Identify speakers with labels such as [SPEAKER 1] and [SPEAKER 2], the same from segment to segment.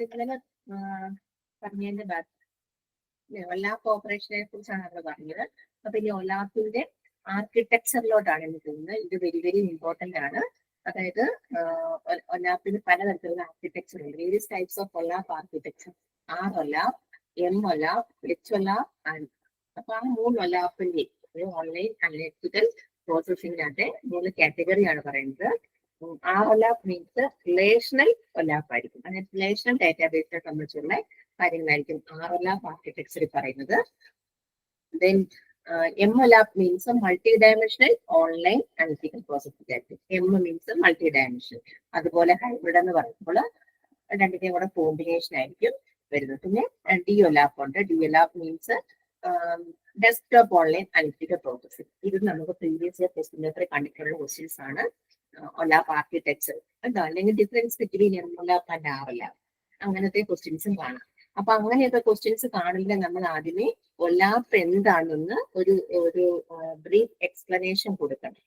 [SPEAKER 1] ഇന്നലെ പറഞ്ഞതിന്റെ ബാക്കി ഒലാപ്പ് ഓപ്പറേഷനെ കുറിച്ചാണ് നമ്മൾ പറഞ്ഞത്. അപ്പൊ ഈ ഒലാപ്പിന്റെ ആർക്കിടെക്ചറിലോട്ടാണ് എനിക്ക് തോന്നുന്നത്. ഇത് വെരി വെരി ഇമ്പോർട്ടന്റ് ആണ്. അതായത് ഒലാപ്പിന് പലതരത്തിലുള്ള ആർക്കിടെക്ചർ ഉണ്ട്. Various types of OLAP architecture. R OLAP, M OLAP, H OLAP and. അപ്പൊ ആ 3 ഒലാപ്പിന്റെ ഓൺലൈൻ അനലിറ്റിക്കൽ പ്രോസസ്സിംഗിനകത്തെ 3 കാറ്റഗറിയാണ് പറയുന്നത്. ആർ ഒലാപ്പ് മീൻസ് റിലേഷണൽ ഒലാപ്പ് ആയിരിക്കും. അങ്ങനെ റിലേഷണൽ ഡാറ്റാബേസിനെ സംബന്ധിച്ചുള്ള കാര്യങ്ങളായിരിക്കും ആർ ഒലാപ്പ് ആർക്കിടെക്ചറിൽ പറയുന്നത്. Then M OLAP means multi dimensional online analytical processing ആയിരിക്കും. M means multi dimensional. അതുപോലെ ഹൈബ്രിഡ് എന്ന് പറയുമ്പോൾ രണ്ടിന്റെയും കൂടെ കോമ്പിനേഷൻ ആയിരിക്കും വരുന്നത്. പിന്നെ ഡി ഒലാപ്പ് ഉണ്ട്. D OLAP means desktop online analytical processing. ഇത് നമുക്ക് പ്രീവിയസ് ഇയർ ക്വസ്റ്റ്യൻ പേപ്പറിൽ കണ്ടിട്ടുള്ള ക്വസ്റ്റ്യൻസ് ആണ്. ഒലാപ്പ് ആർക്കിടെക്ചർ എന്താ, അല്ലെങ്കിൽ difference between M OLAP and R OLAP, അങ്ങനത്തെ ക്വസ്റ്റ്യൻസും കാണാം. അപ്പൊ അങ്ങനെയൊക്കെ ക്വസ്റ്റ്യൻസ് കാണുമ്പോൾ നമ്മൾ ആദ്യമേ ഒലാപ്പ് എന്താണെന്ന് ഒരു ബ്രീഫ് എക്സ്പ്ലനേഷൻ കൊടുക്കണം.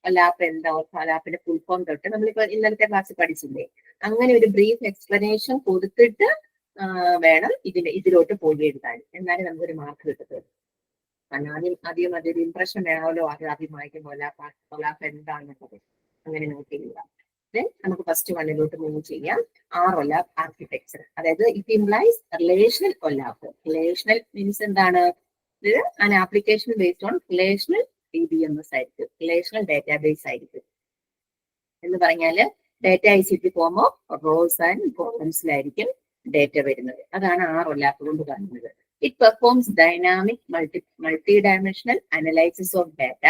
[SPEAKER 1] ഒലാപ്പ് എന്താ, ഒലാപ്പിന്റെ ഫുൾ ഫോം തൊട്ട് നമ്മളിപ്പോ ഇന്നലത്തെ ക്ലാസ്സിൽ പഠിച്ചില്ലേ, അങ്ങനെ ഒരു ബ്രീഫ് എക്സ്പ്ലനേഷൻ കൊടുത്തിട്ട് വേണം ഇതിലോട്ട് പോയി എഴുതാൻ. എന്നാലും നമുക്കൊരു മാർക്ക് കിട്ടത്തുള്ളൂ. ആദ്യം അതൊരു ഇംപ്രഷൻ വേണമല്ലോ. ആദ്യം വായിക്കുമ്പോൾ ഒലാപ്പ് എന്താണെന്നുള്ളത് അങ്ങനെ നോട്ട് ചെയ്യുക. നമുക്ക് ഫസ്റ്റ് വണ്ണിലോട്ട് മൂവ് ചെയ്യാം. R OLAP architecture. അതായത് it implies relational OLAP. Relational means എന്താണ്? ഇത് an application based on relational DBMS ആയിരിക്കും, റിലേഷണൽ ഡാറ്റാബേസ് ആയിരിക്കും. എന്ന് പറഞ്ഞാല് data is in the form of rows and കോളംസിലായിരിക്കും ഡാറ്റ വരുന്നത്. അതാണ് ആർ ഒലാപ്പ് കൊണ്ട് കാണുന്നത്. It performs dynamic multi dimensional analysis of data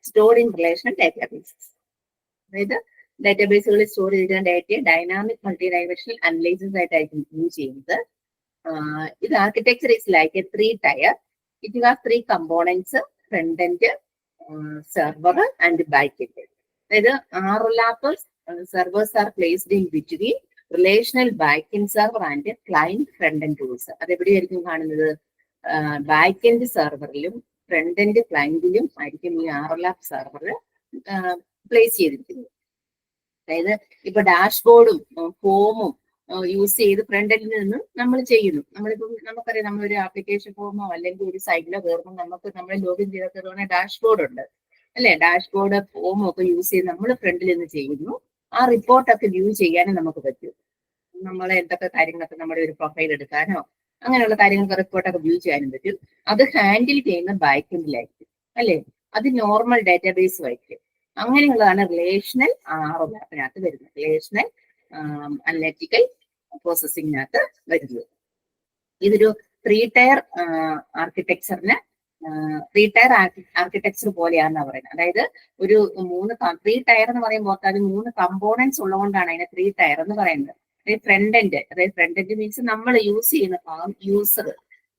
[SPEAKER 1] stored in relational databases. അതായത് ഡാറ്റാബേസുകളിൽ സ്റ്റോർ ചെയ്തിരുന്ന ഡാറ്റയെ ഡൈനാമിക് മൾട്ടി ഡയമെൻഷണൽ അനലൈസിസ് ആയിട്ടായിരിക്കും യൂസ് ചെയ്യുന്നത്. ഇത് architecture is like a 3 tier. It has 3 components: front end, server and back end. അതായത് R OLAP servers are placed in between relational back end server and client front end tools. അതെവിടെയായിരിക്കും കാണുന്നത്? Back end സെർവറിലും front end ക്ലയന്റിലും ആയിരിക്കും ഈ R OLAP server place ചെയ്തിരിക്കുന്നത്. അതായത് ഇപ്പൊ ഡാഷ്ബോർഡും ഫോമും യൂസ് ചെയ്ത് ഫ്രണ്ട് എൻഡിൽ നിന്ന് നമ്മൾ ചെയ്യുന്നു. നമ്മളിപ്പോ നമുക്കറിയാം, നമ്മളൊരു ആപ്ലിക്കേഷൻ ഫോമോ അല്ലെങ്കിൽ ഒരു സൈറ്റിലോ കയറുമ്പോൾ നമ്മൾ ലോഗിൻ ചെയ്ത ഡാഷ്ബോർഡ് ഉണ്ട് അല്ലെ. ഡാഷ്ബോർഡ് ഫോമോ ഒക്കെ യൂസ് ചെയ്ത് നമ്മൾ ഫ്രണ്ടിൽ നിന്ന് ചെയ്യുന്നു. ആ റിപ്പോർട്ടൊക്കെ വ്യൂ ചെയ്യാനും നമുക്ക് പറ്റും. നമ്മളെ എന്തൊക്കെ കാര്യങ്ങളൊക്കെ നമ്മുടെ ഒരു പ്രൊഫൈൽ എടുക്കാനോ അങ്ങനെയുള്ള കാര്യങ്ങൾക്ക് റിപ്പോർട്ടൊക്കെ വ്യൂ ചെയ്യാനും പറ്റും. അത് ഹാൻഡിൽ ചെയ്യുന്ന ബാക്ക് എൻഡിലായിരിക്കും അല്ലെ. അത് നോർമൽ ഡാറ്റാബേസും ആയിരിക്കും. അങ്ങനെയുള്ളതാണ് റിലേഷണൽ ആർ ഒലാപ്പിനകത്ത് വരുന്നത്, റിലേഷണൽ അനലിറ്റിക്കൽ പ്രോസസ്സിംഗിനകത്ത് വരുന്നത്. ഇതൊരു 3 ടയർ ആർക്കിടെക്ചറിന് 3 ടയർ ആർക്കിടെക്ചർ പോലെയാണെന്നാണ് പറയുന്നത്. അതായത് ഒരു 3 ടയർ എന്ന് പറയുമ്പോൾ അത് 3 കമ്പോണൻസ് ഉള്ളതുകൊണ്ടാണ് അതിനെ 3 ടയർ എന്ന് പറയുന്നത്. ഫ്രണ്ട് എൻഡ്, അതായത് ഫ്രണ്ട് എൻഡ് മീൻസ് നമ്മൾ യൂസ് ചെയ്യുന്ന ഭാഗം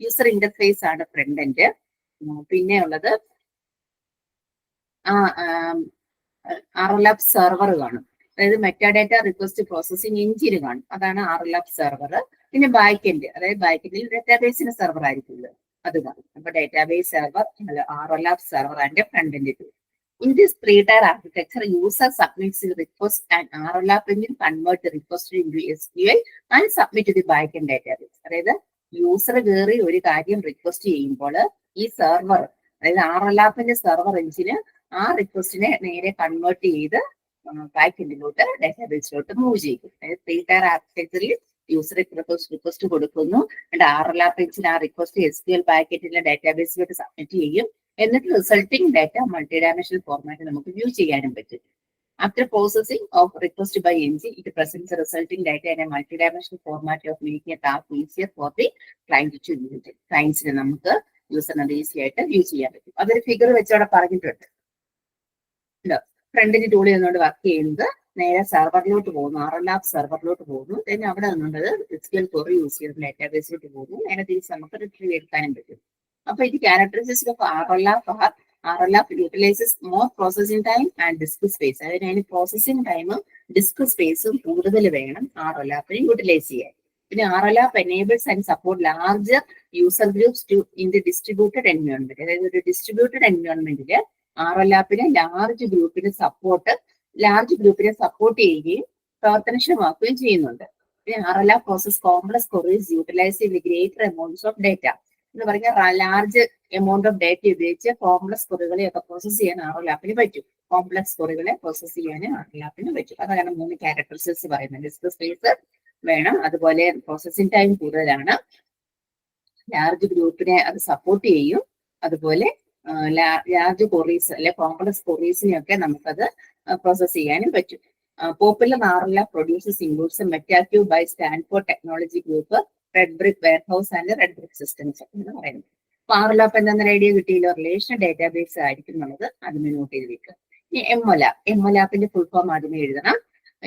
[SPEAKER 1] യൂസർ ഇന്റർഫേസ് ആണ് ഫ്രണ്ട് എൻഡ്. പിന്നെ ഉള്ളത് ആർ ഒലാപ്പ് സെർവർ കാണും. അതായത് മെറ്റാഡാറ്റ റിക്വസ്റ്റ് പ്രോസസ്സിംഗ് എഞ്ചിൻ കാണും. അതാണ് ആർ ഒലാപ്പ് സെർവർ. പിന്നെ ബാക്ക് എൻഡ്, അതായത് ബാക്ക് എൻഡിൽ ഡാറ്റാബേസിന്റെ സെർവർ ആയിരിക്കും അത് കാണും. അപ്പൊ database server, R OLAP server and front end too. In this 3 tier architecture, user submits the request and R OLAP engine convert the request into SQL and submit to the backend database. അതായത് user കയറി ഒരു കാര്യം request ചെയ്യുമ്പോൾ ഈ server, അതായത് R ഒലാപ്പിന്റെ server എഞ്ചിന് ആ റിക്വസ്റ്റിനെ നേരെ convert ചെയ്ത് ബാക്ക് എൻഡിലോട്ട് ഡാറ്റാബേസിലോട്ട് മൂവ് ചെയ്യും. അതായത് 3 ടയർ ആർക്കിടെക്ചറിൽ യൂസർ റിക്വസ്റ്റ് കൊടുക്കുന്നു, and ആർ ഒലാപ്പ് എഞ്ചിന് ആ റിക്വസ്റ്റ് SQL ബാക്ക് എൻഡിലെ ഡാറ്റാബേസിലോട്ട് സബ്മിറ്റ് ചെയ്യും. എന്നിട്ട് resulting data multi dimensional format നമുക്ക് വ്യൂ ചെയ്യാനും പറ്റും. After processing of request by engine, it presents resulting data in a multi dimensional format of making a task easier for the client to use it. ക്ലയന്റ്സിന് നമുക്ക് യൂസറിന് easy ആയിട്ട് use ചെയ്യാൻ പറ്റും. അതൊരു ഫിഗർ വെച്ചവിടെ പറഞ്ഞിട്ടുണ്ട്. ഫ്രണ്ടിന് ടൂൾ ചെയ്യുന്നതുകൊണ്ട് വർക്ക് ചെയ്യുന്നത് നേരെ സെർവറിലോട്ട് പോകുന്നു, ആർ ഒലാപ്പ് സെർവറിലോട്ട് പോകുന്നു. then അവിടെ നിന്നുള്ളത് SQL ക്വറി യൂസ് ചെയ്ത് ഡാറ്റാബേസിലോട്ട് പോകുന്നു. നേരെ തിരിച്ച് നമുക്ക് റിട്രീവ് എടുക്കാനും പറ്റും. അപ്പൊ ഇത് characteristics of R OLAP utilises more processing time and disk space. അതിന് പ്രോസസിംഗ് ടൈമും ഡിസ്ക് സ്പേസും കൂടുതൽ വേണം ആർ ഒലാപ്പിനെ യൂട്ടിലൈസ് ചെയ്യാൻ. പിന്നെ R OLAP enables and support larger user groups in the distributed environment. അതായത് ഒരു ഡിസ്ട്രിബ്യൂട്ടഡ് എൻവയോൺമെന്റില് ആർ ഒലാപ്പിനെ ലാർജ് ഗ്രൂപ്പിനെ സപ്പോർട്ട് ചെയ്യുകയും പ്രവർത്തനക്ഷമമാക്കുകയും ചെയ്യുന്നുണ്ട്. RLR process complex queries utilizing the greater amounts of data. എന്ന് പറഞ്ഞാൽ ലാർജ് എമൗണ്ട് ഓഫ് ഡേറ്റ ഉപയോഗിച്ച് കോംപ്ലക്സ് ക്വറികളെ ഒക്കെ പ്രോസസ് ചെയ്യാൻ RLAP പറ്റും. കോംപ്ലക്സ് ക്വറികളെ പ്രോസസ് ചെയ്യാൻ RLAP പറ്റും. അതാണ് 3 ക്യാരക്ടറിസ്റ്റിക്സ് പറയുന്നത്. ഡിസ്ക് സ്പേസ് വേണം, അതുപോലെ പ്രോസസ്സിംഗ് ടൈം കൂടുതലാണ്, ലാർജ് ഗ്രൂപ്പിനെ അത് സപ്പോർട്ട് ചെയ്യും, അതുപോലെ ലാർജ് ക്വറീസ് അല്ലെ കോംപ്ലക്സ് ക്വറീസിനെയൊക്കെ നമുക്കത് പ്രോസസ് ചെയ്യാനും പറ്റും. Popular RLAP produces includes MetaCube by Stanford Technology Group, Red Brick Warehouse and Red Brick Systems എന്ന് പറയുന്നത്. അപ്പൊ RLAP എന്താണെന്ന് ഐഡിയ കിട്ടിയില്ലോ, റിലേഷണൽ ഡേറ്റാബേസ് ആയിരിക്കും എന്നുള്ളത് അതിനെ നോട്ട് ചെയ്ത് വെക്കുക. ഇനി MLAP ഫുൾ ഫോം ആദ്യമേ എഴുതണം.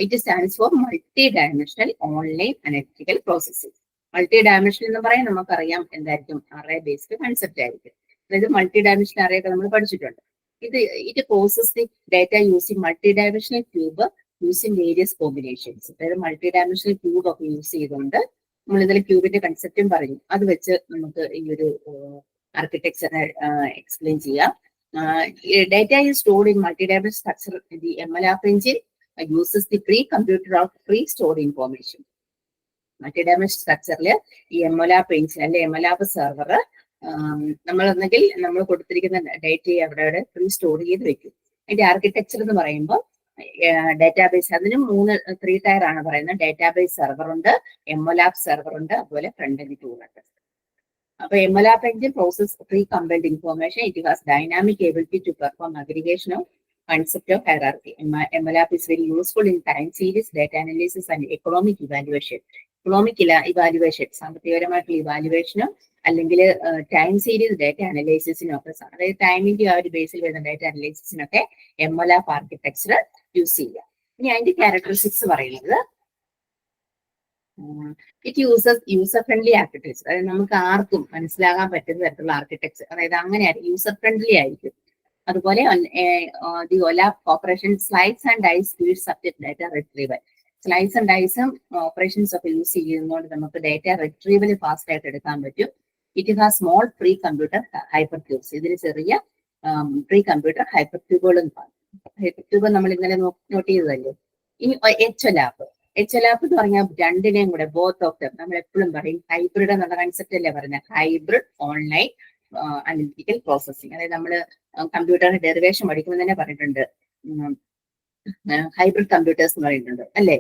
[SPEAKER 1] It stands for multi dimensional online analytical processing. Multi dimensional എന്ന് പറയാൻ നമുക്കറിയാം എന്തായിരിക്കും, അറേ ബേസ്ഡ് കൺസെപ്റ്റ് ആയിരിക്കും. അതായത് മൾട്ടി ഡയമെൻഷണൽ അറേ ഒക്കെ നമ്മൾ പഠിച്ചിട്ടുണ്ട്. It process the data using multi dimensional cube using various combinations. അതായത് മൾട്ടി ഡയമെൻഷണൽ ക്യൂബ് ഒക്കെ യൂസ് ചെയ്തുകൊണ്ട് നമ്മൾ ഇതിൽ ക്യൂബിന്റെ കൺസെപ്റ്റും പറഞ്ഞു. അത് വെച്ച് നമുക്ക് ഈ ഒരു ആർക്കിടെക്ചറിനെ എക്സ്പ്ലെയിൻ ചെയ്യാം. Data is stored in multi dimensional structure. The MLAP engine uses the pre-computer of pre-stored information. Multi dimensional സ്ട്രക്ചറിൽ ഈ MLAP engine അല്ലെ MLAP സെർവർ നമ്മൾ കൊടുത്തിരിക്കുന്ന ഡേറ്റയെ അവിടെ പ്രീ സ്റ്റോർ ചെയ്ത് വെക്കും. അതിന്റെ ആർക്കിടെക്ചർ എന്ന് പറയുമ്പോൾ ഡേറ്റാബേസ്, അതിന് 3 ടയർ ആണ് പറയുന്നത്. ഡേറ്റാബേസ് സെർവർ ഉണ്ട്, MLAP സെർവർ ഉണ്ട്, അതുപോലെ ഫ്രണ്ട് എൻഡ് ടൂൾ ഉണ്ട്. അപ്പൊ MLAP engine process pre-compiled information. It has dynamic ability to perform aggregation of concept of hierarchy. MLAP is very useful in time series data analysis and economic evaluation. Economic evaluation, സാമ്പത്തികപരമായിട്ടുള്ള ഇവാലുവേഷനും അല്ലെങ്കിൽ time series data അനലൈസിസിനൊക്കെ, അതായത് ടൈമിന്റെ ആ ഒരു ബേസിൽ വരുന്ന data അനലൈസിസിനൊക്കെ MLAP architecture use ചെയ്യാം. ഇനി അതിന്റെ characteristics പറയുന്നത്, it uses user friendly architecture. അതായത് നമുക്ക് ആർക്കും മനസ്സിലാകാൻ പറ്റുന്ന തരത്തിലുള്ള ആർക്കിടെക്ചർ, അതായത് അങ്ങനെ യൂസർ ഫ്രണ്ട്ലി ആയിരിക്കും. അതുപോലെ the OLAP operation slides and dice speed subject data retrieval. Slides and ഡൈസും ഓപ്പറേഷൻസ് ഒക്കെ യൂസ് ചെയ്യുന്നതുകൊണ്ട് നമുക്ക് ഡേറ്റ റിട്രീവൽ ഫാസ്റ്റ് ആയിട്ട് എടുക്കാൻ പറ്റും. It has small pre computer hyper cubes. ഇതിന് ചെറിയ പ്രീ കമ്പ്യൂട്ടർ ഹൈപ്പർ ക്യൂബുകളും കാണും. ഹൈപ്പർ ക്യൂബ് നമ്മൾ ഇന്നലെ നോട്ട് ചെയ്തതല്ലേ. ഇനി HLAP എന്ന് പറഞ്ഞാൽ രണ്ടിനെയും കൂടെ, ബോത്ത് ഓഫ് ദം, നമ്മൾ എപ്പോഴും പറയും ഹൈബ്രിഡ് എന്നുള്ള കൺസെപ്റ്റ് അല്ലേ പറഞ്ഞത്, ഹൈബ്രിഡ് ഓൺലൈൻ അനലിറ്റിക്കൽ പ്രോസസ്സിംഗ്. അതായത് നമ്മൾ കമ്പ്യൂട്ടറിന്റെ ഡെറിവേഷൻ പഠിക്കുമ്പോൾ തന്നെ പറഞ്ഞിട്ടുണ്ട്, ഹൈബ്രിഡ് കമ്പ്യൂട്ടേഴ്സ് എന്ന് പറയുന്നുണ്ട് അല്ലേ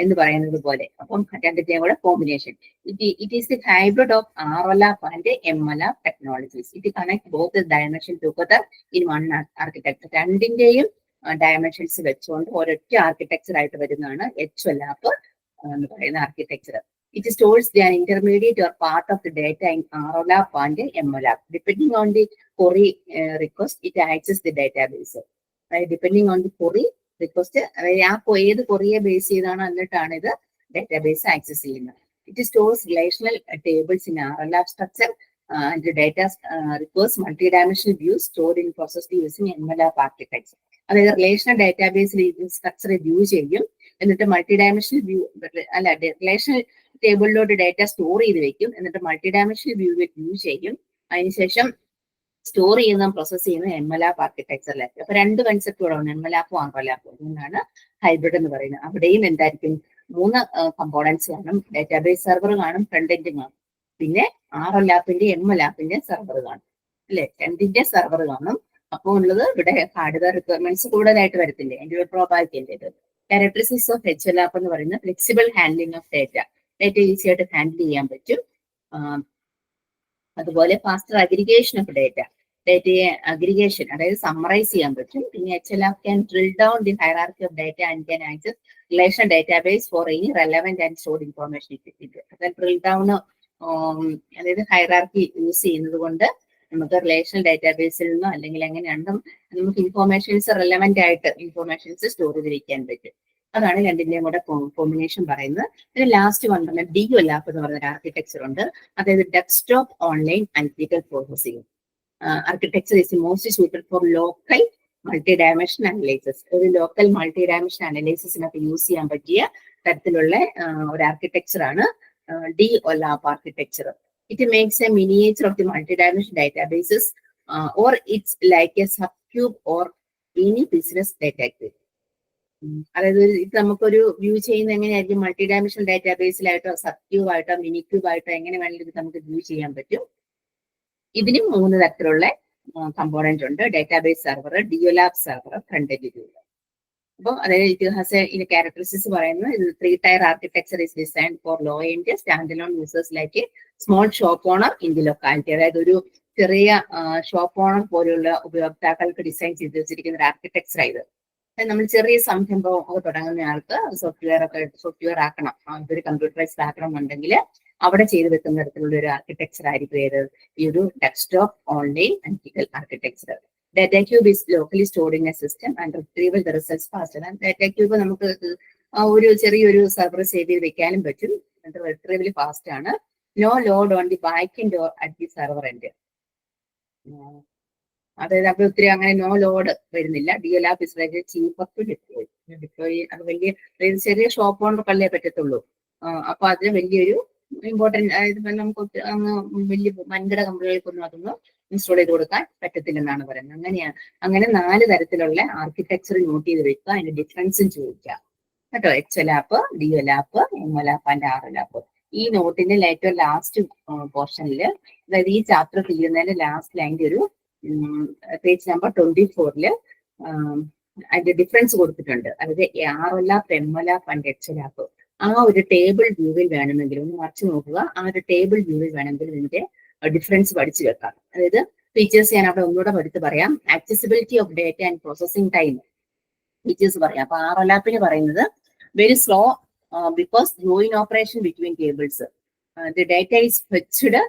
[SPEAKER 1] എന്ന് പറയുന്നത് പോലെ. അപ്പം രണ്ടിന്റെയും കൂടെ combination. It is the hybrid of RLAP and MLAP technologies. It connect both dimension together in one architecture. രണ്ടിന്റെയും ഡയമെൻഷൻസ് വെച്ചുകൊണ്ട് ഒരൊറ്റ ആർക്കിടെക്ചർ ആയിട്ട് വരുന്നതാണ് HLAP എന്ന് പറയുന്ന architecture. It stores the intermediate or part of the data in RLAP and MLAP. Depending on the query request, it access the database. Depending on the query request, ഏത് query base ചെയ്താണ് എന്നിട്ടാണ് ഇത് database access ചെയ്യുന്നത്. It stores relational tables in RLAP structure. The data requires multi-dimensional views stored in processed using MLAP architecture. അതായത് relational ഡേറ്റാബേസിൽ structure view ചെയ്യും, എന്നിട്ട് multi dimensional view relational ടേബിളിലോട്ട് ഡേറ്റ സ്റ്റോർ ചെയ്ത് വെക്കും, എന്നിട്ട് മൾട്ടി ഡയമെൻഷണൽ വ്യൂ ചെയ്യും. അതിനുശേഷം സ്റ്റോർ ചെയ്യുന്ന പ്രോസസ് ചെയ്യുന്ന MLAP ആർക്കിടെക്ചറിലായിരിക്കും. അപ്പൊ 2 കൺസെപ്റ്റുകളാണ്, MLAP RLAP. എന്നാണ് ഹൈബ്രിഡ് എന്ന് പറയുന്നത്. അവിടെയും എന്തായിരിക്കും, 3 കമ്പോണൻസ് കാണും. ഡേറ്റാബേസ് സെർവർ കാണും, ഫ്രണ്ട് എൻഡ് കാണും, പിന്നെ RLAPന്റെ MLAPന്റെ സെർവർ കാണും അല്ലെ, രണ്ടിന്റെ സെർവർ കാണും. അപ്പോൾ ഉള്ളത് ഇവിടെ ഹാർഡ്വെയർ റിക്വയർമെന്റ്സ് കൂടുതലായിട്ട് വരത്തില്ലേ, അതിന്റെ ഒരു പ്രോബാബിലിറ്റി ഉണ്ട്. ക്യാരക്ടറിസ്റ്റിക്സ് ഓഫ് HLAP എന്ന് പറയുന്നത് flexible handling of data easy ആയിട്ട് ഹാൻഡിൽ ചെയ്യാൻ പറ്റും. അതുപോലെ ഫാസ്റ്റർ അഗ്രിഗേഷൻ ഓഫ് ഡേറ്റയെ അഗ്രിഗേഷൻ, അതായത് സമ്മറൈസ് ചെയ്യാൻ പറ്റും. പിന്നെ HLAP can drill down the hierarchy of data and can access relational database for any relevant and stored information. Drill down, അതായത് ഹൈറാർക്കി യൂസ് ചെയ്യുന്നത് കൊണ്ട് നമുക്ക് റിലേഷണൽ ഡേറ്റാബേസിൽ നിന്നോ അല്ലെങ്കിൽ എങ്ങനെയാണെന്നും നമുക്ക് ഇൻഫോർമേഷൻസ് റെലവെന്റ് ആയിട്ട് ഇൻഫോർമേഷൻസ് സ്റ്റോർ ചെയ്തിരിക്കാൻ പറ്റും. അതാണ് രണ്ടിന്റെയും കൂടെ കോമ്പിനേഷൻ പറയുന്നത്. പിന്നെ ലാസ്റ്റ് വന്നിട്ട് DOLAP എന്ന് പറയുന്ന ആർക്കിടെക്ചർ ഉണ്ട്. അതായത് desktop online analytical processing architecture is most suited for local multi dimension analysis. ഒരു ലോക്കൽ മൾട്ടി ഡയമെൻഷൻ അനലൈസിസിനൊക്കെ യൂസ് ചെയ്യാൻ പറ്റിയ തരത്തിലുള്ള ഒരു ആർക്കിടെക്ചർ ആണ് DOLAP architecture. It makes a miniature of the multi-dimensional databases, or it's like a subcube or any business data grid. അതായത് ഇത് നമുക്കൊരു view ചെയ്യുന്ന എങ്ങനെയായിരിക്കും, മൾട്ടി ഡയമെൻഷണൽ ഡാറ്റാബേസിലായിട്ടോ സബ്ക്യൂബ് ആയിട്ടോ മിനിക്യൂബ് ആയിട്ടോ എങ്ങനെ വേണമെങ്കിലും ഇത് നമുക്ക് വ്യൂ ചെയ്യാൻ പറ്റും. ഇതിനും 3 തരത്തിലുള്ള കമ്പോണന്റ് ഉണ്ട്: database server, DOLAP server, front end view. അപ്പോൾ അതായത് ഇതിഹാസ ക്യാരക്ടറിസ്റ്റിക്സ് പറയുന്നത് ഇത് 3-tier architecture is design for low end stand alone users like small shop owner in the locality. അതായത് ഒരു ചെറിയ ഷോപ്പ് ഓണർ പോലെയുള്ള ഉപയോക്താക്കൾക്ക് ഡിസൈൻ ചെയ്ത് വെച്ചിരിക്കുന്ന ഒരു ആർക്കിടെക്ചർ ഇത്. നമ്മൾ ചെറിയ സംരംഭം ഒക്കെ തുടങ്ങുന്ന ആൾക്ക് സോഫ്റ്റ്വെയർ ആക്കണം, ഇതൊരു കമ്പ്യൂട്ടറൈസ്ഡ് ആക്കണം എന്നുണ്ടെങ്കിൽ അവിടെ ചെയ്ത് വെക്കുന്ന തരത്തിലുള്ള ഒരു ആർക്കിടെക്ചർ ആയിരിക്കും ഏത്, ഈ ഒരു desktop online analytical architecture. Data cube is locally stored in a system and retrieval the results faster. Data cube നമുക്ക് ഒരു ചെറിയൊരു സർവർ സേവ് ചെയ്ത് വെക്കാനും പറ്റും, റിട്രീവൽ ഫാസ്റ്റ് ആണ്. No load on the back end or at the server end. അതായത് അപ്പോൾ ഒത്തിരി അങ്ങനെ നോ ലോഡ് വരുന്നില്ല. DOLAP is very cheaper to deploy. അത് വലിയ ചെറിയ ഷോപ്പ് ഓണർക്കല്ലേ പറ്റത്തുള്ളൂ. അപ്പൊ അതിന് വലിയൊരു ഇമ്പോർട്ടൻറ്റ്, അതായത് നമുക്ക് അങ്ങ് വലിയ വൻകിട കമ്പനികൾക്കൊന്നും അതൊന്നും ഇൻസ്റ്റാൾ ചെയ്ത് കൊടുക്കാൻ പറ്റത്തില്ലെന്നാണ് പറയുന്നത്. അങ്ങനെയാണ്. അങ്ങനെ 4 തരത്തിലുള്ള ആർക്കിടെക്ചർ നോട്ട് ചെയ്ത് വെക്കുക, അതിന്റെ ഡിഫറൻസും ചോദിക്കാം കേട്ടോ. എച്ച്എലാപ്പ്, ഡിഒലാപ്പ്, എംഎലാപ്പ് ആൻഡ് ആർഎലാപ്പ്. ഈ നോട്ടിന്റെ ഏറ്റവും ലാസ്റ്റ് പോർഷനിൽ, അതായത് ഈ ചാപ്റ്റർ തീരുന്നതിന്റെ ലാസ്റ്റ് ലൈൻ്റെ ഒരു പേജ് നമ്പർ 24 അതിന്റെ ഡിഫറൻസ് കൊടുത്തിട്ടുണ്ട്. അതായത് ആർഎലാപ്പ്, എംഎലാപ്പ് ആൻഡ് എച്ച്എലാപ്പ്. ആ ഒരു ടേബിൾ വ്യൂവിൽ വേണമെങ്കിൽ ഒന്ന് മറിച്ച് നോക്കുക. ആ ഒരു ടേബിൾ വ്യൂവിൽ വേണമെങ്കിൽ ഇതിന്റെ ഡിഫറൻസ് പഠിച്ചു വെക്കാം. അതായത് ഫീച്ചേഴ്സ് ഞാൻ അവിടെ ഒന്നുകൂടെ പഠിത്ത് പറയാം. Accessibility of data and processing time features പറയാം. അപ്പൊ ആർഎലാപ്പിന് പറയുന്നത് very slow because join operation between tables. The data is fetched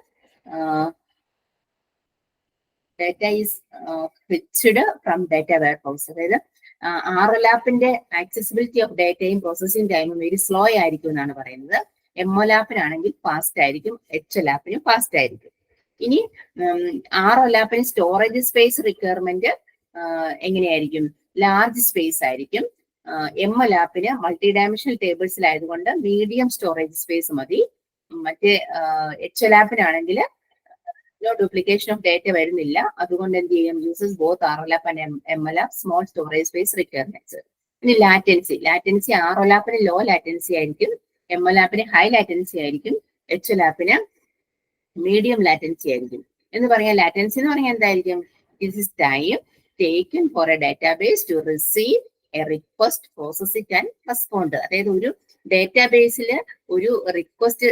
[SPEAKER 1] from data warehouse. അതായത് ആർഎലാപ്പിന്റെ ആക്സസിബിലിറ്റി ഓഫ് ഡേറ്റയും പ്രോസസിംഗ് ടൈമും വെരി സ്ലോ ആയിരിക്കും എന്നാണ് പറയുന്നത്. എംഒലാപ്പിനാണെങ്കിൽ ഫാസ്റ്റ് ആയിരിക്കും, എച്ച്എലാപ്പിനും ഫാസ്റ്റ് ആയിരിക്കും. ഇനി ആർഎലാപ്പിന് സ്റ്റോറേജ് സ്പേസ് റിക്വയർമെന്റ് എങ്ങനെയായിരിക്കും, ലാർജ് സ്പേസ് ആയിരിക്കും. എംഒലാപ്പിന് മൾട്ടി ഡയമെൻഷണൽ ടേബിൾസിലായതുകൊണ്ട് മീഡിയം സ്റ്റോറേജ് സ്പേസ് മതി. മറ്റേ എച്ച്എലാപ്പിനാണെങ്കിൽ നോ ഡ്യൂപ്ലിക്കേഷൻ ഓഫ് ഡേറ്റ വരുന്നില്ല. അതുകൊണ്ട് എന്ത് ചെയ്യും, uses both ROLAP and MOLAP small storage space requirements. ഇനി ലാറ്റൻസി ആർഎലാപ്പിന് ലോ ലാറ്റൻസി ആയിരിക്കും, എംഎലാപ്പിന് ഹൈ ലാറ്റൻസി ആയിരിക്കും, എച്ച്എലാപ്പിന് മീഡിയം ലാറ്റൻസി ആയിരിക്കും. എന്ന് പറയാൻ ലാറ്റൻസി എന്ന് പറഞ്ഞാൽ എന്തായിരിക്കും, this is time taken for a database to receive a request, process it and respond. അതായത് ഒരു ഡേറ്റാബേസിൽ ഒരു റിക്വസ്റ്റ്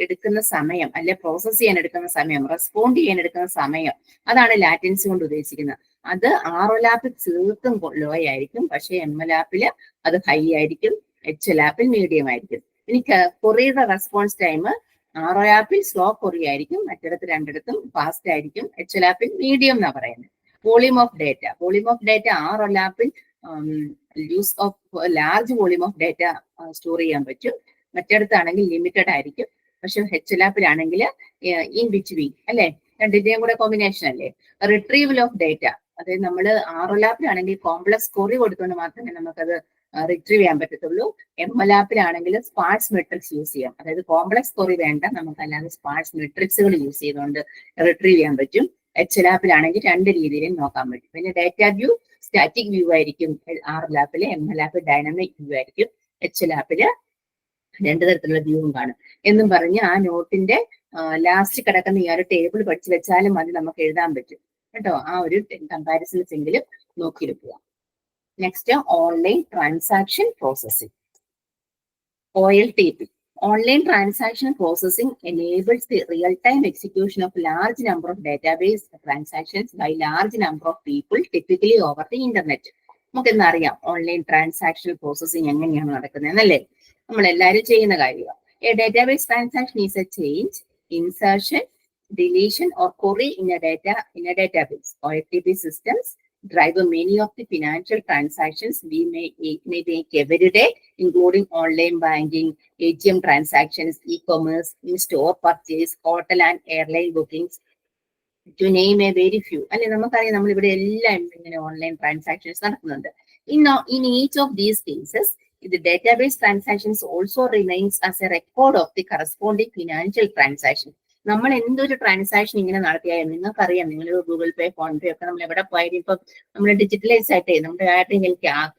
[SPEAKER 1] എടുക്കുന്ന സമയം, അല്ലെ പ്രോസസ് ചെയ്യാൻ എടുക്കുന്ന സമയം, റെസ്പോണ്ട് ചെയ്യാൻ എടുക്കുന്ന സമയം, അതാണ് ലാറ്റൻസി കൊണ്ട് ഉദ്ദേശിക്കുന്നത്. അത് ആർഒലാപ്പിൽ തീർത്തും ലോ ആയിരിക്കും, പക്ഷെ എംഎലാപ്പില് അത് ഹൈ ആയിരിക്കും, എച്ച്എലാപ്പിൽ മീഡിയം ആയിരിക്കും. ഇനി കൊറിയയുടെ റെസ്പോൺസ് ടൈം ആർഒലാപ്പിൽ സ്ലോ കൊറി ആയിരിക്കും, രണ്ടിടത്തും ഫാസ്റ്റ് ആയിരിക്കും, എച്ച്എലാപ്പിൽ മീഡിയം എന്നാണ് പറയുന്നത്. വോളിയം ഓഫ് ഡേറ്റ ആർഒലാപ്പിൽ use of large volume of data store ചെയ്യാൻ പറ്റും, മറ്റിടത്താണെങ്കിൽ ലിമിറ്റഡ് ആയിരിക്കും. പക്ഷെ എച്ച്എലാപ്പിലാണെങ്കിൽ ഇൻ ബിറ്റ്വീൻ അല്ലെ, രണ്ടിന്റെയും കൂടെ കോമ്പിനേഷൻ അല്ലേ. റിട്രീവൽ ഓഫ് ഡേറ്റ, അതായത് നമ്മൾ ആർഒലാപ്പിലാണെങ്കിൽ കോംപ്ലക്സ് കൊറി കൊടുത്തുകൊണ്ട് മാത്രമേ നമുക്കത് റിട്രീവ് ചെയ്യാൻ പറ്റത്തുള്ളൂ. എംഎലാപ്പിലാണെങ്കിൽ സ്പാർസ് മെട്രിക്സ് യൂസ് ചെയ്യാം, അതായത് കോംപ്ലക്സ് കൊറി വേണ്ട, നമുക്ക് അല്ലാതെ സ്പാർസ് മെട്രിക്സുകൾ യൂസ് ചെയ്തുകൊണ്ട് റിട്രീവ് ചെയ്യാൻ പറ്റും. എച്ച്എലാപ്പിലാണെങ്കിൽ 2 രീതിയിലും നോക്കാൻ പറ്റും. പിന്നെ ഡാറ്റ വ്യൂ സ്റ്റാറ്റിക് വ്യൂ ആയിരിക്കും ആർഎലാപ്പില്, എംഎലാപ്പ് ഡൈനാമിക് വ്യൂ ആയിരിക്കും, എച്ച്എലാപ്പില് 2 തരത്തിലുള്ള വ്യൂവും കാണും എന്നും പറഞ്ഞ് ആ നോട്ടിന്റെ ലാസ്റ്റ് കിടക്കുന്ന ഈ ഒരു ടേബിൾ പഠിച്ചു വെച്ചാലും മതി, നമുക്ക് എഴുതാൻ പറ്റും കേട്ടോ. ആ ഒരു കമ്പാരിസൺസ് എങ്കിലും നോക്കിയെടുക്കുക. Next, online transaction processing, OLTP. Online transaction processing enables the real-time execution of large number of database transactions by large number of people, typically over the internet. നമുക്കെന്താ അറിയാം ഓൺലൈൻ ട്രാൻസാക്ഷൻ പ്രോസസ്സിംഗ് എങ്ങനെയാണ് നടക്കുന്നതെന്നല്ലേ, നമ്മൾ എല്ലാവരും ചെയ്യുന്ന കാര്യമാണ്. A database transaction is a change, insertion, deletion or query in a database. OLTP systems drive many of the financial transactions we may make every day, including online banking, ATM transactions, e-commerce, in-store purchase, hotel and airline bookings, to name a very few. അല്ലെ, നമുക്കറിയാം നമ്മൾ ഇവിടെ എല്ലാം ഇങ്ങനെ online transactions നടക്കുന്നുണ്ട്. In each of these cases, the database transactions also remains as a record of the corresponding financial transaction. നമ്മൾ എന്തൊരു transaction ഇങ്ങനെ നടത്തിയാൽ നിങ്ങൾക്കറിയാം, നിങ്ങൾ ഗൂഗിൾ പേ, ഫോൺ പേ ഒക്കെ നമ്മൾ എവിടെ പോയാലും ഇപ്പം നമ്മൾ ഡിജിറ്റലൈസ് ആയിട്ടേ നമ്മുടെ ആയിട്ട്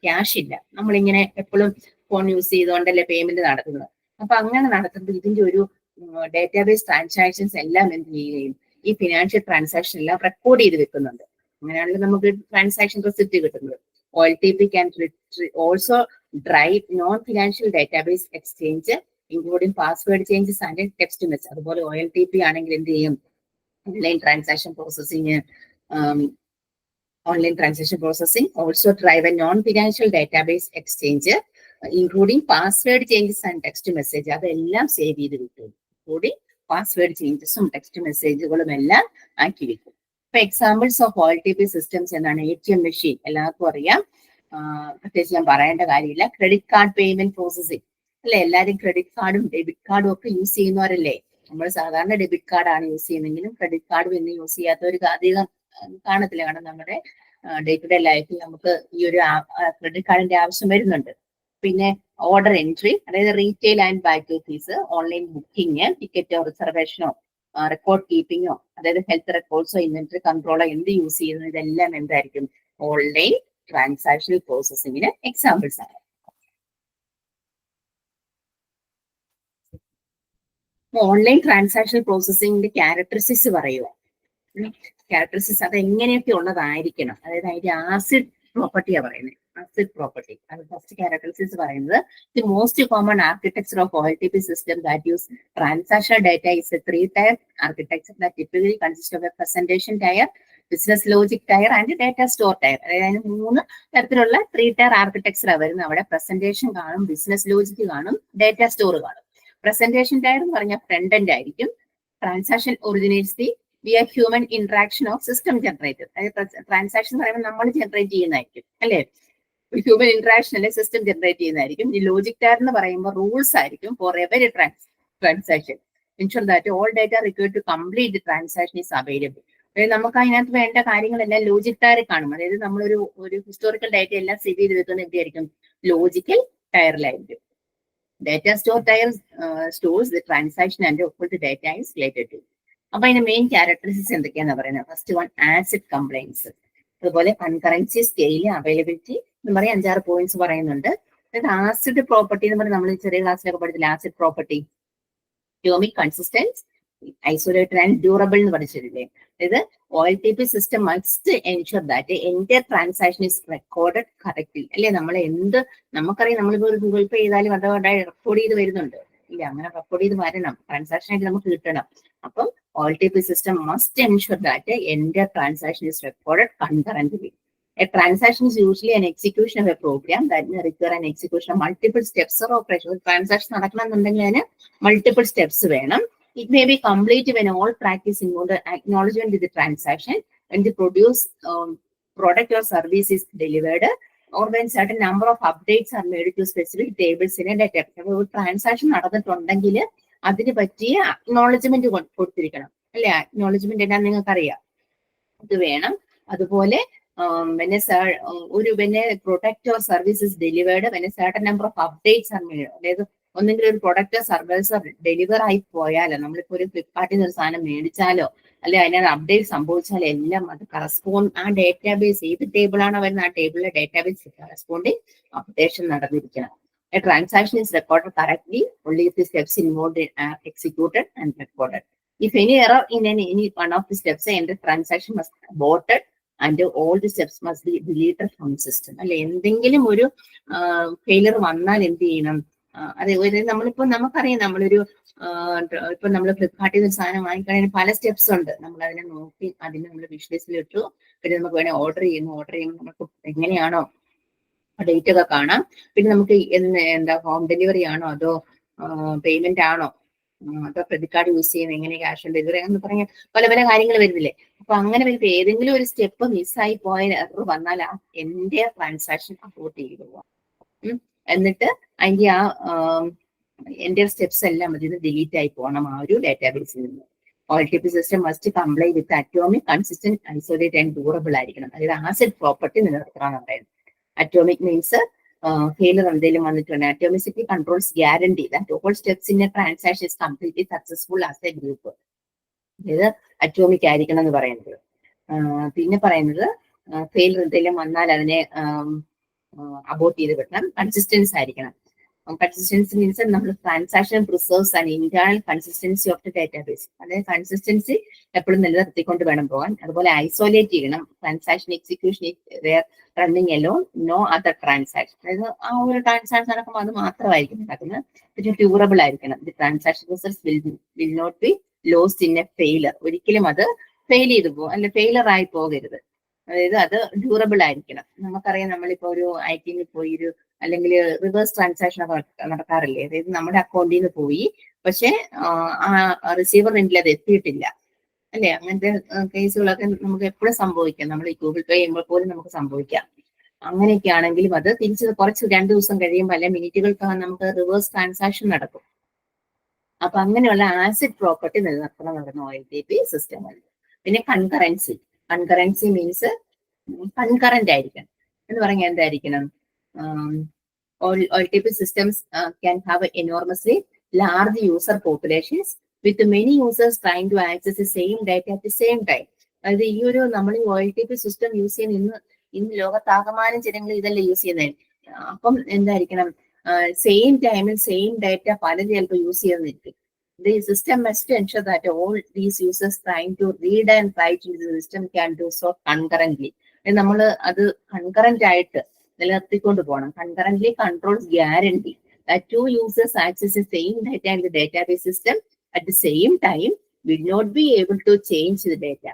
[SPEAKER 1] ക്യാഷ് ഇല്ല, നമ്മളിങ്ങനെ എപ്പോഴും ഫോൺ യൂസ് ചെയ്തുകൊണ്ടല്ലേ പേയ്മെന്റ് നടത്തുന്നത്. അപ്പൊ അങ്ങനെ നടത്തുമ്പോൾ ഇതിന്റെ ഒരു ഡേറ്റാബേസ് ട്രാൻസാക്ഷൻസ് എല്ലാം എന്ത് ചെയ്യുകയും ഈ ഫിനാൻഷ്യൽ ട്രാൻസാക്ഷൻ എല്ലാം റെക്കോർഡ് ചെയ്ത് വെക്കുന്നുണ്ട്. അങ്ങനെയാണെങ്കിൽ നമുക്ക് ട്രാൻസാക്ഷൻ റെസിപ്റ്റ് കിട്ടുന്നത്. OLTP can also drive non-financial database exchange, including password changes and text message. അതുപോലെ OLTP ആണെങ്കിൽ എന്ത് ചെയ്യും, online transaction processing also drive a non-financial database exchange, including password changes and text message. അതെല്ലാം save ചെയ്ത് കിട്ടും. including password changesഉം text മെസ്സേജുകളും എല്ലാം ആക്കി വെക്കും. ഇപ്പൊ എക്സാമ്പിൾസ് ഓഫ് OLTP സിസ്റ്റംസ് എന്താണ്? ATM മെഷീൻ എല്ലാവർക്കും അറിയാം, പ്രത്യേകിച്ച് ഞാൻ പറയേണ്ട കാര്യമില്ല. ക്രെഡിറ്റ് കാർഡ് പേയ്മെന്റ് പ്രോസസ്സിംഗ് അല്ലെ, എല്ലാവരും ക്രെഡിറ്റ് കാർഡും ഡെബിറ്റ് കാർഡും ഒക്കെ യൂസ് ചെയ്യുന്നവരല്ലേ. നമ്മൾ സാധാരണ ഡെബിറ്റ് കാർഡാണ് യൂസ് ചെയ്യുന്നതെങ്കിലും ക്രെഡിറ്റ് കാർഡ് പിന്നെ യൂസ് ചെയ്യാത്തവർക്ക് അധികം കാണത്തില്ല. കാരണം നമ്മുടെ ഡേ ടു ഡേ ലൈഫിൽ നമുക്ക് ഈ ഒരു ക്രെഡിറ്റ് കാർഡിന്റെ ആവശ്യം വരുന്നുണ്ട്. പിന്നെ ഓർഡർ എൻട്രി, അതായത് retail and back office, online booking, ടിക്കറ്റോ റിസർവേഷനോ റെക്കോർഡ് കീപ്പിങ്ങോ, അതായത് ഹെൽത്ത് റെക്കോർഡ്സോ ഇൻവെന്ററി കൺട്രോളോ എന്ത് യൂസ് ചെയ്യുന്നത്, ഇതെല്ലാം എന്തായിരിക്കും? ഓൺലൈൻ ട്രാൻസാക്ഷണൽ പ്രോസസ്സിങ്ങിന് എക്സാമ്പിൾസ് ആണ്. ഓൺലൈൻ ട്രാൻസാക്ഷണൽ പ്രോസസ്സിങ്ങിന്റെ ക്യാരക്ടറിസ്റ്റിക്സ് പറയുക. ക്യാരക്ടറിസ്റ്റിക്സ് അത് എങ്ങനെയൊക്കെ ഉള്ളതായിരിക്കണം, അതായത് അതിന്റെ ആസിഡ് പ്രോപ്പർട്ടിയാണ് പറയുന്നത്. ആസിഡ് പ്രോപ്പർട്ടി അത് ഫസ്റ്റ് ക്യാരക്ടറിസ്റ്റിക്സ് പറയുന്നത്. The most common architecture of OLTP system that use transactional data is a 3-tier architecture that typically consist of a presentation tier, business logic tier and data store tier. അതായത് 3 തരത്തിലുള്ള 3-tier ആർക്കിടെക്ചറാണ് വരുന്നത്. അവിടെ presentation കാണും, business logic കാണും, data store കാണും. Presentation tier എന്ന് പറഞ്ഞാൽ ഫ്രണ്ട് എൻഡ് ആയിരിക്കും. Transaction originates the via human interaction of system generator. അതായത് ട്രാൻസാക്ഷൻ എന്ന് പറയുമ്പോൾ നമ്മൾ ജനറേറ്റ് ചെയ്യുന്നതായിരിക്കും അല്ലെ, ഹ്യൂമൻ ഇന്ററാക്ഷൻ അല്ലെ സിസ്റ്റം ജനറേറ്റ് ചെയ്യുന്നതായിരിക്കും. ഈ ലോജിക് ടയർ എന്ന് പറയുമ്പോൾ റൂൾസ് ആയിരിക്കും for every transaction, ensure that all data required to complete the transaction is available. അതായത് നമുക്ക് അതിനകത്ത് വേണ്ട കാര്യങ്ങളെല്ലാം ലോജിക് ടയറിൽ കാണും. അതായത് നമ്മളൊരു ഹിസ്റ്റോറിക്കൽ ഡാറ്റ എല്ലാം സേവ് ചെയ്ത് വെക്കുന്ന എന്തായിരിക്കും? ലോജിക്കൽ ടയറിലായിരിക്കും. Data store tier stores the transaction and of the data is related to. അപ്പൊ അതിന്റെ മെയിൻ ക്യാരക്ടറിസ്റ്റിക്സ് എന്തൊക്കെയാണെന്ന് പറയുന്നത്? First one, ACID compliance. അതുപോലെ കൺകറൻസി, സ്കെയിൽ, അവൈലബിലിറ്റി എന്ന് പറയും 5-6 പോയിന്റ്സ് പറയുന്നുണ്ട്. അതായത് ആസിഡ് പ്രോപ്പർട്ടി എന്ന് പറഞ്ഞാൽ നമ്മൾ ചെറിയ ക്ലാസ്സിലൊക്കെ പഠിച്ചില്ല. Acid property, atomic consistence, isolated and durable എന്ന് പഠിച്ചിട്ടില്ലേ? അതായത് OLTP system must ensure that entire transaction is recorded correctly. അല്ലെ, നമുക്കറിയാം നമ്മളിപ്പോ ഒരു ഗൂഗിൾ പേ ചെയ്താലും അതുകൊണ്ട് റെക്കോർഡ് ചെയ്ത് വരുന്നുണ്ട് ഇല്ല, അങ്ങനെ റെക്കോർഡ് ചെയ്ത് വരണം, ട്രാൻസാക്ഷൻ ആയിട്ട് നമുക്ക് കിട്ടണം. അപ്പം OLTP system must ensure that the entire transaction is recorded concurrently. A transaction is usually an execution of a program that may require an execution of multiple steps or operations. Transaction നടക്കണമെന്നുണ്ടെങ്കിൽ അതിന് multiple steps വേണം. It may be complete when all practice involved acknowledgement of the transaction, when the product or service is delivered, or when certain number of updates are made to specific tables in a data. ഒരു transaction നടന്നിട്ടുണ്ടെങ്കിൽ അതിന് പറ്റിയ acknowledgement കൊടുത്തിരിക്കണം അല്ലെ. Acknowledgement എന്താ നിങ്ങൾക്ക് അറിയാം, ഇത് വേണം. അതുപോലെ product or services delivered when A certain number of updates are made. അതായത് ഒന്നെങ്കിൽ ഒരു പ്രൊഡക്റ്റ് സർവീസ് ഡെലിവർ ആയി പോയാലോ, നമ്മളിപ്പോ ഒരു ഫ്ലിപ്കാർട്ടിൽ നിന്ന് ഒരു സാധനം മേടിച്ചാലോ അല്ലെ അതിനകത്ത് അപ്ഡേറ്റ് സംഭവിച്ചാലോ എല്ലാം അത് കറസ്പോണ്ട് ആ ഡേറ്റാബേസ് ഏത് ടേബിൾ ആണോ വരുന്നത് ആ ടേബിളിലെ ഡേറ്റാബേസ് കറസ്പോണ്ടിങ് അപ്ഡേഷൻ നടന്നിരിക്കണം. A transaction is recorded correctly only if the steps involved are executed and recorded. If any error in any one of the steps, the transaction must be aborted and all the steps must be deleted from the system. അല്ലെ, എന്തെങ്കിലും ഒരു failure വന്നാൽ എന്ത് ചെയ്യണം? അതെ, നമ്മളിപ്പോ നമുക്കറിയാം, നമ്മളൊരു ഇപ്പൊ നമ്മൾ ഫ്ലിപ്കാർട്ടിൽ നിന്ന് സാധനം വാങ്ങിക്കണമെങ്കിൽ പല സ്റ്റെപ്സ് ഉണ്ട്. നമ്മൾ അതിനെ നോക്കി അതിന് നമ്മൾ വിഷ് ലിസ്റ്റിൽ ഇട്ടു, പിന്നെ നമുക്ക് വേണമെങ്കിൽ ഓർഡർ ചെയ്യുമ്പോൾ നമുക്ക് എങ്ങനെയാണോ ഡേറ്റ് ഒക്കെ കാണാം. പിന്നെ നമുക്ക് എന്താ ഹോം ഡെലിവറി ആണോ അതോ പേയ്മെന്റ് ആണോ അതോ ക്രെഡിറ്റ് കാർഡ് യൂസ് ചെയ്യുന്നത്, എങ്ങനെ ക്യാഷ് ഓൺ ഡെലിവറി എന്ന് പറഞ്ഞ പല പല കാര്യങ്ങൾ വരുന്നില്ലേ. അപ്പൊ അങ്ങനെ വരുമ്പോൾ ഏതെങ്കിലും ഒരു സ്റ്റെപ്പ് മിസ്സായി പോയ എറർ വന്നാൽ ആ എന്റെ ട്രാൻസാക്ഷൻ അബോർട്ട് ചെയ്തു പോവാം. എന്നിട്ട് അതിന്റെ എന്റെ സ്റ്റെപ്സ് എല്ലാം ഇതിന് ഡിലീറ്റ് ആയി പോകണം ആ ഒരു ഡാറ്റാബേസിൽ നിന്ന്. OLTP system must comply with atomic, consistent, isolate and durable ആയിരിക്കണം. അതായത് ആസിഡ് പ്രോപ്പർട്ടി നിലനിർത്തണം പറയുന്നത്. Atomic means failure എന്തെങ്കിലും വന്നിട്ടുണ്ട്. Atomicity controls guarantee that all steps in a transaction is completely successful as a group. ഇത് അറ്റോമിക് ആയിരിക്കണം എന്ന് പറയുന്നത്. പിന്നെ പറയുന്നത് ഫെയിലർ എന്തെങ്കിലും വന്നാൽ അതിനെ അബോട്ട് ചെയ്ത് വിടണം. കൺസിസ്റ്റൻസ് ആയിരിക്കണം. കൺസിസ്റ്റൻസി മീൻസ് നമ്മൾ transaction preserves and internal consistency of the database. അതായത് കൺസിസ്റ്റൻസി എപ്പോഴും നിലനിർത്തിക്കൊണ്ട് വേണം പോകാൻ. അതുപോലെ ഐസോലേറ്റ് ചെയ്യണം. ട്രാൻസാക്ഷൻ എക്സിക്യൂഷൻ റണ്ണിങ് എല്ലോ നോ അതർ ട്രാൻസാക്ഷൻ. അതായത് ആ ഒരു ട്രാൻസാക്ഷൻ നടക്കുമ്പോൾ അത് മാത്രമായിരിക്കും നടക്കുന്നത്. പിന്നെ ഡ്യൂറബിൾ ആയിരിക്കണം. The transaction results will not be lost in a failure. ഒരിക്കലും അത് ഫെയിൽ ചെയ്തു പോകും, അല്ലെ ഫെയിലർ ആയി പോകരുത്. അതായത് അത് ഡ്യൂറബിൾ ആയിരിക്കണം. നമുക്കറിയാം, നമ്മളിപ്പോ ഒരു ഐറ്റിയിൽ പോയി ഒരു അല്ലെങ്കിൽ റിവേഴ്സ് ട്രാൻസാക്ഷൻ ഒക്കെ നടക്കാറില്ലേ? അതായത് നമ്മുടെ അക്കൗണ്ടിൽ നിന്ന് പോയി, പക്ഷെ ആ റിസീവറിന്റെ എൻഡിൽ അത് എത്തിയിട്ടില്ല, അല്ലെ? അങ്ങനത്തെ കേസുകളൊക്കെ നമുക്ക് എപ്പോഴും സംഭവിക്കാം. നമ്മൾ ഈ ഗൂഗിൾ പേ ചെയ്യുമ്പോൾ പോലും നമുക്ക് സംഭവിക്കാം. അങ്ങനെയൊക്കെ ആണെങ്കിലും അത് തിരിച്ച് കുറച്ച് 2 ദിവസം കഴിയുമ്പോൾ അല്ലെ മിനിറ്റുകൾക്കകം നമുക്ക് റിവേഴ്സ് ട്രാൻസാക്ഷൻ നടക്കും. അപ്പൊ അങ്ങനെയുള്ള ആസിഡ് പ്രോപ്പർട്ടി നിലനിർത്തണം എന്ന് പറയുന്ന OLTP സിസ്റ്റം. പിന്നെ കൺകറൻസി. കൺകറൻസി മീൻസ് കൺകറന്റ് ആയിരിക്കണം എന്ന് പറഞ്ഞാൽ എന്തായിരിക്കണം? OLTP systems can have enormously large user populations with many users trying to access the same data at the same time. അതായത് ഈ ഒരു നമ്മൾ ഈ OLTP സിസ്റ്റം യൂസ് ചെയ്യുന്ന ഇന്ന് ലോകത്താകമാനം ജനങ്ങൾ ഇതല്ലേ യൂസ് ചെയ്യുന്നത്. അപ്പം എന്തായിരിക്കണം? സെയിം ടൈമിൽ സെയിം ഡാറ്റ പലരും ചിലപ്പോൾ use ചെയ്യുന്നിരിക്കും. The system must ensure that all these users trying to read and write into the system can do so concurrently. നമ്മൾ അത് കൺകറന്റ് ആയിട്ട് നിലനിർത്തിക്കൊണ്ട് പോകണം. കൺകറന്റ്ലി controls guarantee that 2 users access the same data in the database system at the same time will not be able to change the data,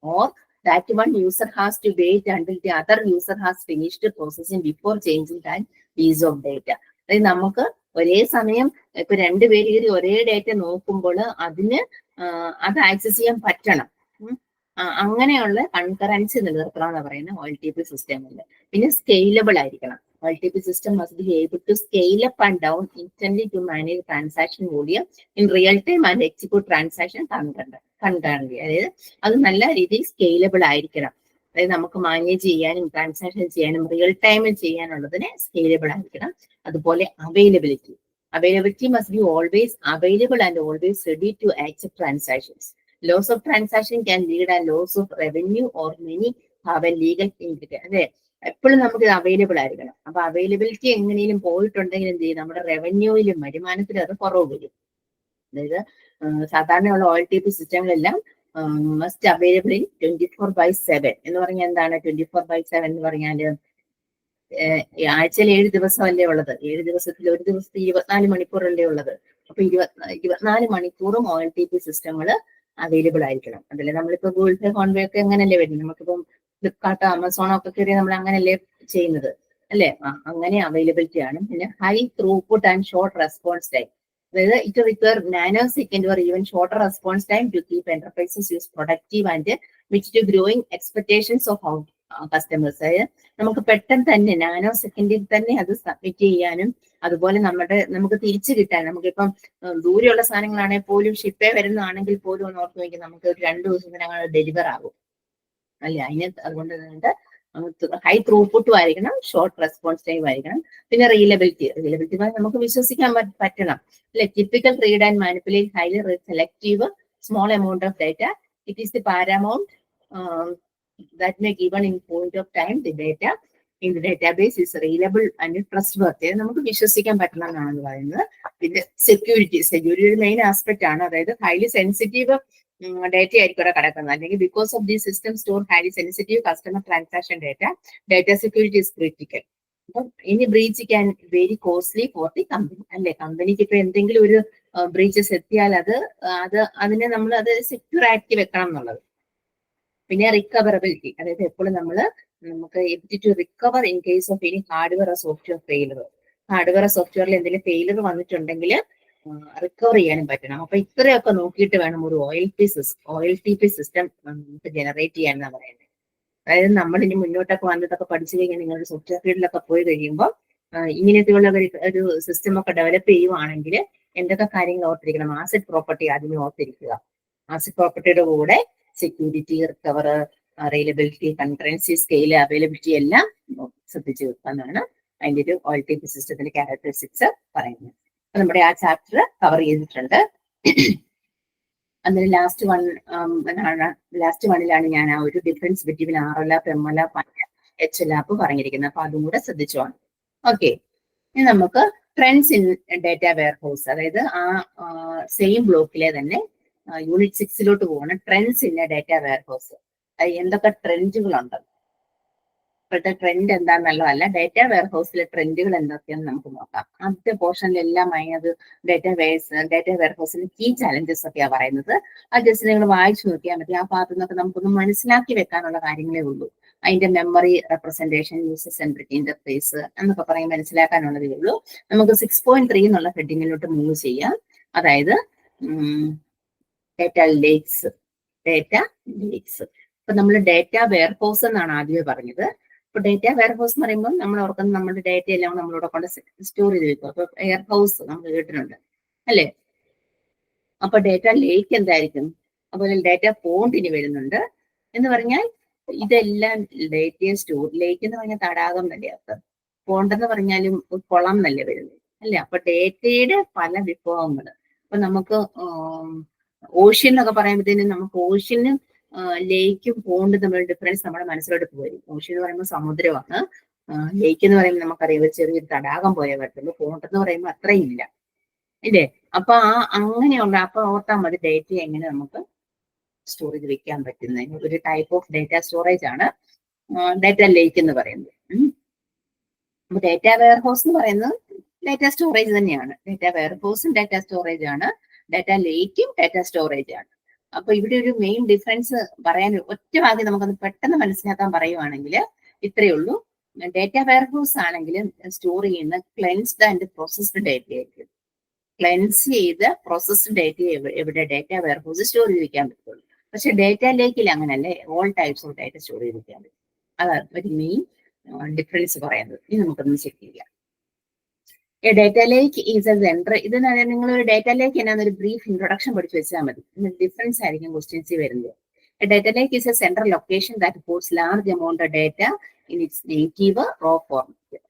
[SPEAKER 1] or that one user has to wait until the other user has finished processing before changing that piece of data. അതായത് നമുക്ക് ഒരേ സമയം ഇപ്പൊ 2 പേര് ഒരേ data നോക്കുമ്പോൾ അതിന് അത് ആക്സസ് ചെയ്യാൻ പറ്റണം. അങ്ങനെയുള്ള കൺകറൻസി നിലനിർത്തണം എന്ന് പറയുന്ന OLTP സിസ്റ്റമിൽ. പിന്നെ സ്കെയിലബിൾ ആയിരിക്കണം. OLTP system must be able to scale up and down instantly to manage transaction volume in real time and execute transaction concurrently. അതായത് അത് നല്ല രീതിയിൽ സ്കെയിലബിൾ ആയിരിക്കണം. അതായത് നമുക്ക് മാനേജ് ചെയ്യാനും ട്രാൻസാക്ഷൻ ചെയ്യാനും റിയൽ ടൈമിൽ ചെയ്യാനുള്ളതിന് സ്കെയിലബിൾ ആയിരിക്കണം. അതുപോലെ availability must be always available and always ready to accept transactions. Loss of transaction can lead a loss of revenue or many have a legal implication. അതെ, എപ്പോഴും നമുക്ക് ഇത് അവൈലബിൾ ആയിരിക്കണം. അപ്പൊ അവൈലബിലിറ്റി എങ്ങനെയും പോയിട്ടുണ്ടെങ്കിൽ എന്ത് ചെയ്യും? നമ്മുടെ റവന്യൂയിലും വരുമാനത്തിലും അത് കുറവ് വരും. അതായത് സാധാരണയുള്ള OLTP സിസ്റ്റങ്ങളെല്ലാം മസ്റ്റ് അവൈലബിൾ ഇൻ 24/7 എന്ന് പറഞ്ഞാൽ എന്താണ് 24/7 എന്ന് പറഞ്ഞാല്? ആഴ്ചയിൽ 7 ദിവസമല്ലേ ഉള്ളത്. 7 ദിവസത്തിൽ ഒരു ദിവസത്തിൽ 24 മണിക്കൂറല്ലേ ഉള്ളത്. അപ്പൊ 24 മണിക്കൂറും OLTP സിസ്റ്റങ്ങൾ അവൈലബിൾ ആയിരിക്കണം. അതല്ലേ നമ്മളിപ്പോ ഗൂഗിൾ പേ, ഫോൺ പേ ഒക്കെ എങ്ങനെയല്ലേ വരുന്നത്? നമുക്കിപ്പം ഫ്ലിപ്കാർട്ട്, ആമസോണോ ഒക്കെ കയറി നമ്മൾ അങ്ങനെയല്ലേ ചെയ്യുന്നത്, അല്ലെ? അങ്ങനെ അവൈലബിലിറ്റി ആണ്. പിന്നെ high throughput and short response time. അതായത് it require nano second or even shorter response time to keep enterprises use productive and which to growing expectations of customers. അതായത് നമുക്ക് പെട്ടെന്ന് തന്നെ നാനോ സെക്കൻഡിൽ തന്നെ അത് സബ്മിറ്റ് ചെയ്യാനും അതുപോലെ നമുക്ക് തിരിച്ചു കിട്ടാൻ, നമുക്കിപ്പം ദൂരെയുള്ള സാധനങ്ങളാണെങ്കിൽ പോലും ഷിപ്പേ വരുന്നതാണെങ്കിൽ പോലും ഒന്ന് ഓർത്ത് നോക്കി നമുക്ക് ഒരു 2 ദിവസത്തിനകം ഡെലിവർ ആകും, അല്ലെ? അതുകൊണ്ട് ഹൈ ത്രൂപുട്ടും ആയിരിക്കണം, ഷോർട്ട് റെസ്പോൺസ് ടൈം ആയിരിക്കണം. പിന്നെ റിയലബിലിറ്റി നമുക്ക് വിശ്വസിക്കാൻ പറ്റണം, അല്ലെ? Typical read and manipulate highly selective small amount of data. It is the paramount that may given in point of time the data in the database is reliable and trustworthy. നമുക്ക് വിശ്വസിക്കാൻ പറ്റണം എന്നാണ് പറയുന്നത്. പിന്നെ സെക്യൂരിറ്റി മെയിൻ ആസ്പെക്ട് ആണ്. അതായത് highly sensitive data ആയിരിക്കും ഇവിടെ കിടക്കുന്നത്. അല്ലെങ്കിൽ because of the system store highly sensitive customer transaction data security is critical. അപ്പം ഇനി breach can very costly for the company, അല്ലെ? കമ്പനിക്ക് ഇപ്പൊ എന്തെങ്കിലും ഒരു ബ്രീച്ചസ് എത്തിയാൽ അതിനെ നമ്മൾ അത് സെക്യൂർ ആക്കി വെക്കണം എന്നുള്ളത്. പിന്നെ റിക്കവറബിലിറ്റി, അതായത് എപ്പോഴും നമുക്ക് ability to recover in case of any hardware or software failure. Hardware സോഫ്റ്റ്വെയറിൽ എന്തെങ്കിലും ഫെയിലർ വന്നിട്ടുണ്ടെങ്കിൽ റിക്കവർ ചെയ്യാനും പറ്റണം. അപ്പൊ ഇത്രയൊക്കെ നോക്കിയിട്ട് വേണം ഒരു OLTP സിസ്റ്റം നമുക്ക് ജനറേറ്റ് ചെയ്യാനെന്നാണ് പറയുന്നത്. അതായത് നമ്മൾ ഇനി മുന്നോട്ടൊക്കെ വന്നിട്ടൊക്കെ പഠിച്ചു കഴിഞ്ഞാൽ നിങ്ങളുടെ സോഫ്റ്റ്വെയർ ഫീൽഡിലൊക്കെ പോയി കഴിയുമ്പോൾ ഇങ്ങനത്തെയുള്ള ഒരു സിസ്റ്റം ഒക്കെ ഡെവലപ്പ് ചെയ്യുവാണെങ്കിൽ എന്തൊക്കെ കാര്യങ്ങൾ ഓർത്തിരിക്കണം? ആസിഡ് പ്രോപ്പർട്ടി ആദ്യമേ ഓർത്തിരിക്കുക. ആസിഡ് പ്രോപ്പർട്ടിയുടെ കൂടെ security, recover, reliability, concurrency, scale, availability എല്ലാം ശ്രദ്ധിച്ചു വെക്കാന്നാണ് അതിന്റെ ഒരു OLTP സിസ്റ്റത്തിന്റെ ക്യാരക്ടറിസ്റ്റിക്സ് പറയുന്നത്. നമ്മുടെ ആ ചാപ്റ്റർ കവർ ചെയ്തിട്ടുണ്ട്. അതിൽ ലാസ്റ്റ് വണ്ണിലാണ് ഞാൻ ആ ഒരു difference between RLAP, MLAP, HLAP പറഞ്ഞിരിക്കുന്നത്. അപ്പൊ അതും കൂടെ ശ്രദ്ധിച്ചോണം. ഓക്കെ, ഇനി നമുക്ക് ട്രെൻഡ്സ് ഇൻ ഡേറ്റ വെയർഹൗസ്, അതായത് ആ സെയിം ബ്ലോക്കിലെ തന്നെ യൂണിറ്റ് 6 പോകണം. ട്രെൻഡ്സ് ഇൻ ഡേറ്റ വെയർഹൗസ്, എന്തൊക്കെ ട്രെൻഡുകളുണ്ട്, ഇപ്പോഴത്തെ ട്രെൻഡ് എന്താണെന്നുള്ളതല്ല, ഡേറ്റ വെയർഹൗസിലെ ട്രെൻഡുകൾ എന്തൊക്കെയാണെന്ന് നമുക്ക് നോക്കാം. ആദ്യത്തെ പോർഷനിലെല്ലാം അത് ഡേറ്റ വെയർഹൗസിലെ കീ ചാലഞ്ചസ് ഒക്കെയാണ് പറയുന്നത്. അത് ജസ്റ്റ് നിങ്ങൾ വായിച്ചു നോക്കിയാൽ മതി. ആ ഭാഗത്തു നിന്നൊക്കെ നമുക്കൊന്ന് മനസ്സിലാക്കി വെക്കാനുള്ള കാര്യങ്ങളേ ഉള്ളൂ. അതിന്റെ memory representation, user centric interface എന്നൊക്കെ പറയും, മനസ്സിലാക്കാനുള്ളതേ ഉള്ളൂ. നമുക്ക് 6.3 എന്നുള്ള ഹെഡിങ്ങിലോട്ട് മൂവ് ചെയ്യാം. അതായത് ഡേറ്റ ലേക്സ്. ഇപ്പൊ നമ്മൾ ഡേറ്റ വെയർഹൗസ് എന്നാണ് ആദ്യമേ പറഞ്ഞത്. ഇപ്പൊ ഡേറ്റ വെയർഹൗസ് എന്ന് പറയുമ്പോൾ നമ്മൾ ഓർക്കുന്നത് നമ്മുടെ ഡേറ്റ എല്ലാം നമ്മളിവിടെ കൊണ്ട് സ്റ്റോർ ചെയ്ത് വെക്കും. അപ്പൊ വെയർഹൗസ് നമ്മൾ കേട്ടിട്ടുണ്ട് അല്ലേ? അപ്പൊ ഡേറ്റ ലേക്ക് എന്തായിരിക്കും? അതുപോലെ ഡേറ്റ പോണ്ട് ഇനി വരുന്നുണ്ട്. എന്ന് പറഞ്ഞാൽ ഇതെല്ലാം ഡേറ്റയെ സ്റ്റോർ, ലേക്ക് എന്ന് പറഞ്ഞാൽ തടാകം എന്നല്ലേ അർത്ഥം, പോണ്ട് എന്ന് പറഞ്ഞാലും കുളം എന്നല്ലേ വരുന്നത് അല്ലേ? അപ്പൊ ഡേറ്റയുടെ പല വിഭവങ്ങൾ. അപ്പൊ നമുക്ക് ഓഷ്യൻ എന്നൊക്കെ പറയുമ്പോഴത്തേനും നമുക്ക് ഓഷ്യനും ലേക്കും പോണ്ടും തമ്മിലുള്ള ഡിഫറൻസ് നമ്മുടെ മനസ്സിലോട്ട് വരും. ഓഷ്യൻ എന്ന് പറയുമ്പോൾ സമുദ്രമാണ്, ലേക്ക് എന്ന് പറയുമ്പോൾ നമുക്കറിയാം ചെറിയൊരു തടാകം പോലെ വരത്തുള്ളൂ. പോണ്ട് എന്ന് പറയുമ്പോൾ അത്രയും ഇല്ല ഇല്ലേ? അപ്പൊ അങ്ങനെയുള്ള, അപ്പൊ ഓർത്താൽ മതി ഡേറ്റ എങ്ങനെ നമുക്ക് സ്റ്റോർ ചെയ്ത് വെക്കാൻ പറ്റുന്ന ഒരു ടൈപ്പ് ഓഫ് ഡേറ്റ സ്റ്റോറേജ് ആണ് ഡേറ്റ ലേക്ക് എന്ന് പറയുന്നത്. അപ്പൊ ഡേറ്റ വെയർഹൗസ് എന്ന് പറയുന്നത് ഡേറ്റ സ്റ്റോറേജ് തന്നെയാണ്. ഡേറ്റ വെയർഹൗസും ഡേറ്റ സ്റ്റോറേജ് ആണ്, ഡേറ്റ ലേക്കും ഡേറ്റ സ്റ്റോറേജ് ആണ്. അപ്പൊ ഇവിടെ ഒരു മെയിൻ ഡിഫറൻസ് പറയാൻ ഒറ്റ വാക്കി നമുക്കൊന്ന് പെട്ടെന്ന് മനസ്സിലാക്കാൻ പറയുവാണെങ്കിൽ ഇത്രയേ ഉള്ളൂ. ഡേറ്റ വെയർഹൗസ് ആണെങ്കിൽ സ്റ്റോർ ചെയ്യുന്ന ക്ലെൻസ്ഡ് ആൻഡ് പ്രോസസ്ഡ് ഡേറ്റ ആയിരിക്കും. ക്ലെൻസ് ചെയ്ത് പ്രോസസ്ഡ് ഡേറ്റ എവിടെ ഡേറ്റ വെയർഹൗസ് സ്റ്റോർ ചെയ്ത് വെക്കാൻ പറ്റുള്ളൂ. പക്ഷെ ഡേറ്റ ലേക്കിൽ അങ്ങനല്ലേ, all types of data store ചെയ്ത് വെക്കാൻ പറ്റും. അതാണ് ഒരു മെയിൻ ഡിഫറൻസ് പറയുന്നത്. ഇനി നമുക്കൊന്ന് ചെക്ക് ചെയ്യാം. Data lake is a central, ഇത് നിങ്ങൾ ഒരു ഡേറ്റ ലേക്ക് എന്നാന്നൊരു ബ്രീഫ് ഇൻട്രൊഡക്ഷൻ പഠിച്ചു വെച്ചാൽ മതി. ഡിഫറൻസ് ആയിരിക്കും ക്വസ്റ്റ്യൻസ് വരുന്നത്. Data lake is a central location that holds large amount of data in its native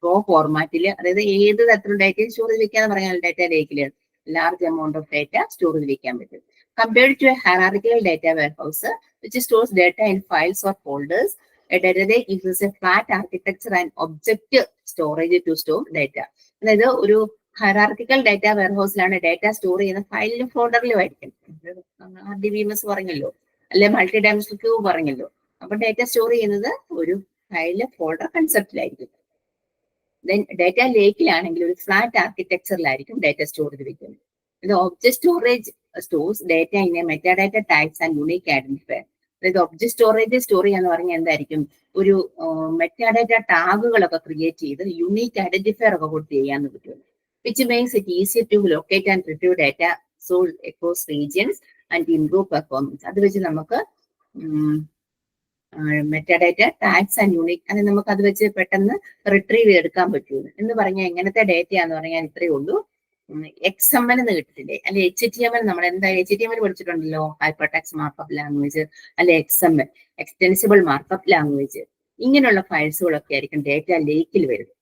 [SPEAKER 1] raw ഫോർമാറ്റിൽ, അതായത് ഏത് തരത്തിലുള്ള ഡേറ്റ സ്റ്റോർ ചെയ്ത് വെക്കാന്ന് പറഞ്ഞാൽ ഡേറ്റ ലേക്കിൽ large amount of data store ചെയ്ത് വെക്കാൻ പറ്റും. Compared to a hierarchical data warehouse which stores data in files or folders, a data lake uses a flat architecture and object storage to store data. അതായത് ഒരു hierarchical data വെയർഹൗസിലാണ് data store ചെയ്യുന്ന ഫയലിലും ഫോൾഡറിലും ആയിരിക്കും. RDBMS പറഞ്ഞല്ലോ, അല്ലെ multi dimensional cube പറഞ്ഞല്ലോ. അപ്പൊ data store ചെയ്യുന്നത് ഒരു ഫയലിലെ ഫോൾഡർ കൺസെപ്റ്റിലായിരിക്കും. ദെൻ ഡേറ്റ ലേക്കിലാണെങ്കിൽ ഒരു ഫ്ലാറ്റ് ആർക്കിടെക്ചറിലായിരിക്കും ഡേറ്റ സ്റ്റോർ ചെയ്ത് വെക്കുന്നത്. ഇത് object storage stores data in a metadata types and unique identifier. അതായത് ഒബ്ജക്ട് സ്റ്റോറേജ് സ്റ്റോർ ചെയ്യാന്ന് പറഞ്ഞാൽ എന്തായിരിക്കും, ഒരു മെറ്റാഡാറ്റ ടാഗുകളൊക്കെ ക്രിയേറ്റ് ചെയ്ത് യൂണിക് ഐഡന്റിഫയർ ഒക്കെ കൊടുത്ത് ചെയ്യാന്ന് പറ്റും. Which makes it easier to locate and retrieve data sold across regions and improve performance. അത് വെച്ച് നമുക്ക് മെറ്റാഡാറ്റ ടാഗ്സ് ആൻഡ് യൂണിക്, അത് നമുക്ക് അത് വെച്ച് പെട്ടെന്ന് റിട്രീവ് ചെയ്തെടുക്കാൻ പറ്റുള്ളൂ. എന്ന് പറഞ്ഞാൽ എങ്ങനത്തെ ഡേറ്റയാന്ന് പറഞ്ഞാൽ ഇത്രയേ ഉള്ളൂ. XML എന്ന് കിട്ടില്ലേ, അല്ലെ HTML, നമ്മൾ എന്താ HTML പഠിച്ചിട്ടുണ്ടല്ലോ, ഹൈപ്പർ ടെക്സ്റ്റ് മാർക്കപ്പ് ലാംഗ്വേജ്, അല്ലെ XML എക്സ്റ്റെൻസിബിൾ മാർക്കപ്പ് ലാംഗ്വേജ്. ഇങ്ങനെയുള്ള ഫയൽസുകളൊക്കെ ആയിരിക്കും ഡേറ്റ ലേക്കിൽ വരുന്നത്.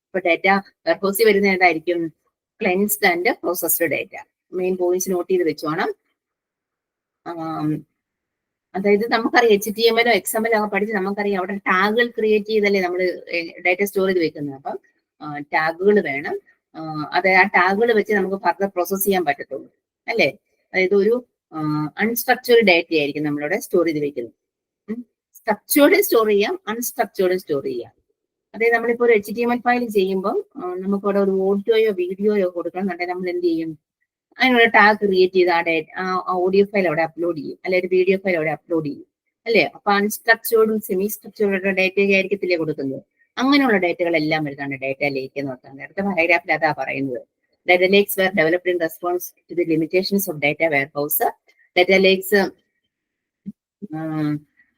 [SPEAKER 1] ഇപ്പൊ ഡേറ്റ വെയർഹൗസിൽ വരുന്ന ഏതായിരിക്കും, cleansed and processed data. Main points not ചെയ്ത് വെച്ചോണം. അതായത് നമുക്കറിയാം HTML XML ഒക്കെ പഠിച്ച് നമുക്കറിയാം അവിടെ ടാഗുകൾ ക്രിയേറ്റ് ചെയ്തല്ലേ നമ്മൾ ഡേറ്റ സ്റ്റോർ ചെയ്ത് വെക്കുന്നത്. അപ്പം ടാഗുകൾ വേണം. അതായത് ആ ടാഗുകൾ വെച്ച് നമുക്ക് ഫർദർ പ്രോസസ് ചെയ്യാൻ പറ്റത്തുള്ളൂ അല്ലേ? അതായത് ഒരു അൺസ്ട്രക്ചേർഡ് ഡേറ്റ ആയിരിക്കും നമ്മളിവിടെ സ്റ്റോർ ചെയ്ത് വെക്കുന്നത്. സ്ട്രക്ചേർഡ് സ്റ്റോർ ചെയ്യാം, അൺസ്ട്രക്ചേർഡ് സ്റ്റോർ ചെയ്യാം. അതായത് നമ്മളിപ്പോൾ ഒരു HTML ഫയൽ ചെയ്യുമ്പോൾ നമുക്കിവിടെ ഒരു ഓഡിയോയോ വീഡിയോയോ കൊടുക്കണമെന്നുണ്ടെങ്കിൽ നമ്മൾ എന്ത് ചെയ്യും, അതിനുള്ള ടാഗ് ക്രിയേറ്റ് ചെയ്ത് ആ ഓഡിയോ ഫയൽ അവിടെ അപ്ലോഡ് ചെയ്യും, അല്ലെങ്കിൽ ഒരു വീഡിയോ ഫയൽ അവിടെ അപ്ലോഡ് ചെയ്യും അല്ലേ? അപ്പൊ അൺസ്ട്രക്ചേർഡും സെമി സ്ട്രക്ചേർഡ് ഡേറ്റ ആയിരിക്കത്തില്ലേ കൊടുക്കുന്നത്. അങ്ങനെയുള്ള ഡേറ്റകളെല്ലാം വരുന്നതാണ് ഡേറ്റ ലേക്ക് എന്ന് പറയുന്നത്. അടുത്ത പാരഗ്രാഫിൽ അതാ പറയുന്നത്. Data lakes were developed in response to the limitations of data warehouse. Data lakes,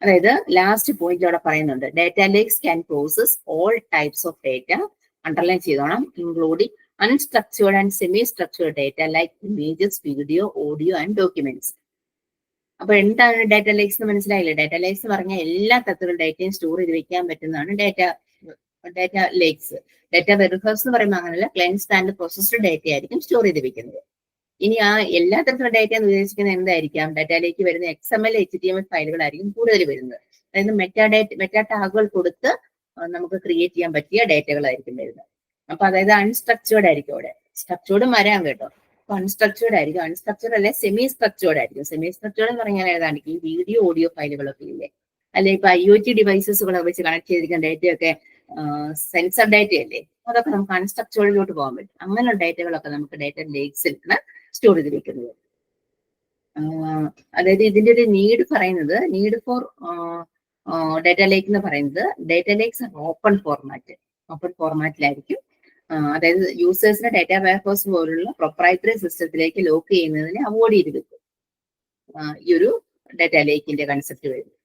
[SPEAKER 1] അതായത് ലാസ്റ്റ് പോയിന്റ് അവിടെ പറയുന്നുണ്ട്, data lakes can process all types of data, underline ചെയ്തോണം, including unstructured and semi-structured data like images, video, audio and documents. അപ്പൊ എന്താണ് data lakes എന്ന് മനസ്സിലായില്ലേ? Data lakes പറഞ്ഞാൽ എല്ലാ തരത്തിലുള്ള ഡേറ്റയും സ്റ്റോർ ചെയ്ത് വെക്കാൻ പറ്റുന്നതാണ് ഡേറ്റ ലേക്സ്. ഡേറ്റ വെയർഹൗസ് എന്ന് പറയുമ്പോൾ അങ്ങനെയല്ല, ക്ലെൻസ്ഡ് ആൻഡ് പ്രോസസ്ഡ് ഡേറ്റ ആയിരിക്കും സ്റ്റോർ ചെയ്ത് വെക്കുന്നത്. ഇനി ആ എല്ലാ തരത്തിലുള്ള ഡാറ്റ എന്ന് ഉദ്ദേശിക്കുന്നത് എന്തായിരിക്കാം? ഡാറ്റയിലേക്ക് വരുന്ന XML HTML ഫയലുകളായിരിക്കും കൂടുതൽ വരുന്നത്. അതായത് മെറ്റാ ടാഗുകൾ കൊടുത്ത് നമുക്ക് ക്രിയേറ്റ് ചെയ്യാൻ പറ്റിയ ഡാറ്റകളായിരിക്കും വരുന്നത്. അപ്പൊ അതായത് അൺസ്ട്രക്ചേർഡ് ആയിരിക്കും അവിടെ. സ്ട്രക്ചേർഡ് വരാൻ കേട്ടോ. അപ്പൊ അൺസ്ട്രക്ചേർഡ് ആയിരിക്കും. അൺസ്ട്രക്ചേർഡ് അല്ലെ സെമി സ്ട്രക്ചേർഡ് ആയിരിക്കും. സെമി സ്ട്രക്ചേർഡ് എന്ന് പറഞ്ഞാൽ ഏതാണ്ട് ഈ വീഡിയോ ഓഡിയോ ഫയലുകളൊക്കെ ഇല്ലേ, അല്ലെ ഇപ്പൊ IoT ഡിവൈസസുകളൊക്കെ വെച്ച് കണക്ട് ചെയ്തിരിക്കുന്ന ഡാറ്റയൊക്കെ സെൻസർ ഡാറ്റ അല്ലേ, അതൊക്കെ നമുക്ക് അൺസ്ട്രക്ചേർഡിലോട്ട് പോകാൻ പറ്റും. അങ്ങനെയുള്ള ഡാറ്റകളൊക്കെ നമുക്ക് ഡാറ്റ ലേക്സിലാണ് സ്റ്റോർ ചെയ്ത് വെക്കുന്നത്. അതായത് ഇതിന്റെ ഒരു നീഡ് പറയുന്നത്, നീഡ് ഫോർ ഡാറ്റ ലേക്ക് എന്ന് പറയുന്നത്, ഡാറ്റ ലേക്സ് ഓപ്പൺ ഫോർമാറ്റിലായിരിക്കും. അതായത് യൂസേഴ്സിന് ഡാറ്റ വെയർഹൗസ് പോലുള്ള പ്രൊപ്രൈറ്ററി സിസ്റ്റത്തിലേക്ക് ലോക്ക് ചെയ്യുന്നതിനെ അവോയ്ഡ് ചെയ്ത് വെക്കും ഈ ഒരു ഡാറ്റ ലേക്കിന്റെ കൺസെപ്റ്റ് വരുന്നത്.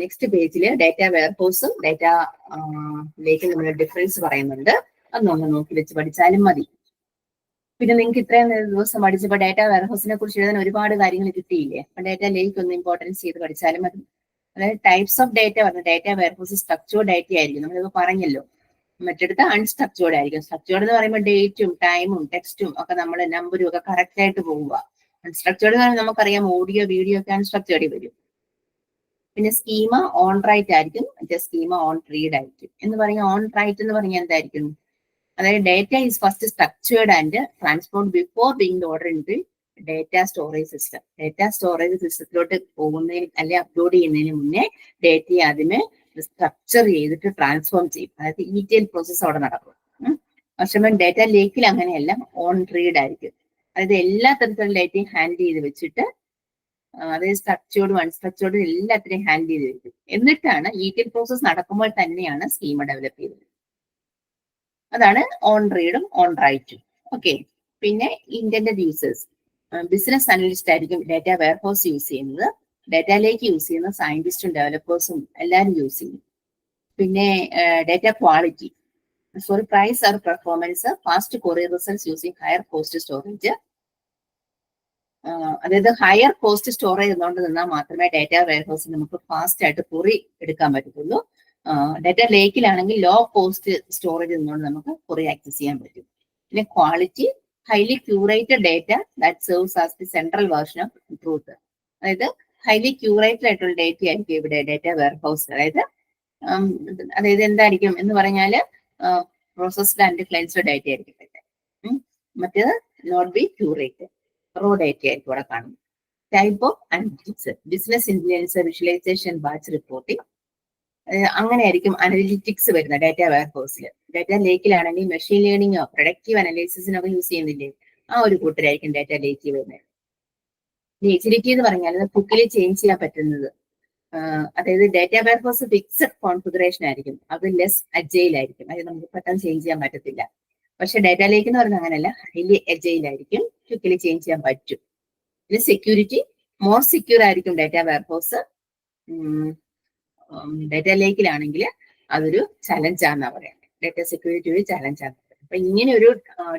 [SPEAKER 1] നെക്സ്റ്റ് പേജില് ഡാറ്റ വെയർഹൗസും ഡാറ്റ ലേക്കും തമ്മിലുള്ള ഡിഫറൻസ് പറയുന്നുണ്ട്. അത് നമ്മൾ നോക്കി വെച്ച് പഠിച്ചാലും മതി. പിന്നെ നിങ്ങൾക്ക് ഇത്രയും ദിവസം പഠിച്ചപ്പോൾ ഡാറ്റ വെയർഹൗസിനെ കുറിച്ച് എഴുതാൻ ഒരുപാട് കാര്യങ്ങൾ കിട്ടിയില്ലേ? അപ്പൊ ഡാറ്റ ലേക്ക് ഒന്ന് ഇമ്പോർട്ടൻസ് ചെയ്ത് പഠിച്ചാലും മതി. അതായത് ടൈപ്സ് ഓഫ് ഡാറ്റ പറഞ്ഞ ഡാറ്റ വെയർഹൗസ് സ്ട്രക്ചേർഡ് ഡാറ്റ ആയിരിക്കും, നമ്മളിത് പറഞ്ഞല്ലോ. മറ്റെടുത്ത് അൺസ്ട്രക്ചേർഡ് ആയിരിക്കും. സ്ട്രക്ചേർഡ് എന്ന് പറയുമ്പോൾ ഡേറ്റും ടൈമും ടെക്സ്റ്റും ഒക്കെ നമ്മൾ നമ്പറും ഒക്കെ കറക്റ്റ് ആയിട്ട് പോവുക. അൺസ്ട്രക്ചേർഡ് എന്ന് പറയുമ്പോൾ നമുക്കറിയാം ഓഡിയോ വീഡിയോ ഒക്കെ അൺസ്ട്രക്ചേർഡ് വരും. പിന്നെ സ്കീമ ഓൺ റൈറ്റ് ആയിരിക്കും, മറ്റേ സ്കീമ ഓൺ റീഡ് ആയിരിക്കും. എന്ന് പറഞ്ഞാൽ ഓൺ റൈറ്റ് എന്ന് പറഞ്ഞാൽ എന്തായിരിക്കും? അതായത് data is first structured and transformed before being order in the data storage system. Data storage സിസ്റ്റത്തിലോട്ട് പോകുന്നതിന് അല്ലെങ്കിൽ അപ്ലോഡ് ചെയ്യുന്നതിന് മുന്നേ ഡാറ്റയെ അതിനെ സ്ട്രക്ചർ ചെയ്തിട്ട് ട്രാൻസ്ഫോം ചെയ്യും. അതായത് ETL പ്രോസസ്സ് അവിടെ നടക്കും. പക്ഷേ ഡാറ്റ ലേക്കിൽ അങ്ങനെയല്ല, ഓൺ റീഡ് ആയിരിക്കും. അതായത് എല്ലാ തരത്തിലുള്ള ഡാറ്റയും ഹാൻഡിൽ ചെയ്ത് വെച്ചിട്ട്, അതായത് സ്ട്രക്ചേർഡും അൺസ്ട്രക്ചേർഡും എല്ലാത്തിനെയും ഹാൻഡിൽ ചെയ്ത് വെക്കും. എന്നിട്ടാണ് ETL പ്രോസസ്സ് നടക്കുമ്പോൾ തന്നെയാണ് സ്കീമ ഡെവലപ്പ് ചെയ്തത്. അതാണ് ഓൺ റീഡും ഓൺ റൈറ്റും. ഓക്കെ. പിന്നെ ഇന്റന്റഡ് യൂസേഴ്സ്, ബിസിനസ് അനലിസ്റ്റ് ആയിരിക്കും ഡാറ്റ വെയർഹൗസ് യൂസ് ചെയ്യുന്നത്. ഡാറ്റ ലേക്ക് യൂസ് ചെയ്യുന്ന സയന്റിസ്റ്റും ഡെവലപ്പേഴ്സും എല്ലാവരും യൂസ് ചെയ്യും. പിന്നെ data quality, price or performance, fast courier results using higher cost storage. അതായത് ഹയർ കോസ്റ്റ് സ്റ്റോറേജ് എന്നുകൊണ്ട് നിന്നാൽ മാത്രമേ ഡാറ്റ വെയർഹൗസിൽ നമുക്ക് ഫാസ്റ്റ് ആയിട്ട് കൊറി എടുക്കാൻ പറ്റത്തുള്ളൂ. ഡാറ്റ ലേക്കിലാണെങ്കിൽ ലോ കോസ്റ്റ് സ്റ്റോറേജ് നിന്നുകൊണ്ട് നമുക്ക് കൊറി ആക്സസ് ചെയ്യാൻ പറ്റും. പിന്നെ quality, highly curated data that serves as the central version of truth. അതായത് ഹൈലി ക്യൂറേറ്റഡ് ആയിട്ടുള്ള ഡാറ്റ ആയിരിക്കും ഇവിടെ ഡാറ്റ വെയർഹൗസ്. അതായത് എന്തായിരിക്കും എന്ന് പറഞ്ഞാല് പ്രോസസ്ഡ് ആൻഡ് ക്ലെൻസ്ഡ് ഡാറ്റ ആയിരിക്കും. മറ്റേത് not be curated, raw data ആയിരിക്കും ഇവിടെ കാണുന്നത്. Type of analytics, business intelligence, visualisation, batch reporting, അങ്ങനെയായിരിക്കും അനലിറ്റിക്സ് വരുന്നത് ഡാറ്റ വെയർഹൗസിൽ. ഡാറ്റ ലേക്കിലാണെങ്കിൽ മെഷീൻ ലേണിംഗോ പ്രൊഡക്റ്റീവ് അനലൈസിസിനൊക്കെ യൂസ് ചെയ്യുന്നില്ലേ, ആ ഒരു കൂട്ടരായിരിക്കും ഡാറ്റ ലേക്ക് വരുന്നത്. എജിലിറ്റി എന്ന് പറഞ്ഞാൽ ക്വിക്കലി ചേഞ്ച് ചെയ്യാൻ പറ്റുന്നത്. അതായത് ഡാറ്റ വെയർഹൗസ് ഫിക്സഡ് കോൺഫിഗറേഷൻ ആയിരിക്കും, അത് ലെസ് അജൈൽ ആയിരിക്കും, അത് നമുക്ക് പെട്ടെന്ന് ചേഞ്ച് ചെയ്യാൻ പറ്റത്തില്ല. പക്ഷെ ഡാറ്റ ലേക്ക് എന്ന് പറഞ്ഞാൽ അങ്ങനെയല്ല, ഹൈലി അജൈൽ ആയിരിക്കും, ക്വിക്കലി ചേഞ്ച് ചെയ്യാൻ പറ്റും. പിന്നെ സെക്യൂരിറ്റി, മോർ സെക്യൂർ ആയിരിക്കും ഡാറ്റ വെയർഹൗസ്. ഡാറ്റ ലേക്കിലാണെങ്കിൽ അതൊരു ചലഞ്ചാന്നാ പറയുന്നത്. ഡാറ്റ സെക്യൂരിറ്റി ഒരു ചലഞ്ചാണ്. അപ്പൊ ഇങ്ങനെ ഒരു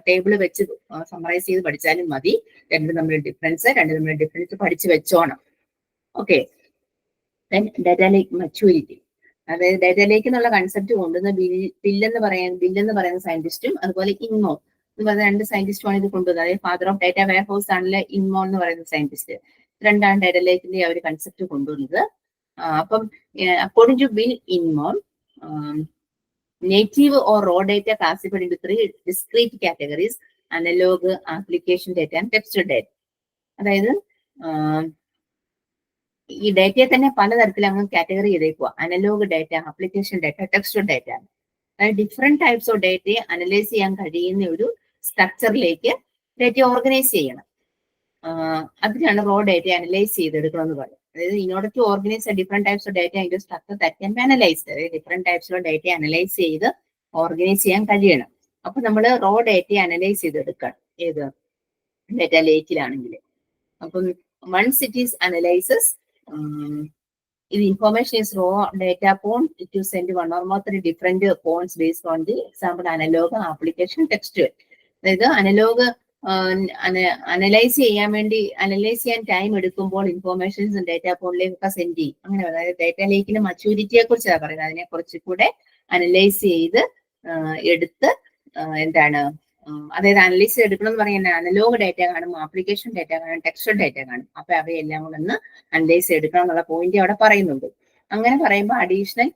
[SPEAKER 1] ടേബിൾ വെച്ച് സമ്മറൈസ് ചെയ്ത് പഠിച്ചാലും മതി. രണ്ടും തമ്മിലുള്ള ഡിഫറൻസ് പഠിച്ചു വെച്ചോണം. ഓക്കെ. ഡാറ്റ ലേക്ക് മച്യൂരിറ്റി, അതായത് ഡാറ്റ ലേക്ക് എന്നുള്ള കൺസെപ്റ്റ് കൊണ്ടുവന്ന ബില്ലെന്ന് പറയുന്ന സയന്റിസ്റ്റും അതുപോലെ ഇൻമോ എന്ന് പറയുന്ന രണ്ട് സയന്റിസ്റ്റുമാണ് ഇത് കൊണ്ടുവന്നത്. അതായത് ഫാദർ ഓഫ് ഡാറ്റ വെയർഹൗസ് ആണല്ലേ ഇൻമോ എന്ന് പറയുന്ന സയന്റിസ്റ്റ്. രണ്ടാണ് ഡാറ്റ ലേക്കിന്റെ ആ ഒരു കൺസെപ്റ്റ് കൊണ്ടുവന്നത്. അപ്പം according to Bill Inmon, native or raw data classified into 3 discrete categories: analog, application data and textured data. അതായത് ഈ ഡാറ്റയെ തന്നെ പലതരത്തിൽ അങ്ങ് കാറ്റഗറി ചെയ്തേക്കുക. Analog data, application data, texted data. അതായത് ഡിഫറെന്റ് ടൈപ്സ് ഓഫ് ഡാറ്റയെ അനലൈസ് ചെയ്യാൻ കഴിയുന്ന ഒരു സ്ട്രക്ചറിലേക്ക് ഡാറ്റ ഓർഗനൈസ് ചെയ്യണം. അതിനാണ് റോ ഡാറ്റ അനലൈസ് ചെയ്തെടുക്കണം എന്ന് പറയുന്നത്. അതായത് in order to organize a different types of data into structure that can be analyzed, അതായത് ഡിഫറെന്റ് ടൈപ്സിലുള്ള ഡാറ്റ അനലൈസ് ചെയ്ത് ഓർഗനൈസ് ചെയ്യാൻ കഴിയണം. അപ്പൊ നമ്മൾ റോ ഡാറ്റ അനലൈസ് ചെയ്തെടുക്കണം ഏത് ഡാറ്റ ലേക്കിലാണെങ്കിൽ. അപ്പം once it is analyzes, the information is raw data point to send 1 or more 3 different points based on the example analog, application, textual. അതായത് analogue analyse ചെയ്യാൻ ടൈം എടുക്കുമ്പോൾ ഇൻഫോർമേഷൻസ് ഡാറ്റ പോണിലേക്കൊക്കെ സെൻഡ് ചെയ്യും. അങ്ങനെ അതായത് data ലേക്കിന്റെ മച്യൂരിറ്റിയെ കുറിച്ചാണ് പറയുന്നത്. അതിനെ കുറച്ചുകൂടെ അനലൈസ് ചെയ്ത് എടുത്ത് അതായത് അനലൈസ് എടുക്കണം എന്ന് പറയുന്നത് അനലോഗ് ഡാറ്റ കാണും, ആപ്ലിക്കേഷൻ ഡാറ്റ കാണും, ടെക്സ്റ്റൽ ഡാറ്റ കാണും. അപ്പൊ അവയെല്ലാം കൂടെ ഒന്ന് അനലൈസ് എടുക്കണം എന്നുള്ള പോയിന്റ് അവിടെ പറയുന്നുണ്ട്. അങ്ങനെ പറയുമ്പോൾ അഡീഷണൽ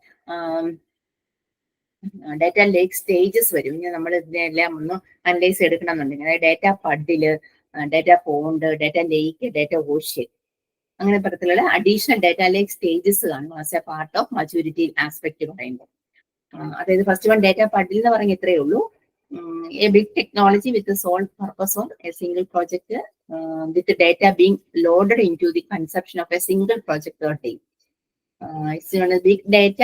[SPEAKER 1] ഡാറ്റ ലേക്ക് സ്റ്റേജസ് വരും. ഇനി നമ്മൾ ഇതിനെല്ലാം ഒന്ന് അനലൈസ് എടുക്കണം എന്നുണ്ടെങ്കിൽ, അതായത് ഡാറ്റ പഡില്, ഡാറ്റ പോണ്ട്, ഡാറ്റ ലേക്ക്, ഡാറ്റ ഓഷ്യൻ, അങ്ങനെ തരത്തിലുള്ള അഡീഷണൽ ഡാറ്റ ലേക്ക് സ്റ്റേജസ് കാണും as A part of maturity aspect പറയുമ്പോൾ. അതായത് ഫസ്റ്റ് വൺ ഡാറ്റ പഡിൽ എന്ന് പറഞ്ഞ ഇത്രയേ ഉള്ളൂ. A big technology with sole purpose of a single project with data being loaded into the conception of a single project or team. Big data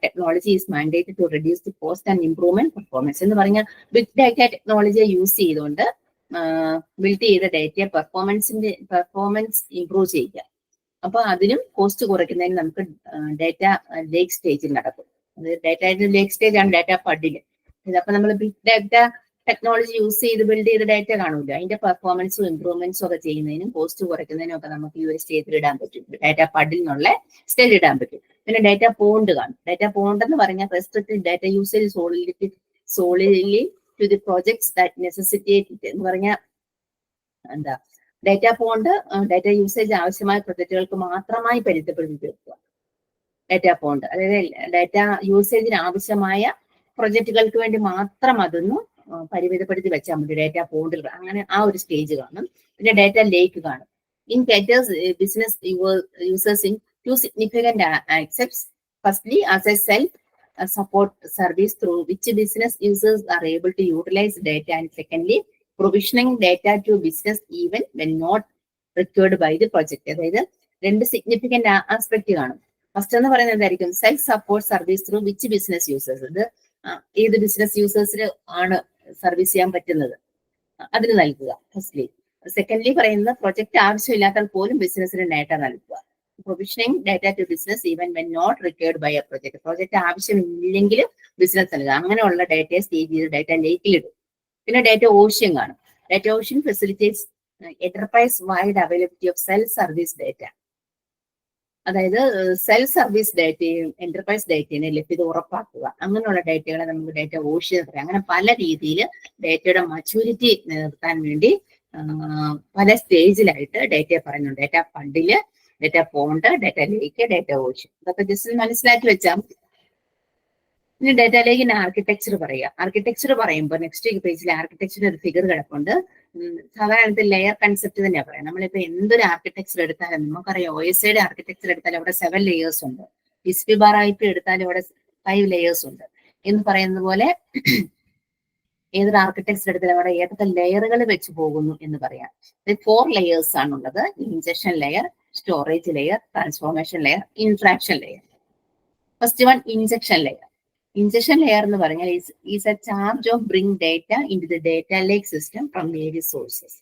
[SPEAKER 1] technology is mandated to reduce the cost and improvement performance എന്ന് പറഞ്ഞാൽ big data ടെക്നോളജിയെ use ചെയ്തുകൊണ്ട് build ചെയ്ത data performance improve ചെയ്യുക. അപ്പൊ അതിനും cost കുറയ്ക്കുന്നതിന് നമുക്ക് ഡാറ്റ ലേക്ക് സ്റ്റേജിൽ നടക്കും. ഡാറ്റ ലേക്ക് സ്റ്റേജ് ആണ് ഡാറ്റ പഡില്. അപ്പൊ നമ്മൾ ബിഗ് ഡാറ്റ ടെക്നോളജി യൂസ് ചെയ്ത് ബിൽഡ് ചെയ്ത ഡാറ്റ കാണൂല, അതിന്റെ പെർഫോമൻസും ഇംപ്രൂവ്മെന്റ്സും ഒക്കെ ചെയ്യുന്നതിനും കോസ്റ്റ് കുറയ്ക്കുന്നതിനും ഒക്കെ നമുക്ക് ഈ ഒരു സ്റ്റേജിൽ ഇടാൻ പറ്റും. ഡാറ്റ പഡിൽ നിന്നുള്ള സ്റ്റേജ് ഇടാൻ പറ്റും. പിന്നെ ഡാറ്റ പോണ്ട് കാണും. ഡാറ്റ പോണ്ട് എന്ന് പറഞ്ഞാൽ restricted data usage solely to the projects that necessitate എന്ന് പറഞ്ഞാൽ എന്താ, ഡാറ്റ പോണ്ട് ഡാറ്റ യൂസേജ് ആവശ്യമായ പ്രൊജക്റ്റുകൾക്ക് മാത്രമായി പരിമിതപ്പെടുത്തി തീർക്കുക. ഡാറ്റ പോണ്ട് അതായത് ഡാറ്റ യൂസേജിന് ആവശ്യമായ പ്രൊജക്റ്റുകൾക്ക് വേണ്ടി മാത്രം അതൊന്ന് പരിമിതപ്പെടുത്തി വെച്ചാൽ മതി ഡാറ്റ പോണ്ടിൽ. അങ്ങനെ ആ ഒരു സ്റ്റേജ് കാണും. പിന്നെ ഡാറ്റ ലേക്ക് കാണും. In caters business users into significant accepts. Firstly as a self support service through which business users are able to utilize data, and secondly provisioning data to business even when not required by the project. അതായത് രണ്ട് significant aspect കാണും. First എന്ന് പറയുന്നത് എന്തായിരിക്കും, self support service through which business users. ഇത് ഏത് business യൂസേഴ്സിന് ആണ് service ചെയ്യാൻ പറ്റുന്നത് അതിന് നൽകുക ഫസ്റ്റ്ലി. സെക്കൻഡ്ലി പറയുന്നത് പ്രൊജക്ട് ആവശ്യമില്ലാത്താൽ പോലും ബിസിനസിന് ഡാറ്റ നൽകുക. Provisioning data to business even when not required by a project. Project ആവശ്യമില്ലെങ്കിലും ബിസിനസ് നൽകുക. അങ്ങനെയുള്ള ഡാറ്റയെ സ്റ്റേജ് ചെയ്ത് ഡാറ്റ ലേക്കിലിടും. പിന്നെ ഡാറ്റ ഓഷ്യൻ കാണും. Data ocean facilitates enterprise wide availability of self service data. അതായത് സെൽഫ് സർവീസ് ഡാറ്റയും എന്റർപ്രൈസ് ഡാറ്റയും ലഭ്യത ഉറപ്പാക്കുക. അങ്ങനെയുള്ള ഡാറ്റകളെ നമുക്ക് ഡാറ്റ ഓഷ്യൻ പറയാം. അങ്ങനെ പല രീതിയിൽ ഡാറ്റയുടെ മച്യൂരിറ്റി നിർത്താൻ വേണ്ടി പല സ്റ്റേജിലായിട്ട് ഡാറ്റയെ പറയുന്നുണ്ട്. ഡാറ്റ പണ്ടില്, ഡാറ്റ പോണ്ട്, ഡാറ്റ ലേക്ക്, ഡാറ്റ ഓഷ്യൻ. ഇതൊക്കെ ജസ്റ്റ് മനസ്സിലാക്കി വെച്ചാൽ മതി. ഇനി ഡാറ്റ ലേക്കിന്റെ ആർക്കിടെക്ചർ പറയുക. ആർക്കിടെക്ചർ പറയുമ്പോൾ നെക്സ്റ്റ് പേജിൽ ആർക്കിടെക്ചറിന്റെ ഒരു ഫിഗർ കിടപ്പുണ്ട്. സാധാരണ ലെയർ കൺസെപ്റ്റ് തന്നെയാണ് പറയാം. നമ്മളിപ്പോ എന്തൊരു ആർക്കിടെക്ചർ എടുത്താലും നമുക്കറിയാം, OSIയുടെ ആർക്കിടെക്ചർ എടുത്താലും അവിടെ 7 ലേയേഴ്സ് ഉണ്ട്. ISP ബാർ IP എടുത്താലും ഇവിടെ 5 ലേയേഴ്സ് ഉണ്ട് എന്ന് പറയുന്നത് പോലെ ഏതൊരു ആർക്കിടെക്ചർ എടുത്താലും അവിടെ ഏതൊക്കെ ലെയറുകൾ വെച്ച് പോകുന്നു എന്ന് പറയാം. 4 ലേയേഴ്സ് ആണുള്ളത്. Injection layer, storage layer, transformation layer, interaction layer. First one injection layer. Injection layer എന്ന് പറഞ്ഞാൽ is a charge of bring data into the data lake system from various sources.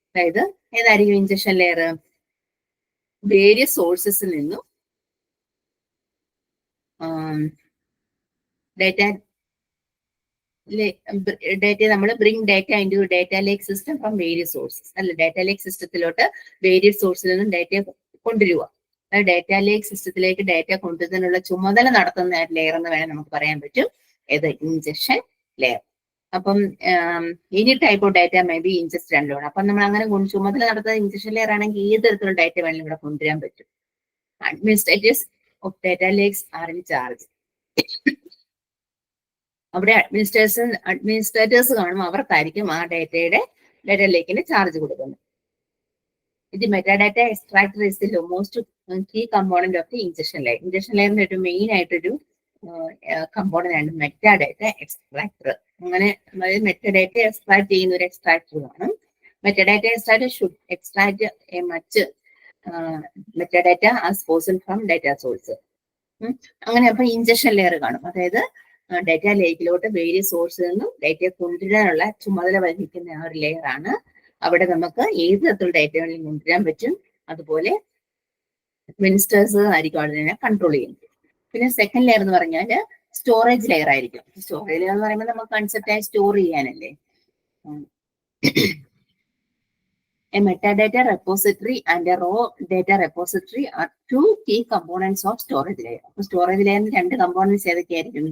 [SPEAKER 1] അതായത് ഏതായിരിക്കും ഇൻജക്ഷൻ ലെയർ? വേരിയസ് സോഴ്സസിൽ നിന്നും data നമ്മൾ bring data into data lake system from various sources. അല്ല, data lake സിസ്റ്റത്തിലോട്ട് various സോഴ്സിൽ നിന്നും data കൊണ്ടുവരിക. ഡാറ്റ ലേക്ക് സിസ്റ്റത്തിലേക്ക് ഡാറ്റ കൊണ്ടുവരുന്നതിനുള്ള ചുമതല നടത്തുന്ന ലെയർ എന്ന് വേണം നമുക്ക് പറയാൻ പറ്റും. ഏത്? Injection layer. അപ്പം any type of data may be ingest രണ്ടുമാണ്. അപ്പം നമ്മൾ അങ്ങനെ ചുമതല നടത്തുന്ന ഇൻജക്ഷൻ ലെയർ ആണെങ്കിൽ ഏത് തരത്തിലുള്ള ഡാറ്റ വേണമെങ്കിലും ഇവിടെ കൊണ്ടുവരാൻ പറ്റും. Administrators of data lakes are in charge. അവിടെ അഡ്മിനിസ്ട്രേറ്റേഴ്സ് കാണും. അവർക്കായിരിക്കും ആ ഡാറ്റ ലേക്കിന് ചാർജ് കൊടുക്കുന്നത്. ഇത് metadata extractor is the most key component of the injection layer. Injection ലെയറിന്റെ ഒരു മെയിൻ ആയിട്ടൊരു കമ്പോണന്റ് ആണ് മെറ്റാഡാറ്റ എക്സ്ട്രാക്ടർ. അങ്ങനെ മെറ്റാഡാറ്റ എക്സ്ട്രാക്ട് ചെയ്യുന്ന ഒരു എക്സ്ട്രാക്ടർ കാണും. Metadata extractor should extract a much metadata as possible from data source. അങ്ങനെ അപ്പൊ ഇൻജക്ഷൻ ലെയർ കാണും. അതായത് ഡാറ്റ ലേക്കിലോട്ട് വേരിയസ് സോഴ്സിൽ നിന്നും ഡാറ്റയെ കൊണ്ടുവരാനുള്ള ചുമതല വഹിക്കുന്ന ആ ഒരു ലെയർ ആണ്. അവിടെ നമുക്ക് ഏത് തരത്തിലുള്ള ഡാറ്റ വേണമെങ്കിലും കൊണ്ടുവരാൻ പറ്റും. അതുപോലെ അഡ്മിനിസ്ട്രേറ്റേഴ്സ് ആയിരിക്കും അതിനെ കൺട്രോൾ ചെയ്യുന്നത്. പിന്നെ സെക്കൻഡ് ലെയർ എന്ന് പറഞ്ഞാൽ സ്റ്റോറേജ് ലെയർ ആയിരിക്കും. സ്റ്റോറേജ് ലെയർ എന്ന് പറയുമ്പോൾ നമുക്ക് കൺസെപ്റ്റായി store ചെയ്യാനല്ലേ. A metadata repository and a raw data repository are two key components of storage layer. അപ്പോൾ സ്റ്റോറേജ് ലെയറിന് രണ്ട് കമ്പോണൻസ് ഏതൊക്കെയായിരിക്കും?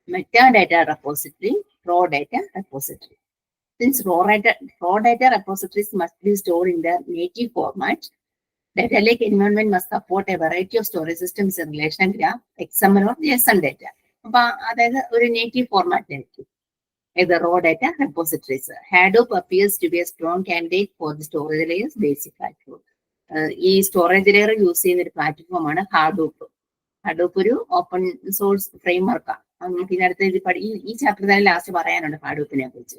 [SPEAKER 1] Metadata repository, raw data repository. Since raw data repositories must be stored in their native format, data lake environment must support a variety of storage systems in relational graph, XML or JSON data. അപ്പൊ അതായത് ഒരു native ഫോർമാറ്റിലായിരിക്കും ഇത് raw data repositories. Hadoop appears to be a strong candidate for the storage layer's basic platform. ഈ storage layer use ചെയ്യുന്ന ഒരു പ്ലാറ്റ്ഫോമാണ് ഹാഡൂപ്പ്. ഹാഡൂപ്പ് ഒരു open source ഫ്രെയിംവർക്കാണ്. പിന്നെ അടുത്ത ഈ ചാപ്റ്റർ തന്നെ ലാസ്റ്റ് പറയാനുണ്ട് ഹാഡൂപ്പിനെ കുറിച്ച്.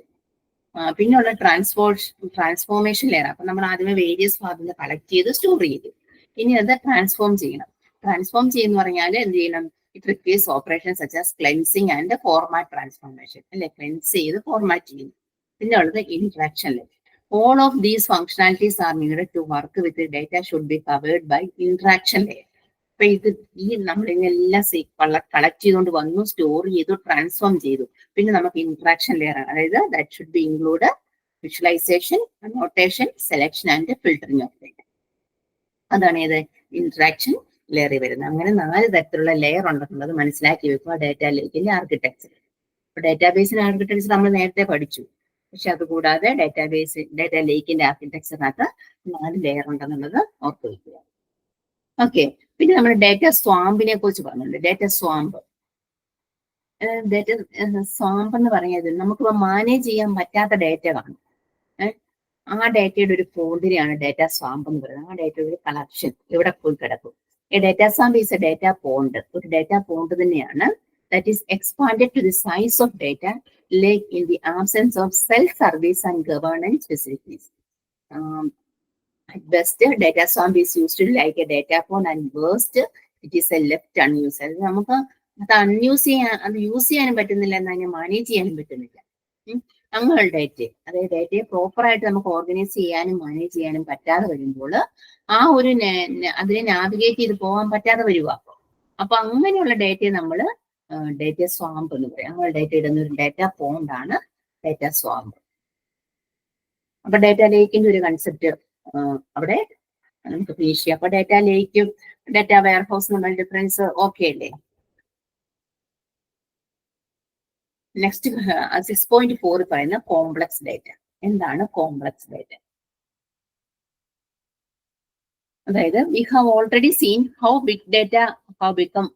[SPEAKER 1] പിന്നെയുള്ള ട്രാൻസ്ഫോർമേഷൻ ലെയർ. അപ്പൊ നമ്മൾ ആദ്യമേ വേരിയസ് ഭാഗത്ത് കളക്ട് ചെയ്ത് സ്റ്റോർ ചെയ്തു. ഇനി അത് ട്രാൻസ്ഫോം ചെയ്യണം. ട്രാൻസ്ഫോം ചെയ്യുന്ന പറഞ്ഞാൽ എന്ത് ചെയ്യണം? It requires operation such as cleansing and format transformation. അല്ലെ, ക്ലെൻസ് ചെയ്ത് ഫോർമാറ്റ് ചെയ്യുന്നു. പിന്നെ ഉള്ളത് interaction layer. All of these functionalities are needed to work with the data should be covered by interaction layer. അപ്പൊ ഇത് നമ്മളിതെല്ലാം കളക്ട് ചെയ്തുകൊണ്ട് വന്നു, store ചെയ്തു, ട്രാൻസ്ഫോം ചെയ്തു. പിന്നെ നമുക്ക് ഇന്ററാക്ഷൻ ലെയർ ആണ്. അതായത് that should be include visualisation, annotation, selection and filtering of data. അതാണ് ഏത് ഇന്ററാക്ഷൻ ലെയറിൽ വരുന്നത്. അങ്ങനെ 4 തരത്തിലുള്ള ലെയർ ഉണ്ടെന്നുള്ളത് മനസ്സിലാക്കി വെക്കുക ഡേറ്റ ലേക്കിന്റെ ആർക്കിടെക്ചർ. അപ്പൊ ഡേറ്റാബേസിന്റെ ആർക്കിടെക്ചർ നമ്മൾ നേരത്തെ പഠിച്ചു. പക്ഷെ അതുകൂടാതെ ഡേറ്റ ലേക്കിന്റെ ആർക്കിടെക്ചറിനകത്ത് 4 ലെയർ ഉണ്ടെന്നുള്ളത് ഓർത്ത് വയ്ക്കുക. ഓക്കെ, പിന്നെ നമ്മൾ ഡേറ്റ സ്വാമ്പിനെ കുറിച്ച് പറഞ്ഞിട്ടുണ്ട്. ഡേറ്റ സ്വാമ്പ് എന്ന് പറഞ്ഞത് നമുക്കിപ്പോ മാനേജ് ചെയ്യാൻ പറ്റാത്ത ഡേറ്റ കാണും. ആ ഡേറ്റയുടെ ഒരു ഫോൾഡിനെയാണ് ഡേറ്റ സ്വാമ്പ് എന്ന് പറയുന്നത്. ആ ഡേറ്റയുടെ ഒരു കളക്ഷൻ എവിടെ പോയി കിടക്കും. ഈ data swamp is A data pond. ഒരു ഡേറ്റ പോണ്ട് തന്നെയാണ്. That is expanded to the size of data lake in the absence of self-service and governance facilities. At best, data swamp is used like a data pond, and worst, it is a left unused. നമുക്ക് അത് use ചെയ്യാനും പറ്റുന്നില്ല, എന്നാൽ manage ചെയ്യാനും പറ്റുന്നില്ല. അങ്ങനെ ഡേറ്റയെ, അതായത് ഡേറ്റയെ പ്രോപ്പറായിട്ട് നമുക്ക് ഓർഗനൈസ് ചെയ്യാനും മാനേജ് ചെയ്യാനും പറ്റാതെ വരുമ്പോൾ ആ ഒരു അതിനെ നാവിഗേറ്റ് ചെയ്ത് പോകാൻ പറ്റാതെ വരിക. അപ്പൊ അങ്ങനെയുള്ള ഡേറ്റയെ നമ്മൾ ഡേറ്റ സ്വാമ്പ് എന്ന് പറയും. നമ്മൾ ഡേറ്റ ഇടുന്ന ഒരു ഡേറ്റ പോണ്ടാണ് ഡേറ്റ സ്വാമ്പ്. അപ്പൊ ഡേറ്റ ലേക്കിന്റെ ഒരു കൺസെപ്റ്റ് അവിടെ നമുക്ക് ഫിനിഷ് ചെയ്യാം. അപ്പൊ ഡേറ്റ ലേക്കും ഡേറ്റ വെയർ ഹൗസ് നമ്മൾ ഡിഫറൻസ് ഓക്കെ അല്ലേ? നെക്സ്റ്റ് 6.4 പറയുന്ന കോംപ്ലക്സ് ഡേറ്റ. എന്താണ് കോംപ്ലക്സ് ഡേറ്റ? അതായത് we have already seen how big data have become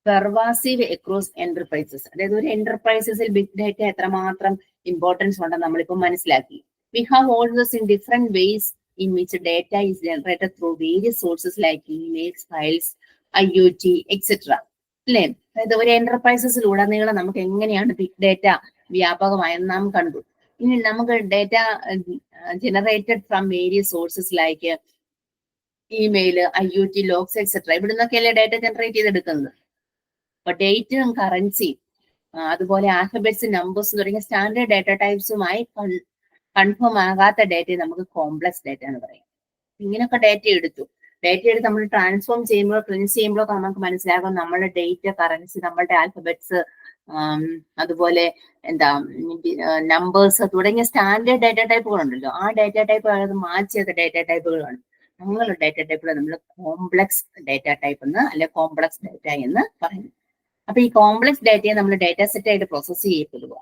[SPEAKER 1] pervasive across enterprises. അതായത് ഒരു എന്റർപ്രൈസസിൽ ബിഗ് ഡേറ്റ എത്രമാത്രം ഇമ്പോർട്ടൻസ് ഉണ്ടെന്ന് നമ്മളിപ്പോൾ മനസ്സിലാക്കി. We have also seen different ways in which data is generated through various sources like emails, files, IoT etcetera. അല്ലേ? അതായത് ഒരു എന്റർപ്രൈസസിലുടനീളം നമുക്ക് എങ്ങനെയാണ് ബിഗ് ഡേറ്റ വ്യാപകമായെന്ന് നാം കണ്ടു. ഇനി നമുക്ക് data generated from various sources like email, IoT, logs etcetera. ഇവിടെ നിന്നൊക്കെയല്ലേ ഡേറ്റ ജനറേറ്റ് ചെയ്തെടുക്കുന്നത്. അപ്പൊ ഡേറ്റും കറൻസിയും അതുപോലെ ആൽഫബറ്റ്സ്, നമ്പേഴ്സ് തുടങ്ങിയ സ്റ്റാൻഡേർഡ് ഡേറ്റ ടൈപ്സുമായി കൺഫേം ആകാത്ത ഡേറ്റയെ നമുക്ക് കോംപ്ലക്സ് ഡേറ്റ എന്ന് പറയും. ഇങ്ങനെയൊക്കെ ഡേറ്റ എടുത്ത് നമ്മൾ ട്രാൻസ്ഫോം ചെയ്യുമ്പോൾ, ക്ലിൻസ് ചെയ്യുമ്പോഴൊക്കെ നമുക്ക് മനസ്സിലാകും നമ്മുടെ ഡേറ്റ, കറൻസി, നമ്മളുടെ ആൽഫബറ്റ്സ്, അതുപോലെ നമ്പേഴ്സ് തുടങ്ങിയ സ്റ്റാൻഡേർഡ് ഡേറ്റ ടൈപ്പുകളുണ്ടല്ലോ, ആ ഡേറ്റ ടൈപ്പ് മാച്ച് ചെയ്ത ഡേറ്റ ടൈപ്പുകളാണ്. അങ്ങനെയുള്ള ഡേറ്റ ടൈപ്പുകൾ നമ്മൾ കോംപ്ലക്സ് ഡേറ്റ ടൈപ്പ് എന്ന് അല്ലെ കോംപ്ലക്സ് ഡേറ്റ എന്ന് പറയുന്നു. അപ്പൊ ഈ കോംപ്ലക്സ് ഡേറ്റയെ നമ്മൾ ഡേറ്റ സെറ്റ് ആയിട്ട് പ്രോസസ് ചെയ്യപ്പെടുക,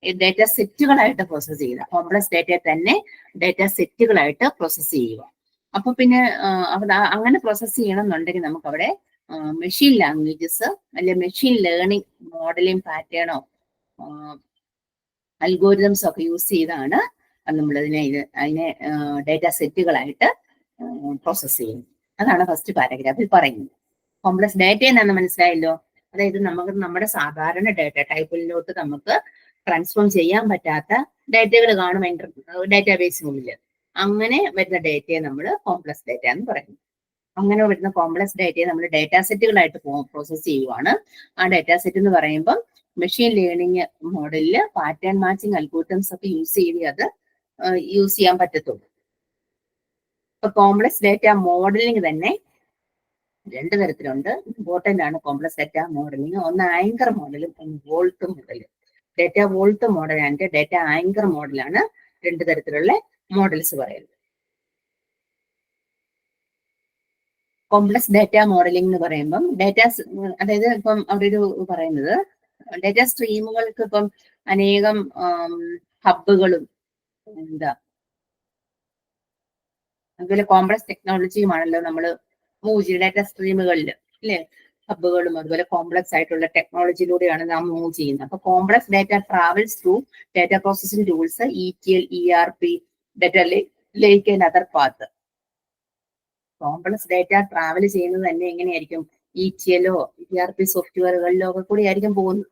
[SPEAKER 1] ഡേറ്റ സെറ്റുകളായിട്ട് പ്രോസസ് ചെയ്യുക. കോംപ്ലക്സ് ഡേറ്റയെ തന്നെ ഡേറ്റ സെറ്റുകളായിട്ട് പ്രോസസ് ചെയ്യുക. അപ്പൊ പിന്നെ അങ്ങനെ പ്രോസസ് ചെയ്യണമെന്നുണ്ടെങ്കിൽ നമുക്ക് അവിടെ മെഷീൻ ലാംഗ്വേജസ് അല്ലെ മെഷീൻ ലേണിംഗ് മോഡലിംഗ് പാറ്റേണോ അൽഗോരിതംസ് ഒക്കെ യൂസ് ചെയ്താണ് നമ്മൾ അതിനെ ഡേറ്റ സെറ്റുകളായിട്ട് പ്രോസസ് ചെയ്യുന്നത്. അതാണ് ഫസ്റ്റ് പാരഗ്രാഫിൽ പറയുന്നത്. കോംപ്ലക്സ് ഡേറ്റ എന്നാണ് മനസ്സിലായല്ലോ. അതായത് നമുക്ക് നമ്മുടെ സാധാരണ ഡേറ്റ ടൈപ്പിലോട്ട് നമുക്ക് ട്രാൻസ്ഫോം ചെയ്യാൻ പറ്റാത്ത ഡേറ്റകൾ കാണും ഡേറ്റാബേസിനുള്ളിൽ. അങ്ങനെ വരുന്ന ഡേറ്റയെ നമ്മൾ കോംപ്ലക്സ് ഡേറ്റ എന്ന് പറയുന്നു. അങ്ങനെ വരുന്ന കോംപ്ലക്സ് ഡേറ്റയെ നമ്മൾ ഡേറ്റാ സെറ്റുകളായിട്ട് പ്രോസസ് ചെയ്യുവാണ്. ആ ഡേറ്റാ സെറ്റ് എന്ന് പറയുമ്പോൾ മെഷീൻ ലേണിംഗ് മോഡലിൽ പാറ്റേൺ മാച്ചിങ് അൽഗോരിതംസ് ഒക്കെ യൂസ് ചെയ്ത് അത് യൂസ് ചെയ്യാൻ പറ്റത്തുള്ളൂ. ഇപ്പൊ കോംപ്ലക്സ് ഡേറ്റ മോഡലിംഗ് തന്നെ 2 തരത്തിലുണ്ട്. ഇമ്പോർട്ടന്റ് ആണ് കോംപ്ലക്സ് ഡേറ്റ മോഡലിംഗ്. ഒന്ന് ആങ്കർ മോഡലും ഒന്ന് വോൾട്ട് മോഡലും. Data vault model and data anchor മോഡലാണ് 2 തരത്തിലുള്ള മോഡൽസ് പറയുന്നത്. കോംപ്ലക്സ് ഡേറ്റ മോഡലിംഗ് എന്ന് പറയുമ്പം അതായത് ഇപ്പം അവിടെ ഒരു പറയുന്നത് ഡേറ്റ സ്ട്രീമുകൾക്ക് ഇപ്പം അനേകം ഹബ്ബുകളും എന്താ അതുപോലെ കോംപ്ലക്സ് ടെക്നോളജിയുമാണല്ലോ നമ്മൾ മൂവ് ചെയ്യുന്ന ഡാറ്റ സ്ട്രീമുകളിൽ അല്ലെ. ഹബ്ബുകളും അതുപോലെ കോംപ്ലക്സ് ആയിട്ടുള്ള ടെക്നോളജിയിലൂടെയാണ് നാം മൂവ് ചെയ്യുന്നത്. അപ്പൊ complex data travels through data processing tools, ETL, ERP, data lake and other path. Complex data travel ചെയ്യുന്നത് തന്നെ എങ്ങനെയായിരിക്കും? ETL, ERP സോഫ്റ്റ്വെയറുകളിലോ ഒക്കെ കൂടി ആയിരിക്കും പോകുന്നത്.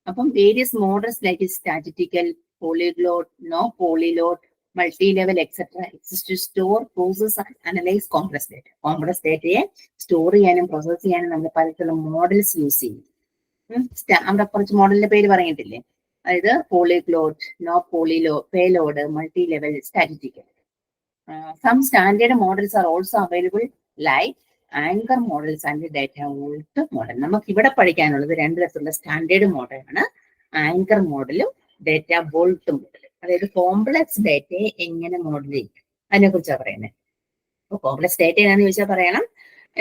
[SPEAKER 1] അപ്പം various models like statistical, polyglot, no പോളിലോട്ട്, multi level etcetera exist to store, process, analyse complex data. Complex ഡാറ്റയെ സ്റ്റോർ ചെയ്യാനും പ്രോസസ് ചെയ്യാനും നമ്മൾ പലതരം മോഡൽസ് യൂസ് ചെയ്യും. അവിടെ കുറച്ച് മോഡലിന്റെ പേര് പറഞ്ഞിട്ടില്ലേ? അതായത് പോളിഗ്ലോട്ട്, നോ പോളിലോ, payload, multi level, statistical. Some standard models are also available like anchor models and data vault model. നമുക്ക് ഇവിടെ പഠിക്കാനുള്ളത് രണ്ട് തരത്തിലുള്ള സ്റ്റാൻഡേർഡ് മോഡലാണ്, ആങ്കർ മോഡലും ഡാറ്റ വോൾട്ട് മോഡൽ. അതായത് കോംപ്ലക്സ് ഡാറ്റയെ എങ്ങനെ മോഡൽ ചെയ്യും അതിനെ കുറിച്ചാണ് പറയുന്നത്. അപ്പോൾ കോംപ്ലക്സ് ഡാറ്റ ഏതാണെന്ന് ചോദിച്ചാൽ പറയണം.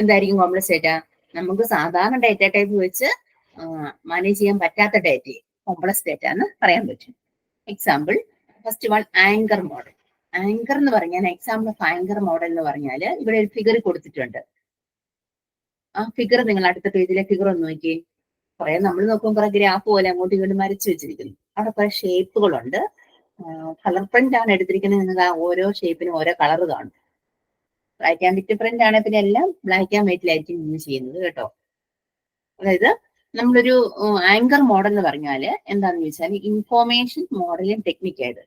[SPEAKER 1] എന്തായിരിക്കും കോംപ്ലക്സ് ഡാറ്റ? നമുക്ക് സാധാരണ ഡാറ്റ ടൈപ്പ് വെച്ച് മാനേജ് ചെയ്യാൻ പറ്റാത്ത ഡാറ്റയെ കോംപ്ലക്സ് ഡാറ്റ എന്ന് പറയാൻ പറ്റും. Example, first one anchor model. Anchor എന്ന് പറഞ്ഞാൽ എക്സാമ്പിൾ ഓഫ് ആങ്കർ മോഡൽ എന്ന് പറഞ്ഞാൽ ഇവിടെ ഒരു ഫിഗർ കൊടുത്തിട്ടുണ്ട്. ആ ഫിഗർ നിങ്ങൾ അടുത്ത പേജിലെ ഫിഗർ ഒന്ന് നോക്കിയേ. കുറെ നമ്മൾ നോക്കുമ്പോൾ കുറെ ഗ്രാഫ് പോലെ അങ്ങോട്ടും ഇങ്ങോട്ടും വരച്ചു വെച്ചിരിക്കുന്നു. അവിടെ കുറെ ഷേപ്പുകളുണ്ട്. കളർ പ്രിന്റ് ആണ് എടുത്തിരിക്കുന്നത്. നിങ്ങൾ ആ ഓരോ ഷേപ്പിനും ഓരോ കളർ കാണും. ബ്ലാക്ക് ആൻഡ് വൈറ്റ് പ്രിന്റ് ആണ്, പിന്നെ എല്ലാം ബ്ലാക്ക് ആൻഡ് വൈറ്റിലായിരിക്കും യൂസ് ചെയ്യുന്നത് കേട്ടോ. അതായത് നമ്മളൊരു ആങ്കർ മോഡൽ എന്ന് പറഞ്ഞാല് എന്താണെന്ന് ചോദിച്ചാൽ ഇൻഫോർമേഷൻ മോഡലിംഗ് ടെക്നിക്കായത്.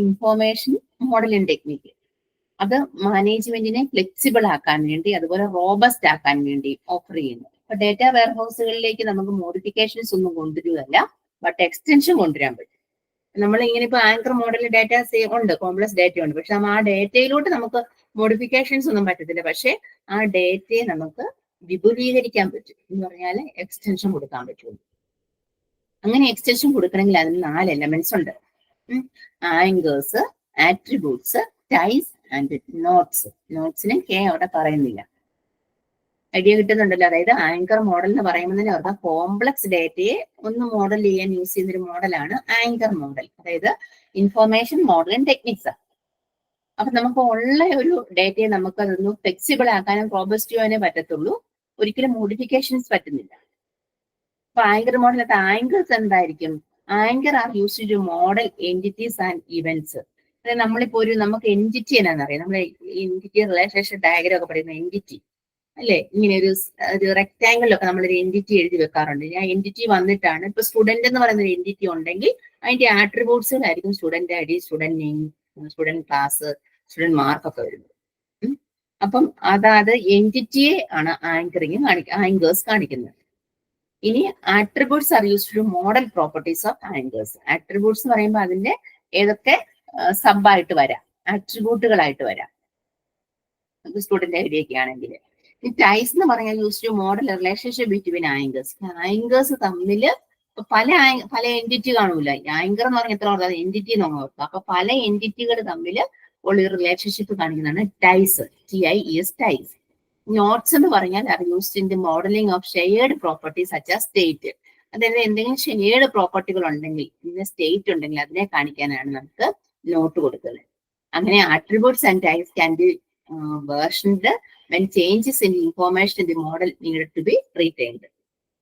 [SPEAKER 1] ഇൻഫോർമേഷൻ മോഡലിംഗ് ടെക്നിക്ക് അത് മാനേജ്മെന്റിനെ ഫ്ലെക്സിബിൾ ആക്കാൻ വേണ്ടി അതുപോലെ റോബസ്റ്റ് ആക്കാൻ വേണ്ടി ഓഫർ ചെയ്യുന്നു. അപ്പൊ ഡാറ്റ വെയർഹൗസുകളിലേക്ക് നമുക്ക് മോഡിഫിക്കേഷൻസ് ഒന്നും കൊണ്ടുവരികയല്ല, ബട്ട് എക്സ്റ്റൻഷൻ കൊണ്ടുവരാൻ പറ്റും. നമ്മൾ ഇങ്ങനെ ഇപ്പൊ ആങ്കർ മോഡൽ ഡാറ്റ ഉണ്ട്, കോംപ്ലക്സ് ഡാറ്റ ഉണ്ട്, പക്ഷെ ആ ഡാറ്റയിലോട്ട് നമുക്ക് മോഡിഫിക്കേഷൻസ് ഒന്നും പറ്റത്തില്ല. പക്ഷെ ആ ഡാറ്റയെ നമുക്ക് വിപുലീകരിക്കാൻ പറ്റും എന്ന് പറഞ്ഞാൽ എക്സ്റ്റൻഷൻ കൊടുക്കാൻ പറ്റും. അങ്ങനെ എക്സ്റ്റൻഷൻ കൊടുക്കണമെങ്കിൽ അതിന് 4 എലമെന്റ്സ് ഉണ്ട്. Anchors, attributes, ties and knots. നോട്ട്സിന് കെ അവിടെ പറയുന്നില്ല. ഐഡിയ കിട്ടുന്നുണ്ടല്ലോ. അതായത് ആങ്കർ മോഡൽ എന്ന് പറയുമ്പോൾ തന്നെ അവർക്ക് കോംപ്ലക്സ് ഡാറ്റയെ ഒന്ന് മോഡൽ ചെയ്യാൻ യൂസ് ചെയ്യുന്നൊരു മോഡലാണ് ആങ്കർ മോഡൽ. അതായത് ഇൻഫോർമേഷൻ മോഡലിംഗ് ടെക്നിക്സ്. അപ്പൊ നമുക്ക് ഉള്ള ഒരു ഡാറ്റയെ നമുക്ക് അതൊന്ന് ഫ്ലെക്സിബിൾ ആക്കാനും റോബസ്റ്റ് ചെയ്യാനേ പറ്റത്തുള്ളൂ. ഒരിക്കലും മോഡിഫിക്കേഷൻസ് പറ്റുന്നില്ല. അപ്പൊ ആങ്കർ മോഡലത്തെ ആങ്കേഴ്സ് എന്തായിരിക്കും? Anchor R used to model entities and events. അതായത് നമ്മളിപ്പോ നമുക്ക് എൻറ്റിറ്റി എന്നാന്നറിയാം. നമ്മൾ എൻറ്റിറ്റി റിലേഷൻഷിപ്പ് ഡയഗ്രം ഒക്കെ പറയുന്ന എൻറ്റിറ്റി അല്ലെ. ഇങ്ങനെ ഒരു റെക്ടാങ്കിളിലൊക്കെ നമ്മളൊരു എൻറ്റിറ്റി എഴുതി വെക്കാറുണ്ട്. ആ എൻറ്റിറ്റി വന്നിട്ടാണ് ഇപ്പൊ സ്റ്റുഡന്റ് എന്ന് പറയുന്ന ഒരു എൻറ്റിറ്റി ഉണ്ടെങ്കിൽ അതിന്റെ ആട്രിബ്യൂട്ട്സിലായിരിക്കും student I D, student name, student class, student mark ഒക്കെ വരുന്നത്. അപ്പം അതായത് എൻറ്റിറ്റിയെ ആണ് ആങ്കേഴ്സ് കാണിക്കുന്നത്. ഇനി attributes are used to model properties of anchors. Attributes എന്ന് പറയുമ്പോൾ അതിന്റെ ഏതൊക്കെ സബായിട്ട് വരാം, ആട്രിബ്യൂട്ടുകളായിട്ട് വരാം. സ്റ്റുഡന്റ് ഐ ഡി ഒക്കെ ആണെങ്കിൽ. ഈ ടൈസ് എന്ന് പറഞ്ഞാൽ use two model relationship between anchors. Anchors തമ്മിൽ പല എൻറ്റിറ്റി കാണൂല. ആങ്കർ എന്ന് പറഞ്ഞാൽ എത്ര എൻറ്റിറ്റി നമ്മൾ ഓർക്കുക. അപ്പൊ പല എൻറ്റിറ്റികൾ തമ്മിൽ ഉള്ള ഒരു റിലേഷൻഷിപ്പ് കാണിക്കുന്നതാണ് ടൈസ്, TIES, ടൈസ്. നോട്ട്സ് എന്ന് പറഞ്ഞാൽ are used in the modelling of shared properties such as state. അതായത് എന്തെങ്കിലും ഷെയർഡ് പ്രോപ്പർട്ടികൾ ഉണ്ടെങ്കിൽ, ഇന്ന സ്റ്റേറ്റ് ഉണ്ടെങ്കിൽ അതിനെ കാണിക്കാനാണ് നമുക്ക് നോട്ട് കൊടുക്കുന്നത്. അങ്ങനെ attributes and types can be versioned when changes in information in the model needed to be retained.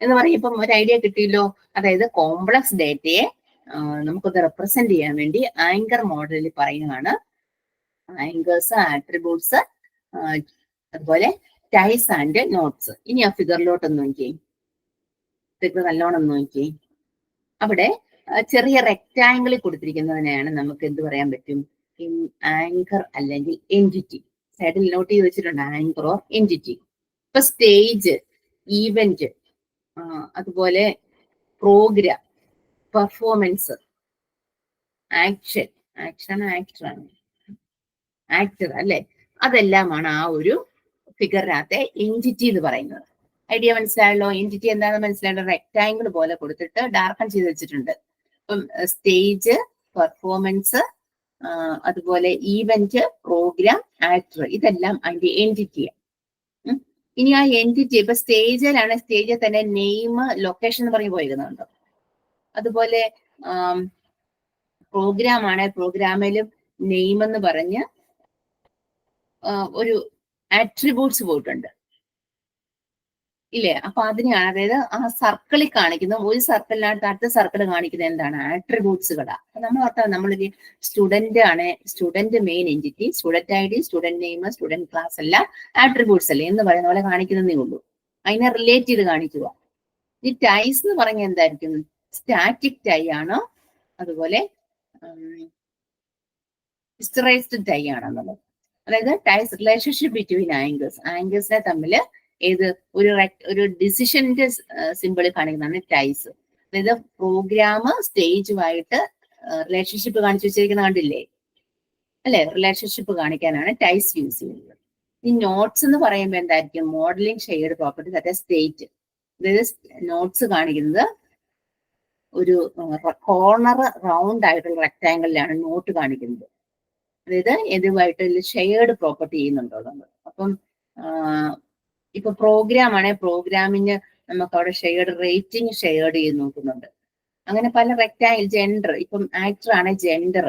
[SPEAKER 1] എന്ന് പറയുമ്പം ഒരു ഐഡിയ കിട്ടിയല്ലോ. അതായത് കോംപ്ലക്സ് ഡാറ്റയെ നമുക്കൊന്ന് റെപ്രസെന്റ് ചെയ്യാൻ വേണ്ടി ആങ്കർ മോഡലിൽ പറയുന്നതാണ് ആങ്കേഴ്സ്, ആട്രിബ്യൂട്ട്സ്, അതുപോലെ ടൈസ് ആൻഡ് നോട്ട്സ്. ഇനി ആ ഫിഗറിലോട്ടൊന്ന് നോക്കി, ഫിഗർ നല്ലോണം നോക്കി. അവിടെ ചെറിയ റെക്ടാങ്കിളിൽ കൊടുത്തിരിക്കുന്നതിനെയാണ് നമുക്ക് എന്ത് പറയാൻ പറ്റും? ആങ്കർ അല്ലെങ്കിൽ എൻറ്റിറ്റി. സൈഡിൽ നോട്ട് ചെയ്ത് വെച്ചിട്ടുണ്ട് ആങ്കർ ഓർ എൻറ്റിറ്റി. ഇപ്പൊ സ്റ്റേജ്, ഈവന്റ്, അതുപോലെ പ്രോഗ്രാം, പെർഫോമൻസ്, ആക്ഷൻ, ആക്ടർ അല്ലെ, അതെല്ലാമാണ് ആ ഒരു ഫിഗറിനകത്തെ എൻറ്റിറ്റി എന്ന് പറയുന്നത്. ഐഡിയ മനസ്സിലായല്ലോ? എൻറ്റിറ്റി എന്താണെന്ന് മനസ്സിലായല്ലോ? റെക്ടാങ്കിൾ പോലെ കൊടുത്തിട്ട് ഡാർക്കൺ ചെയ്ത് വെച്ചിട്ടുണ്ട്. അപ്പം സ്റ്റേജ്, പെർഫോമൻസ്, അതുപോലെ ഈവന്റ്, പ്രോഗ്രാം, ആക്ടർ, ഇതെല്ലാം അതിന്റെ എൻറ്റിറ്റിയാണ്. ഇനി ആ എൻറ്റിറ്റി ഇപ്പൊ സ്റ്റേജിലാണ്, സ്റ്റേജിൽ തന്നെ നെയിം, ലൊക്കേഷൻ എന്ന് പറഞ്ഞ് പോയിരുന്നുണ്ടോ? അതുപോലെ പ്രോഗ്രാം ആണ്, പ്രോഗ്രാമിലും നെയിം എന്ന് പറഞ്ഞ് ഒരു ആട്രിബ്യൂട്ട്സ് പോയിട്ടുണ്ട് ഇല്ലേ? അപ്പൊ അതിനെയാണ്, അതായത് ആ സർക്കിളിൽ കാണിക്കുന്ന ഒരു സർക്കിളിനകത്ത് അടുത്ത സർക്കിൾ കാണിക്കുന്നത് എന്താണ്? ആട്രിബ്യൂട്ട്സുകളാണ്. അപ്പൊ നമ്മൾ ഓർത്താൽ നമ്മളൊരു സ്റ്റുഡന്റ് ആണ്, student main entity, student I D, student name, student class എല്ലാം ആട്രിബ്യൂട്ട്സ് അല്ലേ എന്ന് പറയുന്ന പോലെ കാണിക്കുന്നതേ ഉള്ളൂ. അതിനെ റിലേറ്റ് ചെയ്ത് കാണിക്കുക. ഈ ടൈസ് എന്ന് പറഞ്ഞ എന്തായിരിക്കും? സ്റ്റാറ്റിക് ടൈ ആണോ അതുപോലെ ഹിസ്റ്ററൈസ്ഡ് ടൈ ആണെന്നുള്ളത്. അതായത് ടൈസ് റിലേഷൻഷിപ്പ് ബിറ്റ്വീൻ ആംഗിൾസ്, ആംഗിൾസിനെ തമ്മിൽ ഏത് ഒരു ഡിസിഷന്റെ സിമ്പിൾ കാണിക്കുന്നതാണ് ടൈസ്. അതായത് പ്രോഗ്രാം സ്റ്റേജുമായിട്ട് റിലേഷൻഷിപ്പ് കാണിച്ചു വെച്ചിരിക്കുന്ന കണ്ടില്ലേ അല്ലെ? റിലേഷൻഷിപ്പ് കാണിക്കാനാണ് ടൈസ് യൂസ് ചെയ്യുന്നത്. ഈ നോട്ട്സ് എന്ന് പറയുമ്പോൾ എന്തായിരിക്കും? Modelling shade properties at state. അതായത് നോട്ട്സ് കാണിക്കുന്നത് ഒരു കോർണർ റൗണ്ട് ആയിട്ടുള്ള റെക്ടാങ്കിളിലാണ് നോട്ട് കാണിക്കുന്നത്. അതായത് ഇതുമായിട്ട് ഷെയർഡ് പ്രോപ്പർട്ടി ചെയ്യുന്നുണ്ടോ എന്നുള്ളത്. അപ്പം ഇപ്പൊ പ്രോഗ്രാം ആണെങ്കിൽ പ്രോഗ്രാമിന് നമുക്ക് അവിടെ ഷെയർഡ് റേറ്റിംഗ് ഷെയർഡ് ചെയ്ത് നോക്കുന്നുണ്ട്. അങ്ങനെ പല റെക്ടാങ്കിൾ, ജെൻഡർ, ഇപ്പം ആക്ടർ ആണെങ്കിൽ ജെൻഡർ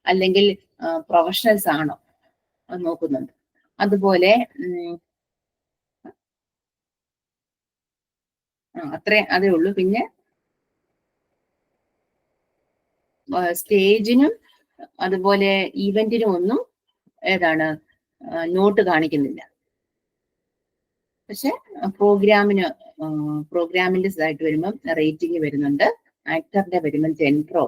[SPEAKER 1] അല്ലെങ്കിൽ പ്രൊഫഷണൽസ് ആണോ അത് നോക്കുന്നുണ്ട്. അതുപോലെ അതേ ഉള്ളൂ. പിന്നെ സ്റ്റേജിനും അതുപോലെ ഈവന്റിനും ഒന്നും ഏതാണ് നോട്ട് കാണിക്കുന്നില്ല. പക്ഷെ പ്രോഗ്രാമിന്റെ ഇതായിട്ട് വരുമ്പം റേറ്റിംഗ് വരുന്നുണ്ട്, ആക്ടറിന്റെ വരുമ്പം ജെൻഡറോ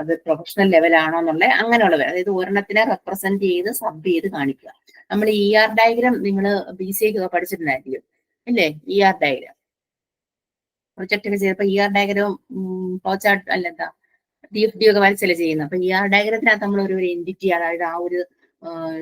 [SPEAKER 1] അത് പ്രൊഫഷണൽ ലെവലാണോ എന്നുള്ള അങ്ങനെയുള്ളത്. അതായത് ഒരെണ്ണത്തിനെ റെപ്രസെന്റ് ചെയ്ത് സബ് ചെയ്ത് കാണിക്കുക. നമ്മൾ ER ഡയഗ്രാം നിങ്ങൾ BCA പഠിച്ചിട്ടുണ്ടായിരിക്കും അല്ലേ? ER ഡയഗ്രാം പ്രൊജക്ട് ഒക്കെ ചെയ്തപ്പോ ER ഡയഗ്രാം ഫ്ലോചാർട്ട് അല്ല എന്താ DFD ഒക്കെ വരച്ചല്ലേ ചെയ്യുന്നത്. അപ്പൊ ER ഡയഗ്രത്തിനകത്ത് നമ്മൾ ഒരു എൻറ്റിറ്റി, അതായത് ആ ഒരു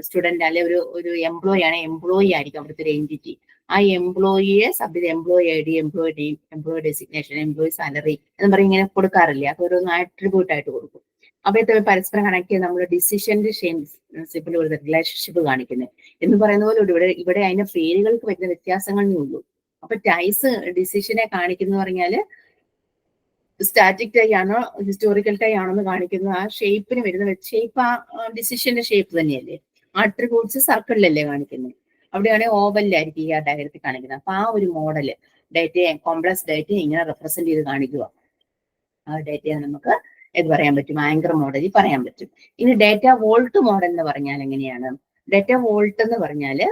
[SPEAKER 1] സ്റ്റുഡന്റ് അല്ലെ ഒരു എംപ്ലോയി ആണ്, എംപ്ലോയി ആയിരിക്കും അവിടുത്തെ ഒരു എൻറ്റിറ്റി. ആ എംപ്ലോയിയെ sub employee I D, employee name, employee designation, employee salary എന്ന് പറയും ഇങ്ങനെ കൊടുക്കാറില്ലേ? അത് ഒരു ആട്രിബ്യൂട്ട് ആയിട്ട് കൊടുക്കും. അവയെ പരസ്പരം കണക്ട് ചെയ്ത് നമ്മൾ ഡിസിഷന്റെ സിമ്പിൾ ഒരു റിലേഷൻഷിപ്പ് കാണിക്കുന്നത് എന്ന് പറയുന്ന പോലെ ഇവിടെ അതിന്റെ പേരുകൾക്ക് വരുന്ന വ്യത്യാസങ്ങളേ ഉള്ളൂ. അപ്പൊ ടൈസ് ഡിസിഷനെ കാണിക്കുന്ന പറഞ്ഞാല് സ്റ്റാറ്റിക് ടൈ ആണോ ഹിസ്റ്റോറിക്കൽ ടൈ ആണോ എന്ന് കാണിക്കുന്നത് ആ ഷേപ്പിന് വരുന്ന ഷേപ്പ്, ആ ഡിസിഷന്റെ ഷേപ്പ് തന്നെയല്ലേ. ആട്രിബ്യൂട്ട്സ് സർക്കിളിലല്ലേ കാണിക്കുന്നത്. അവിടെയാണെങ്കിൽ ഓവലിലായിരിക്കും ഈ ഡയഗ്രത്തിൽ കാണിക്കുന്നത്. അപ്പൊ ആ ഒരു മോഡല് ഡേറ്റയെ, കോംപ്ലക്സ് ഡേറ്റയെ ഇങ്ങനെ റെപ്രസെന്റ് ചെയ്ത് കാണിക്കുക. ആ ഡേറ്റയെ നമുക്ക് എന്ത് പറയാൻ പറ്റും? ആങ്കർ മോഡലിൽ പറയാൻ പറ്റും. ഇനി ഡേറ്റ വോൾട്ട് മോഡൽ എന്ന് പറഞ്ഞാൽ എങ്ങനെയാണ്? ഡേറ്റ വോൾട്ട് എന്ന് പറഞ്ഞാല്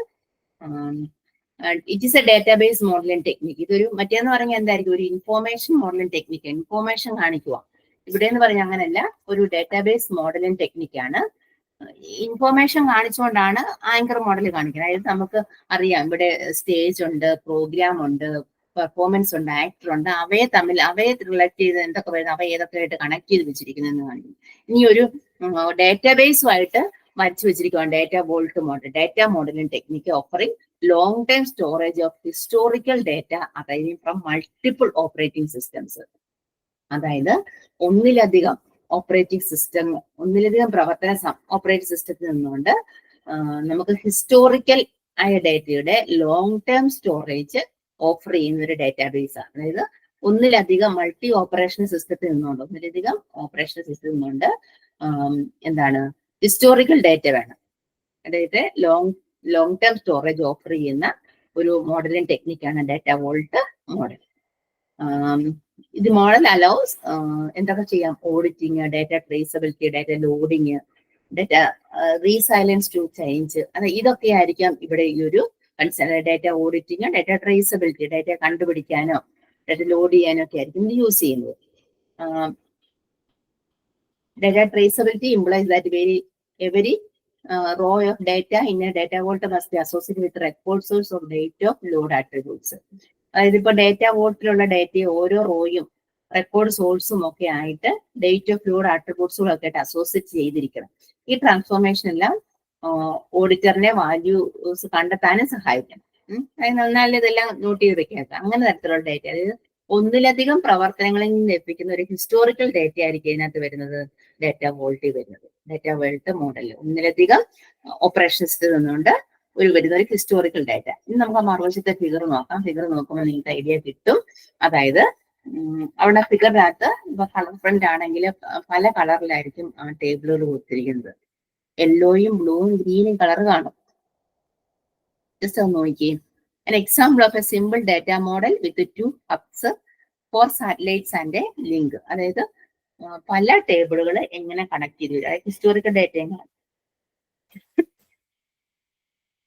[SPEAKER 1] it is A database modelling technique. ഇതൊരു മറ്റേന്ന് പറഞ്ഞാൽ എന്തായിരിക്കും? ഒരു ഇൻഫോർമേഷൻ മോഡലിംഗ് ടെക്നിക്ക്, ഇൻഫോർമേഷൻ കാണിക്കുക. ഇവിടെ എന്ന് പറഞ്ഞാൽ അങ്ങനല്ല, ഒരു ഡേറ്റാബേസ് മോഡലിംഗ് ടെക്നിക്കാണ്. ഇൻഫോർമേഷൻ കാണിച്ചുകൊണ്ടാണ് ആങ്കർ മോഡൽ കാണിക്കുന്നത്. അതായത് നമുക്ക് അറിയാം ഇവിടെ സ്റ്റേജ് ഉണ്ട്, പ്രോഗ്രാം ഉണ്ട്, പെർഫോമൻസ് ഉണ്ട്, ആക്ടർ ഉണ്ട്. അവയെ റിലേറ്റ് ചെയ്ത് എന്തൊക്കെ വരുന്നത്, അവ ഏതൊക്കെ ആയിട്ട് കണക്ട് ചെയ്ത് വെച്ചിരിക്കുന്നതെന്ന് കാണിക്കും. ഇനി ഒരു ഡേറ്റാബേസുമായിട്ട് വരച്ചു വെച്ചിരിക്കുകയാണ് data vault model. Data modelling technique offering long time storage of historical data arriving from multiple operating systems. അതായത് ഒന്നിലധികം ഓപ്പറേറ്റിംഗ് സിസ്റ്റം, ഒന്നിലധികം ഓപ്പറേറ്റിംഗ് സിസ്റ്റത്തിൽ നിന്നുകൊണ്ട് നമുക്ക് ഹിസ്റ്റോറിക്കൽ ആയ ഡേറ്റയുടെ ലോങ് ടേം സ്റ്റോറേജ് ഓഫർ ചെയ്യുന്ന ഒരു ഡേറ്റാബേസ് ആണ്. അതായത് ഒന്നിലധികം മൾട്ടി ഓപ്പറേഷൻ സിസ്റ്റത്തിൽ നിന്നുകൊണ്ട് എന്താണ് ഹിസ്റ്റോറിക്കൽ ഡേറ്റ വേണം. അതായത് ലോങ് ടേം സ്റ്റോറേജ് ഓഫർ ചെയ്യുന്ന ഒരു മോഡലിംഗ് ടെക്നിക്കാണ് ഡേറ്റ വോൾട്ട് മോഡൽ. ഇത് മോഡൽ അലൗസ് എന്തൊക്കെ ചെയ്യാം? Auditing, data traceability, data loading, data resilience to change. ഇതൊക്കെ ആയിരിക്കാം ഇവിടെ ഈ ഒരു data auditing, data traceability, data കണ്ടുപിടിക്കാനോ ഡേറ്റ ലോഡ് ചെയ്യാനോ ഒക്കെ ആയിരിക്കും ഇത് യൂസ് ചെയ്യുന്നത്. Data traceability implies that every row of data in a data vault must be associated with record source of data of load attributes. അതായത് ഇപ്പൊ data വോൾട്ടിലുള്ള ഡേറ്റയെ ഓരോ റോയും റെക്കോർഡ് സോഴ്സും ഒക്കെ ആയിട്ട് ഡേറ്റ് ഓഫ് ലോഡ് ആട്രിബ്യൂട്ട്സും ഒക്കെ ആയിട്ട് അസോസിയേറ്റ് ചെയ്തിരിക്കണം. ഈ ട്രാൻസ്ഫോർമേഷൻ എല്ലാം ഓഡിറ്ററിനെ വാല്യൂസ് കണ്ടെത്താനും സഹായിക്കണം. എന്നാലും ഇതെല്ലാം നോട്ട് ചെയ്ത് വെക്കാം. അങ്ങനെ തരത്തിലുള്ള ഡേറ്റ, അതായത് ഒന്നിലധികം പ്രവർത്തനങ്ങളിൽ നിന്ന് ലഭിക്കുന്ന ഒരു ഹിസ്റ്റോറിക്കൽ ഡേറ്റ ആയിരിക്കും ഇതിനകത്ത് വരുന്നത്, ഡേറ്റ വോൾട്ടിൽ വരുന്നത്. ഡേറ്റ വോൾട്ട് മോഡൽ ഒന്നിലധികം ഓപ്പറേഷൻസിൽ നിന്നുകൊണ്ട് വരുന്ന ഒരു ഹിസ്റ്റോറിക്കൽ ഡേറ്റ. ഇനി നമുക്ക് ആ മറുവശത്തെ ഫിഗർ നോക്കാം. ഫിഗർ നോക്കുമ്പോൾ നിങ്ങൾക്ക് ഐഡിയ കിട്ടും. അതായത് അവിടെ ഫിഗറിനകത്ത് ഇപ്പൊ കളർ പ്രിന്റ് ആണെങ്കിൽ പല കളറിലായിരിക്കും ആ ടേബിളുകൾ കൊടുത്തിരിക്കുന്നത്. യെല്ലോയും ബ്ലൂവും ഗ്രീനും കളർ കാണും. ജസ്റ്റ് ഒന്ന് നോക്കിയേ. An example of a simple data model with 2 hubs, 4 satellites and a link. അതായത് പല ടേബിളുകൾ എങ്ങനെ കണക്ട് ചെയ്ത് വരും, അതായത് ഹിസ്റ്റോറിക്കൽ ഡേറ്റയും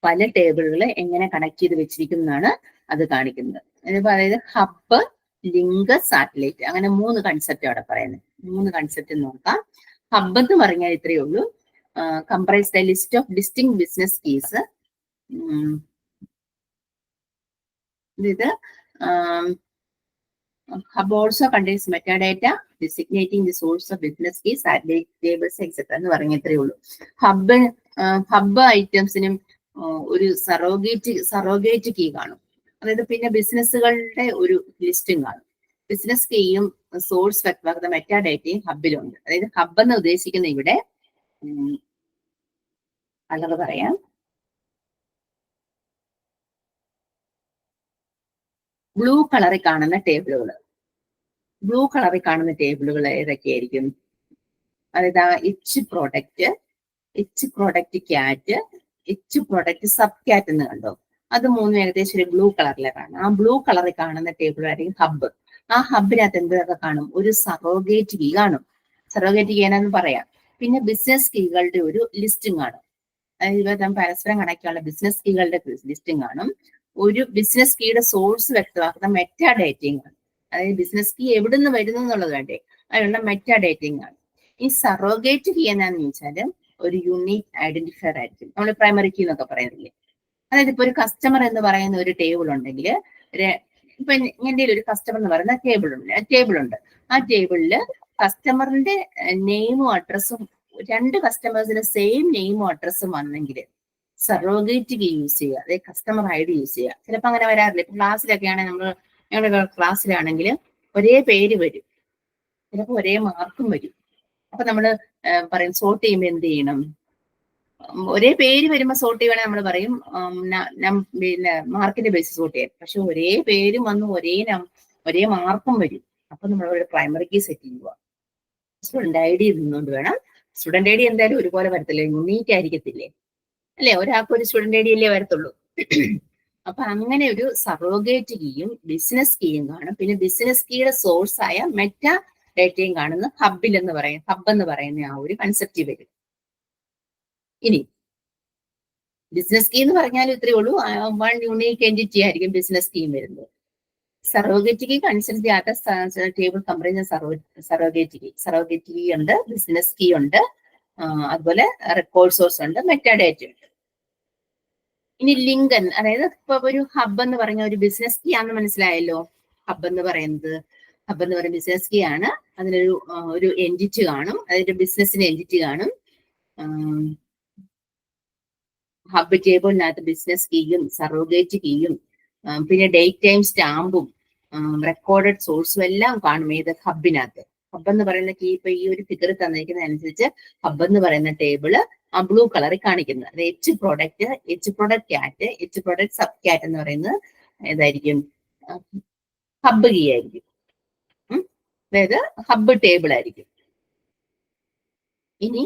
[SPEAKER 1] പല ടേബിളുകൾ എങ്ങനെ കണക്ട് ചെയ്ത് വെച്ചിരിക്കുന്നതാണ് അത് കാണിക്കുന്നത്. അതായത് ഹബ്ബ്, ലിങ്ക്, സാറ്റലൈറ്റ്, അങ്ങനെ 3 കൺസെപ്റ്റ് അവിടെ പറയുന്നത്. 3 കൺസെപ്റ്റ് നോക്കാം. ഹബ്ബ് എന്ന് പറഞ്ഞാൽ ഇത്രയേ ഉള്ളൂ. Comprise the list of distinct business keys. ഇത് hub also contains metadata designating the source of business keys, satellite tables, etc. എന്ന് പറഞ്ഞ ഇത്രയേ ഉള്ളൂ. ഹബ്ബ് ഐറ്റംസിനും ഒരു സറോഗേറ്റ് കീ കാണും. അതായത് പിന്നെ ബിസിനസ്സുകളുടെ ഒരു ലിസ്റ്റും കാണും. ബിസിനസ് കീയും സോഴ്സ് വ്യക്തമാക്കുന്ന മെറ്റാഡാറ്റയും ഹബിലുണ്ട്. അതായത് ഹബ് എന്ന് ഉദ്ദേശിക്കുന്ന ഇവിടെ കളർ പറയാം. ബ്ലൂ കളറിൽ കാണുന്ന ടേബിളുകൾ ഏതൊക്കെയായിരിക്കും? അതായത് H product cat, H product sub cat എന്ന് കണ്ടോ? അത് 3 ഏകദേശം ഒരു ബ്ലൂ കളറിലെ കാണും. ആ ബ്ലൂ കളറിൽ കാണുന്ന ടേബിൾ ആയിരിക്കും ഹബ്ബ്. ആ ഹബിനകത്ത് എന്തൊക്കെ കാണും? ഒരു സറോഗേറ്റ് കീ കാണും. സറോഗേറ്റ് കീ എന്നാന്ന് പറയാം. പിന്നെ ബിസിനസ് കീകളുടെ ഒരു ലിസ്റ്റും കാണും. അതായത് പരസ്പരം കണക്റ്റുള്ള ബിസിനസ് കീകളുടെ ലിസ്റ്റും കാണും. ഒരു ബിസിനസ് കീയുടെ സോഴ്സ് വ്യക്തമാക്കുന്ന മെറ്റാഡേറ്റയും കാണും. അതായത് ബിസിനസ് കീ എവിടെ നിന്ന് വരുന്നു എന്നുള്ളത് വേണ്ടേ, അതിനുള്ള മെറ്റാഡേറ്റയും കാണും. ഈ സറോഗേറ്റ് കീ എന്നാന്ന് ചോദിച്ചാൽ ഒരു യൂണിക് ഐഡന്റിഫയർ ആയിരിക്കും. നമ്മൾ പ്രൈമറി കീ എന്നൊക്കെ പറയുന്നില്ലേ. അതായത് ഇപ്പൊ ഒരു കസ്റ്റമർ എന്ന് പറയുന്ന ഒരു ടേബിൾ ഉണ്ടെങ്കിൽ, ഇപ്പൊ ഇങ്ങനെ ഒരു കസ്റ്റമർ എന്ന് പറയുന്ന ടേബിൾ ഉണ്ട്. ആ ടേബിളില് കസ്റ്റമറിന്റെ നെയിമും അഡ്രസ്സും 2 കസ്റ്റമേഴ്സിന് സെയിം നെയിമും അഡ്രസ്സും വന്നെങ്കിൽ സറോഗേറ്റ് കീ യൂസ് ചെയ്യുക, അതായത് കസ്റ്റമർ ID യൂസ് ചെയ്യുക. ചിലപ്പോൾ അങ്ങനെ വരാറില്ല. ഇപ്പൊ ക്ലാസ്സിലൊക്കെയാണെങ്കിൽ ഞങ്ങളുടെ ക്ലാസ്സിലാണെങ്കിൽ ഒരേ പേര് വരും, ചിലപ്പോൾ ഒരേ മാർക്കും വരും. അപ്പൊ നമ്മൾ പറയും സോർട്ട് ചെയ്യുമ്പോൾ എന്ത് ചെയ്യണം? ഒരേ പേര് വരുമ്പോൾ സോർട്ട് ചെയ്യുവാണെങ്കിൽ നമ്മൾ പറയും പിന്നെ മാർക്കിന്റെ ബേസിസ് സോർട്ട് ചെയ്യാൻ. പക്ഷെ ഒരേ പേരും വന്ന് ഒരേ മാർക്കും വരും. അപ്പൊ നമ്മളൊരു പ്രൈമറി കീ സെറ്റ് ചെയ്യുക. സ്റ്റുഡന്റ് ID നിന്നുകൊണ്ട് വേണം. സ്റ്റുഡന്റ് ID എന്തായാലും ഒരുപോലെ വരത്തില്ലേ, യുണീക്ക് ആയിരിക്കത്തില്ലേ അല്ലെ? ഒരാൾക്ക് ഒരു സ്റ്റുഡന്റ് ID അല്ലേ വരത്തുള്ളൂ. അപ്പൊ അങ്ങനെ ഒരു സറോഗേറ്റ് കീയും ബിസിനസ് കീയും കാണും. പിന്നെ ബിസിനസ് കീയുടെ സോഴ്സ് ആയ മെറ്റാ ഡേറ്റയും കാണുന്ന ഹബ് എന്ന് പറയുന്ന ആ ഒരു കൺസെപ്റ്റ് വരും. ഇനി ബിസിനസ് കീ എന്ന് പറഞ്ഞാൽ ഇത്രയേ ഉള്ളൂ. 1 യൂണീക്ക് എൻറ്റിറ്റി ആയിരിക്കും ബിസിനസ് കീയും വരുന്നത്. Surrogate key consider table comprise surrogate key ഉണ്ട്, ബിസിനസ് കീ ഉണ്ട്, അതുപോലെ റെക്കോർഡ് സോഴ്സ് ഉണ്ട്, മെറ്റാഡേറ്റ ഉണ്ട്. ഇനി ലിങ്ക്, അതായത് ഇപ്പൊ ഒരു ഹബ് എന്ന് പറഞ്ഞ ഒരു ബിസിനസ് കീ ആണെന്ന് മനസ്സിലായല്ലോ. ഹബ് എന്ന് പറയുന്ന ബിസിനസ് കീ ആണ്. അതിനൊരു എൻറ്റിറ്റി കാണും, അതായത് ബിസിനസിന്റെ എൻറ്റിറ്റി കാണും. ഹബ് ടേബിളിനകത്ത് ബിസിനസ് കീയും സറോഗേറ്റ് കീയും പിന്നെ ഡേറ്റ് ടൈം സ്റ്റാമ്പും റെക്കോർഡഡ് സോഴ്സും എല്ലാം കാണും. ഏത് ഹബിനകത്ത്? ഹബ് എന്ന് പറയുന്ന കീ ഇപ്പൊ ഈ ഒരു ഫിഗർ തന്നിരിക്കുന്ന അനുസരിച്ച് ഹബ് എന്ന് പറയുന്ന ടേബിള് ആ ബ്ലൂ കളറിൽ കാണിക്കുന്നത്. അത് H product cat, H product sub cat എന്ന് പറയുന്നത് ഏതായിരിക്കും? ഹബ് കീ ആയിരിക്കും. അതായത് ഹബ് ടേബിൾ ആയിരിക്കും. ഇനി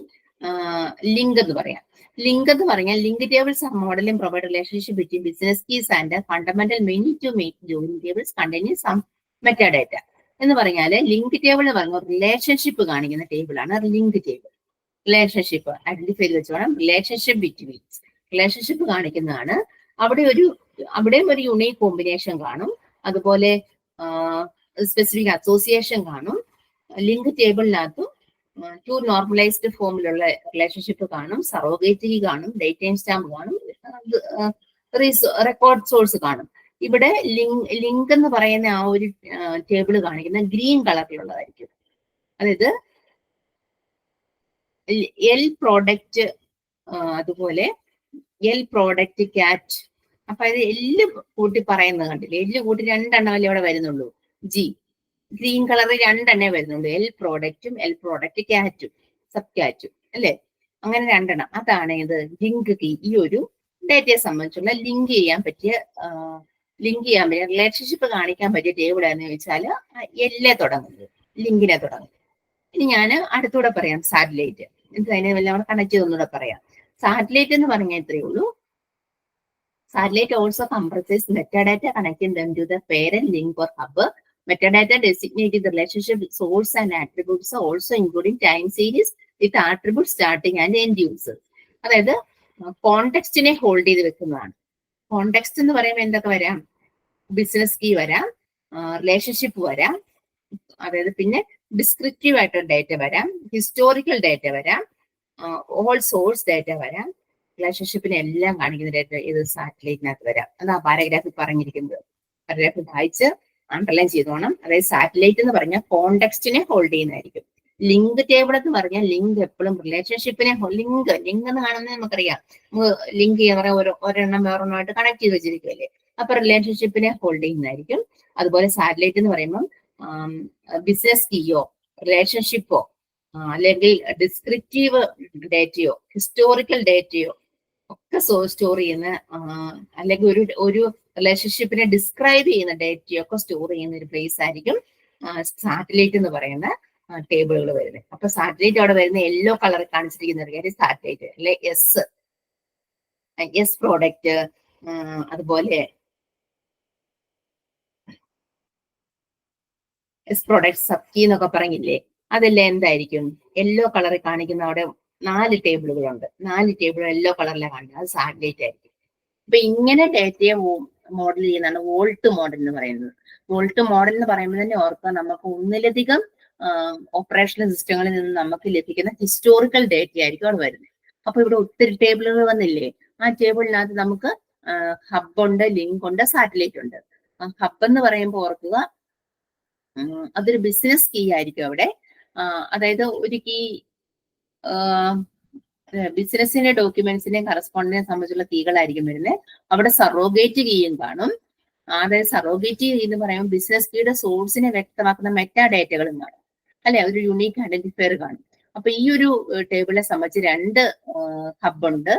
[SPEAKER 1] ലിങ്ക് എന്ന് പറയാം. ലിങ്ക് എന്ന് പറഞ്ഞാൽ link tables are modelling provide relationship between business keys and fundamental many to make join tables containing some metadata എന്ന് പറഞ്ഞാൽ ലിങ്ക് ടേബിൾ എന്ന് പറഞ്ഞ റിലേഷൻഷിപ്പ് കാണിക്കുന്ന ടേബിളാണ് ലിങ്ക് ടേബിൾ. റിലേഷൻഷിപ്പ് ഐഡന്റിഫൈ ചെയ്ത് വെച്ചോണം. റിലേഷൻഷിപ്പ് കാണിക്കുന്നതാണ്. അവിടെയും ഒരു യുണീക് കോമ്പിനേഷൻ കാണും, അതുപോലെ സ്പെസിഫിക് അസോസിയേഷൻ കാണും. ലിങ്ക് ടേബിളിനകത്തും 2 നോർമലൈസ്ഡ് ഫോമിലുള്ള റിലേഷൻഷിപ്പ് കാണും, സറോഗേറ്റ് കീ കാണും, ഡേറ്റ് ടൈം സ്റ്റാമ്പ് കാണും, റെക്കോർഡ് സോഴ്സ് കാണും. ഇവിടെ ലിങ്ക് എന്ന് പറയുന്ന ആ ഒരു ടേബിൾ കാണിക്കുന്ന ഗ്രീൻ കളറിലുള്ളതായിരിക്കും. അതായത് എൽ പ്രോഡക്റ്റ്, അതുപോലെ എൽ പ്രോഡക്റ്റ് ക്യാറ്റ്. അപ്പൊ അത് എല്ല് കൂട്ടി പറയുന്നത് കണ്ടില്ലേ? എല്ല് കൂട്ടി 2 എണ്ണമല്ലേ അവിടെ വരുന്നുള്ളൂ. ഗ്രീൻ കളറിൽ 2 എണ്ണേ വരുന്നുള്ളൂ. എൽ പ്രോഡക്റ്റും എൽ പ്രോഡക്റ്റ് ക്യാറ്റും സബ് ക്യാറ്റും അല്ലെ? അങ്ങനെ 2 എണ്ണം. അതാണ് ഇത് ലിങ്ക് കീ. ഈ ഒരു ഡേറ്റയെ സംബന്ധിച്ചുള്ള ലിങ്ക് ചെയ്യാൻ പറ്റിയ ലിങ്ക് ചെയ്യാൻ പറ്റിയ റിലേഷൻഷിപ്പ് കാണിക്കാൻ പറ്റിയ ടേബിൾ എന്ന് ചോദിച്ചാൽ എല്ലേ തുടങ്ങുന്നത്, ലിങ്കിനെ തുടങ്ങുന്നത്. ഇനി ഞാൻ അടുത്തൂടെ പറയാം സാറ്റലൈറ്റ്. എനിക്ക് അതിനെ വല്ല കണക്ട് ചെയ്തൊന്നുകൂടെ പറയാം. സാറ്റലൈറ്റ് എന്ന് പറഞ്ഞാൽ ഇത്രയേ ഉള്ളൂ. Satellite also compresses metadata connecting them to the parent link or hub. Metadata designate the relationship source and attributes, also including time series with attributes starting and end user. അതായത് കോണ്ടെക്സ്റ്റിനെ hold ചെയ്ത് വെക്കുന്നതാണ്. Context എന്ന് പറയുമ്പോൾ എന്തൊക്കെ വരാം? Business key വരാം, relationship വരാം, അതായത് പിന്നെ ഡിസ്ക്രിപ്റ്റീവ് ആയിട്ടുള്ള ഡേറ്റ വരാം, ഹിസ്റ്റോറിക്കൽ ഡേറ്റ വരാം, ഓൾ സോഴ്സ് ഡേറ്റ വരാം. റിലേഷൻഷിപ്പിനെ എല്ലാം കാണിക്കുന്ന ഡേറ്റ ഇത് സാറ്റലൈറ്റിനകത്ത് വരാം. അതാ പാരഗ്രാഫിൽ പറഞ്ഞിരിക്കുന്നത്. പാരഗ്രാഫിൽ വായിച്ച് അണ്ടർലൈൻ ചെയ്തോണം. അതായത് സാറ്റലൈറ്റ് എന്ന് പറഞ്ഞാൽ കോണ്ടെക്സ്റ്റിനെ ഹോൾഡ് ചെയ്യുന്നതായിരിക്കും. ലിങ്ക് ടേബിൾ എന്ന് പറഞ്ഞാൽ ലിങ്ക് എപ്പോഴും റിലേഷൻഷിപ്പിനെ ലിങ്ക് എന്ന് കാണുന്നത് നമുക്കറിയാം. ലിങ്ക് ചെയ്യാൻ ഒരെണ്ണം വേറൊന്നുമായിട്ട് കണക്ട് ചെയ്ത് വെച്ചിരിക്കുമല്ലേ, അപ്പൊ റിലേഷൻഷിപ്പിനെ ഹോൾഡ് ചെയ്യുന്നതായിരിക്കും. അതുപോലെ സാറ്റലൈറ്റ് എന്ന് പറയുമ്പോൾ ബിസിനസ് കീയോ റിലേഷൻഷിപ്പോ അല്ലെങ്കിൽ ഡിസ്ക്രിപ്റ്റീവ് ഡേറ്റയോ ഹിസ്റ്റോറിക്കൽ ഡേറ്റയോ ഒക്കെ സ്റ്റോർ ചെയ്യുന്ന, അല്ലെങ്കിൽ ഒരു റിലേഷൻഷിപ്പിനെ ഡിസ്ക്രൈബ് ചെയ്യുന്ന ഡേറ്റയൊക്കെ സ്റ്റോർ ചെയ്യുന്ന ഒരു പ്ലേസ് ആയിരിക്കും സാറ്റലൈറ്റ് എന്ന് പറയുന്ന ടേബിളുകൾ വരുന്നത്. അപ്പൊ സാറ്റലൈറ്റ് അവിടെ വരുന്ന യെല്ലോ കളർ കാണിച്ചിരിക്കുന്ന ഒരു കാര്യം സാറ്റലൈറ്റ് അല്ലെ. എസ് പ്രോഡക്റ്റ്, അതുപോലെ എസ് പ്രോഡക്റ്റ് സബ് കീ എന്നൊക്കെ പറഞ്ഞില്ലേ, അതെല്ലാം എന്തായിരിക്കും? യെല്ലോ കളറിൽ കാണിക്കുന്ന അവിടെ 4 ടേബിളുകളുണ്ട്. 4 ടേബിൾ യെല്ലോ കളറിലാണ് കാണിക്കുന്നത്. അത് സാറ്റലൈറ്റ് ആയിരിക്കും. അപ്പൊ ഇങ്ങനെ ഡേറ്റയെ മോഡൽ ചെയ്യുന്നതാണ് വോൾട്ട് മോഡൽ എന്ന് പറയുന്നത്. വോൾട്ട് മോഡൽ എന്ന് പറയുമ്പോൾ തന്നെ ഓർക്കുക, നമുക്ക് ഒന്നിലധികം ഓപ്പറേഷണൽ സിസ്റ്റങ്ങളിൽ നിന്ന് നമുക്ക് ലഭിക്കുന്ന ഹിസ്റ്റോറിക്കൽ ഡേറ്റ ആയിരിക്കും അവിടെ വരുന്നത്. അപ്പൊ ഇവിടെ ഒത്തിരി ടേബിളുകൾ വന്നില്ലേ, ആ ടേബിളിനകത്ത് നമുക്ക് ഹബ് ഉണ്ട്, ലിങ്ക് ഉണ്ട്, സാറ്റലൈറ്റ് ഉണ്ട്. ഹബ് എന്ന് പറയുമ്പോൾ ഓർക്കുക, അതൊരു ബിസിനസ് കീ ആയിരിക്കും അവിടെ. അതായത് ഒരു കീ ബിസിനസിന്റെ ഡോക്യുമെന്റ്സിനെയും കറസ്പോണ്ടിനെ സംബന്ധിച്ചുള്ള കീകളായിരിക്കും വരുന്നത്. അവിടെ സറോഗേറ്റ് കീയും കാണും. അതായത് സറോഗേറ്റ് കീ എന്ന് പറയുമ്പോൾ ബിസിനസ് കീയുടെ സോഴ്സിനെ വ്യക്തമാക്കുന്ന മെറ്റാ ഡേറ്റകളും കാണും, അല്ലെ, ഒരു യുണീക്ക് ഐഡന്റിഫയർ കാണും. അപ്പൊ ഈ ഒരു ടേബിളിനെ സംബന്ധിച്ച് 2 ഹബ് ഉണ്ട്.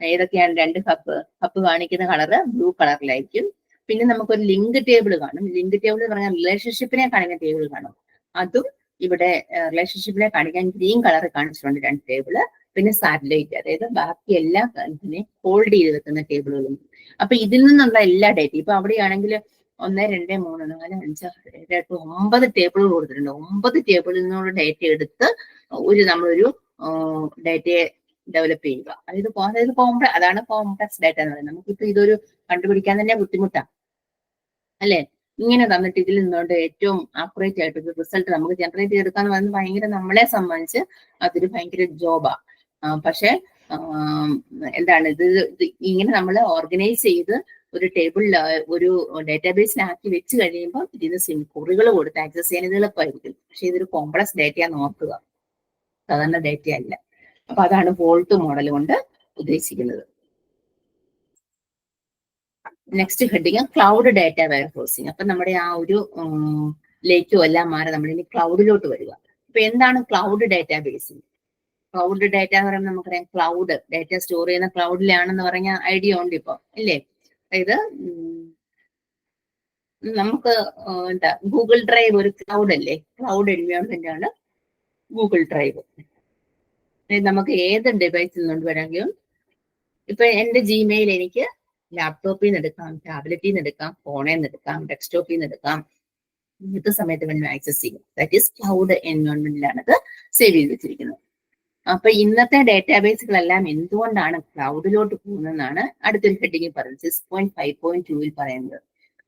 [SPEAKER 1] ഏതൊക്കെയാണ് 2 ഹബ് കാണിക്കുന്ന കളറ് ബ്ലൂ കളറിലായിരിക്കും. പിന്നെ നമുക്കൊരു ലിങ്ക് ടേബിൾ കാണും. ലിങ്ക് ടേബിൾ എന്ന് പറഞ്ഞാൽ റിലേഷൻഷിപ്പിനെ കാണിക്കുന്ന ടേബിൾ കാണും. അതും ഇവിടെ റിലേഷൻഷിപ്പിനെ കാണിക്കാൻ ഗ്രീൻ കളർ കാണിച്ചിട്ടുണ്ട് 2 ടേബിള്. പിന്നെ സാറ്റലൈറ്റ്, അതായത് ബാക്കി എല്ലാ ഇതിനെ ഹോൾഡ് ചെയ്ത് വെക്കുന്ന ടേബിളുകളും. അപ്പൊ ഇതിൽ നിന്നുള്ള എല്ലാ ഡേറ്റയും ഇപ്പൊ അവിടെയാണെങ്കിൽ 1, 2, 3, 4, 5, 6, 7, 8, 9 ടേബിളുകൾ കൊടുത്തിട്ടുണ്ട്. 9 ടേബിളിൽ നിന്നുള്ള ഡേറ്റ എടുത്ത് നമ്മളൊരു ഡേറ്റയെ ഡെവലപ്പ് ചെയ്യുക. അതാണ് കോംപ്ലക്സ് ഡേറ്റ എന്ന് പറയുന്നത്. നമുക്കിപ്പോ ഇതൊരു കണ്ടുപിടിക്കാൻ തന്നെ ബുദ്ധിമുട്ടാണ്, അല്ലെ. ഇങ്ങനെ തന്നിട്ട് ഇതിൽ നിന്നുകൊണ്ട് ഏറ്റവും ആക്യുറേറ്റ് ആയിട്ട് ഒരു റിസൾട്ട് നമുക്ക് ജനറേറ്റ് ചെയ്തെടുക്കാന്ന് പറയുന്നത് ഭയങ്കര, നമ്മളെ സംബന്ധിച്ച് അതൊരു ഭയങ്കര ജോബാ. പക്ഷെ എന്താണ് ഇത് ഇങ്ങനെ നമ്മൾ ഓർഗനൈസ് ചെയ്ത് ഒരു ടേബിളിൽ ഒരു ഡേറ്റാബേസിലാക്കി വെച്ച് കഴിയുമ്പോൾ ഇതിന് കുറികൾ കൊടുത്ത് ആക്സസ് ചെയ്യാൻ ഇത് എളുപ്പമായിരിക്കും. പക്ഷെ ഇതൊരു കോംപ്ലക്സ് ഡേറ്റയാന്ന് ഓർക്കുക, സാധാരണ ഡേറ്റ അല്ല. അപ്പൊ അതാണ് വോൾട്ട് മോഡൽ കൊണ്ട് ഉദ്ദേശിക്കുന്നത്. Next heading cloud data warehousing. അപ്പൊ നമ്മുടെ ആ ഒരു ലേക്കോ എല്ലാം മാറി നമ്മൾ ഇനി ക്ലൗഡിലോട്ട് വരിക. അപ്പൊ എന്താണ് ക്ലൗഡ് ഡാറ്റാബേസ്? ക്ലൗഡ് ഡാറ്റ എന്ന് പറയുമ്പോൾ നമുക്കറിയാം, ക്ലൗഡ് ഡാറ്റ സ്റ്റോർ ചെയ്യുന്ന ക്ലൗഡിലാണെന്ന് പറഞ്ഞ ഐഡിയ ഉണ്ട് ഇപ്പൊ, അല്ലേ. അതായത് നമുക്ക് എന്താ ഗൂഗിൾ ഡ്രൈവ് ഒരു ക്ലൗഡ് അല്ലേ, ക്ലൗഡ് എൻവയോൺമെന്റ് ആണ് ഗൂഗിൾ ഡ്രൈവ്. നമുക്ക് ഏത് ഡിവൈസിൽ നിന്നുകൊണ്ട് വേണമെങ്കിലും, ഇപ്പൊ എന്റെ ജിമെയിൽ എനിക്ക് ലാപ്ടോപ്പിൽ നിന്ന് എടുക്കാം, ടാബ്ലറ്റിൽ നിന്ന് എടുക്കാം, ഫോണിൽ നിന്ന് എടുക്കാം, ഡെസ്ക്ടോപ്പിൽ നിന്ന് എടുക്കാം, ഏത് സമയത്ത് വേണമെങ്കിലും ആക്സസ് ചെയ്യും. ദാറ്റ് ഈസ് ക്ലൗഡ് എൻവയോൺമെന്റിലാണ് ഇത് സേവ് ചെയ്ത് വെച്ചിരിക്കുന്നത്. അപ്പൊ ഇന്നത്തെ ഡേറ്റാബേസുകളെല്ലാം എന്തുകൊണ്ടാണ് ക്ലൗഡിലോട്ട് പോകുന്നതെന്നാണ് അടുത്തൊരു ഹെഡിങ്ങിൽ പറയുന്നത്. 6.5.2 പറയുന്നത്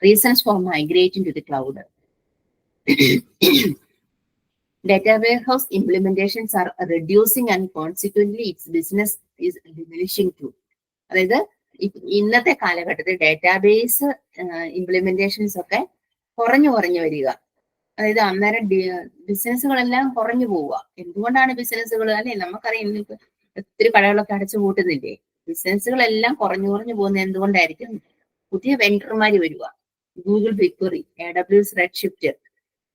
[SPEAKER 1] reasons for migrating to the cloud. Data warehouse implementations are reducing and consequently its business is diminishing too. അതായത് ഇന്നത്തെ കാലഘട്ടത്തിൽ ഡേറ്റാബേസ് ഇംപ്ലിമെന്റേഷൻസ് ഒക്കെ കുറഞ്ഞു വരിക. അതായത് അന്നേരം ബിസിനസ്സുകളെല്ലാം കുറഞ്ഞു പോവുക. എന്തുകൊണ്ടാണ് ബിസിനസ്സുകൾ, അല്ലെ, നമുക്കറിയാം ഇന്നിപ്പോ ഒത്തിരി കടകളൊക്കെ അടച്ചു പൂട്ടുന്നില്ലേ. ബിസിനസ്സുകളെല്ലാം കുറഞ്ഞു പോകുന്നത് എന്തുകൊണ്ടായിരിക്കും? പുതിയ വെണ്ടർമാർ വരിക. Google BigQuery, AWS Redshift,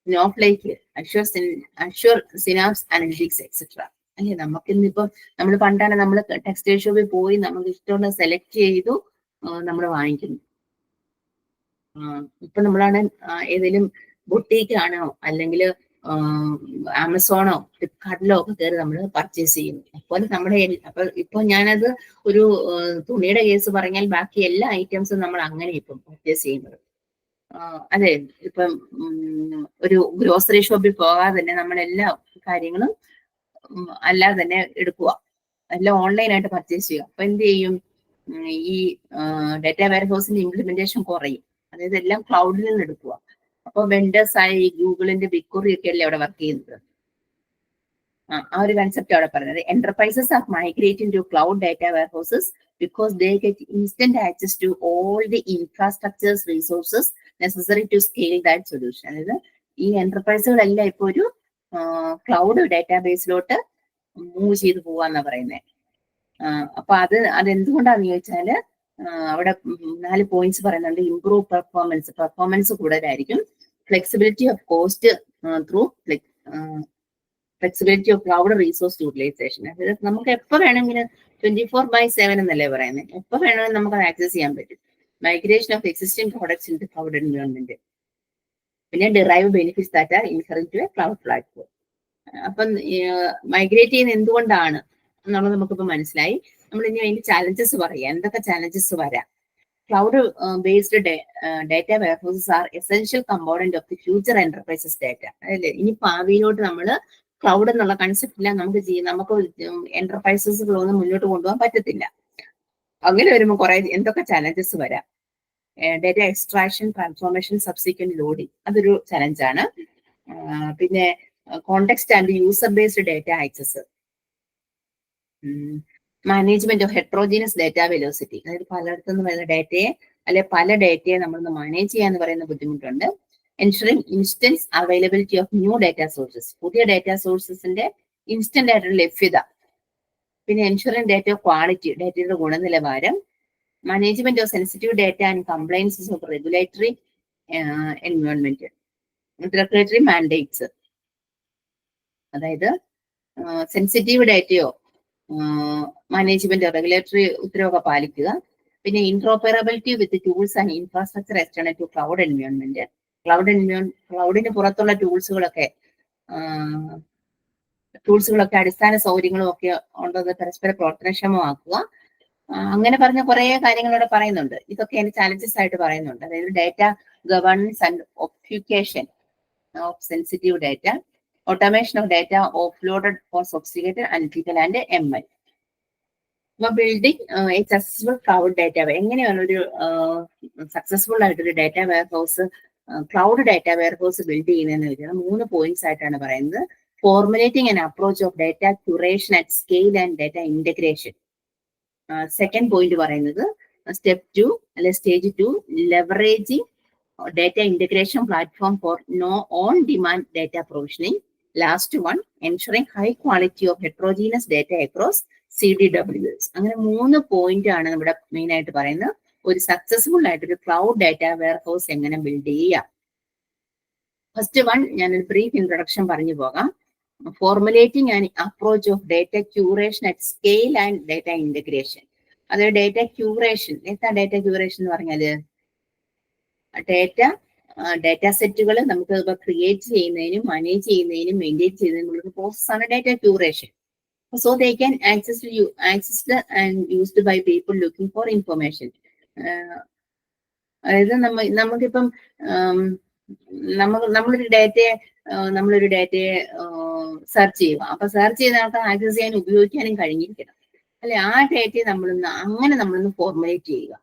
[SPEAKER 1] Snowflake, Azure Synapse Analytics etcetera, അല്ലെ. നമുക്കിന്നിപ്പോ നമ്മൾ പണ്ടാണ് നമ്മൾ ടെക്സ്റ്റൈൽ ഷോപ്പിൽ പോയി നമുക്ക് ഇഷ്ടമുള്ള സെലക്ട് ചെയ്തു നമ്മൾ വാങ്ങിക്കുന്നു. ഇപ്പൊ നമ്മളാണ് ഏതെങ്കിലും ബൊട്ടീക്ക് ആണോ അല്ലെങ്കിൽ ആമസോണോ ഫ്ലിപ്കാർട്ടിലോ ഒക്കെ കയറി നമ്മൾ പർച്ചേസ് ചെയ്യുന്നു. അപ്പോൾ നമ്മുടെ അപ്പൊ ഇപ്പൊ ഞാനത് ഒരു തുണിയുടെ കേസ് പറഞ്ഞാൽ ബാക്കി എല്ലാ ഐറ്റംസും നമ്മൾ അങ്ങനെ ഇപ്പം പർച്ചേസ് ചെയ്യുന്നത്. അതെ, ഇപ്പം ഒരു ഗ്രോസറി ഷോപ്പിൽ പോകാതെ തന്നെ നമ്മളെല്ലാ കാര്യങ്ങളും അല്ലാതെ തന്നെ എടുക്കുക, എല്ലാം ഓൺലൈനായിട്ട് പർച്ചേസ് ചെയ്യുക. അപ്പൊ എന്ത് ചെയ്യും, ഈ ഡാറ്റ വെയർ ഹൗസിന്റെ ഇംപ്ലിമെന്റേഷൻ കുറയും. അതായത് എല്ലാം ക്ലൗഡിൽ നിന്ന് എടുക്കുക. അപ്പൊ വെണ്ടേഴ്സ് ആയി ഗൂഗിളിന്റെ ബിഗ്ക്വറി ഒക്കെ അല്ലേ അവിടെ വർക്ക് ചെയ്യുന്നത്. ആ ഒരു കൺസെപ്റ്റ് അവിടെ പറഞ്ഞത്. Enterprises are migrating to cloud data warehouses because they get instant access to all the infrastructures resources necessary to scale that solution. അതായത് ഈ എന്റർപ്രൈസുകളെല്ലാം ഇപ്പൊ ഒരു ക്ലൗഡ് ഡാറ്റാബേസിലോട്ട് മൂവ് ചെയ്ത് പോവാന്നാ പറയുന്നത്. അപ്പൊ അതെന്തുകൊണ്ടാന്ന് ചോദിച്ചാല് അവിടെ 4 പോയിന്റ്സ് പറയുന്നുണ്ട്. ഇംപ്രൂവ് പെർഫോമൻസ് കൂടുതലായിരിക്കും, flexibility of cost through flexibility of cloud resource utilisation. അതായത് നമുക്ക് എപ്പോൾ വേണമെങ്കിലും 24/7 എന്നല്ലേ പറയുന്നത്, എപ്പോൾ വേണമെങ്കിലും നമുക്ക് അത് ആക്സസ് ചെയ്യാൻ പറ്റും. Migration of existing products in cloud environment. പിന്നെ derive benefits that are inherent to a cloud platform. അപ്പം മൈഗ്രേറ്റ് ചെയ്യുന്നത് എന്തുകൊണ്ടാണ് എന്നുള്ളത് നമുക്കിപ്പോൾ മനസ്സിലായി. നമ്മൾ ഇനി അതിന്റെ ചാലഞ്ചസ് പറയാം, എന്തൊക്കെ ചാലഞ്ചസ് വരാം. Cloud based data warehouses are essential component of the future enterprises data. അതല്ലേ ഇനി ഭാവിയിലോട്ട് നമ്മൾ ക്ലൗഡ് എന്നുള്ള കൺസെപ്റ്റില്ല നമുക്ക് എന്റർപ്രൈസസുകളൊന്നും മുന്നോട്ട് കൊണ്ടുപോകാൻ പറ്റത്തില്ല. അങ്ങനെ വരുമ്പോൾ കുറെ എന്തൊക്കെ ചാലഞ്ചസ് വരാം. Data extraction, transformation, subsequent loading, അതൊരു ചലഞ്ചാണ്. പിന്നെ context and user based data access, management of heterogeneous data velocity. അതായത് പലയിടത്തുനിന്ന് വരുന്ന ഡാറ്റയെ അല്ലെ പല ഡാറ്റയെ നമ്മളൊന്ന് മാനേജ് ചെയ്യാന്ന് പറയുന്ന ബുദ്ധിമുട്ടുണ്ട്. Ensuring instance availability of new data sources, പുതിയ ഡാറ്റ സോഴ്സസിന്റെ ഇൻസ്റ്റന്റ് ആയിട്ടുള്ള ലഭ്യത. പിന്നെ എൻഷുറിംഗ് ഡാറ്റ ക്വാളിറ്റി, ഡാറ്റയുടെ ഗുണനിലവാരം. Management of sensitive data and compliances of regulatory environment, regulatory mandates. അതായത് സെൻസിറ്റീവ് ഡാറ്റയോ മാനേജ്മെന്റ് റെഗുലേറ്ററി ഉത്തരവൊക്കെ പാലിക്കുക. പിന്നെ interoperability with tools and infrastructure external to cloud environment. ക്ലൗഡിന് പുറത്തുള്ള ടൂൾസുകളൊക്കെ അടിസ്ഥാന സൗകര്യങ്ങളും ഒക്കെ ഉള്ളത് പരസ്പര പ്രവർത്തനക്ഷമമാക്കുക. അങ്ങനെ പറഞ്ഞ കുറെ കാര്യങ്ങളോടെ പറയുന്നുണ്ട്. ഇതൊക്കെ അതിന്റെ ചാലഞ്ചസ് ആയിട്ട് പറയുന്നുണ്ട്. അതായത് data governance and obfuscation of sensitive data, automation of data offloaded for sophisticated analytical and ML. അപ്പൊ building a successful cloud data, എങ്ങനെയാണ് ഒരു സക്സസ്ഫുൾ ആയിട്ടൊരു data warehouse, cloud data warehouse build ചെയ്യുന്നതെന്ന് വെച്ചാൽ 3 points ആയിട്ടാണ് പറയുന്നത്. Formulating an approach of data curation at scale and data integration. Second point പറയുന്നത് step 2 അല്ലെ stage 2, leveraging data integration platform for on demand data provisioning. Last one ensuring high quality of heterogeneous data across CDWs. അങ്ങനെ 3 point ആണ് നമ്മുടെ main ആയിട്ട് പറയുന്നത്. ഒരു successful ആയിട്ട് ഒരു ക്ലൗഡ് ഡാറ്റ വെയർ ഹൗസ് എങ്ങനെ ബിൽഡ് ചെയ്യാം. ഫസ്റ്റ് വൺ ഞാനൊരു ബ്രീഫ് ഇൻട്രൊഡക്ഷൻ പറഞ്ഞു പോകാം. Formulating and approach of data curation at scale and data integration. അതായത് ഡാറ്റ ക്യൂറേഷൻ, എന്താ ഡാറ്റ ക്യൂറേഷൻ എന്ന് പറഞ്ഞാല് ഡാറ്റ സെറ്റുകൾ നമുക്ക് ഇപ്പൊ ക്രിയേറ്റ് ചെയ്യുന്നതിനും മാനേജ് ചെയ്യുന്നതിനും മെയിൻറ്റെയിൻ ചെയ്യുന്നതിനുള്ള ഒരു പ്രോസസ്സാണ് data curation. So they can accessed and used by people looking for information. അതായത് നമുക്കിപ്പം നമ്മളൊരു ഡാറ്റയെ സെർച്ച് ചെയ്യുക. അപ്പൊ സെർച്ച് ചെയ്ത ആൾക്ക് ആക്സസ് ചെയ്യാനും ഉപയോഗിക്കാനും കഴിഞ്ഞിരിക്കണം അല്ലെ. ആ ഡാറ്റയെ നമ്മളൊന്ന് ഫോർമുലേറ്റ് ചെയ്യുക.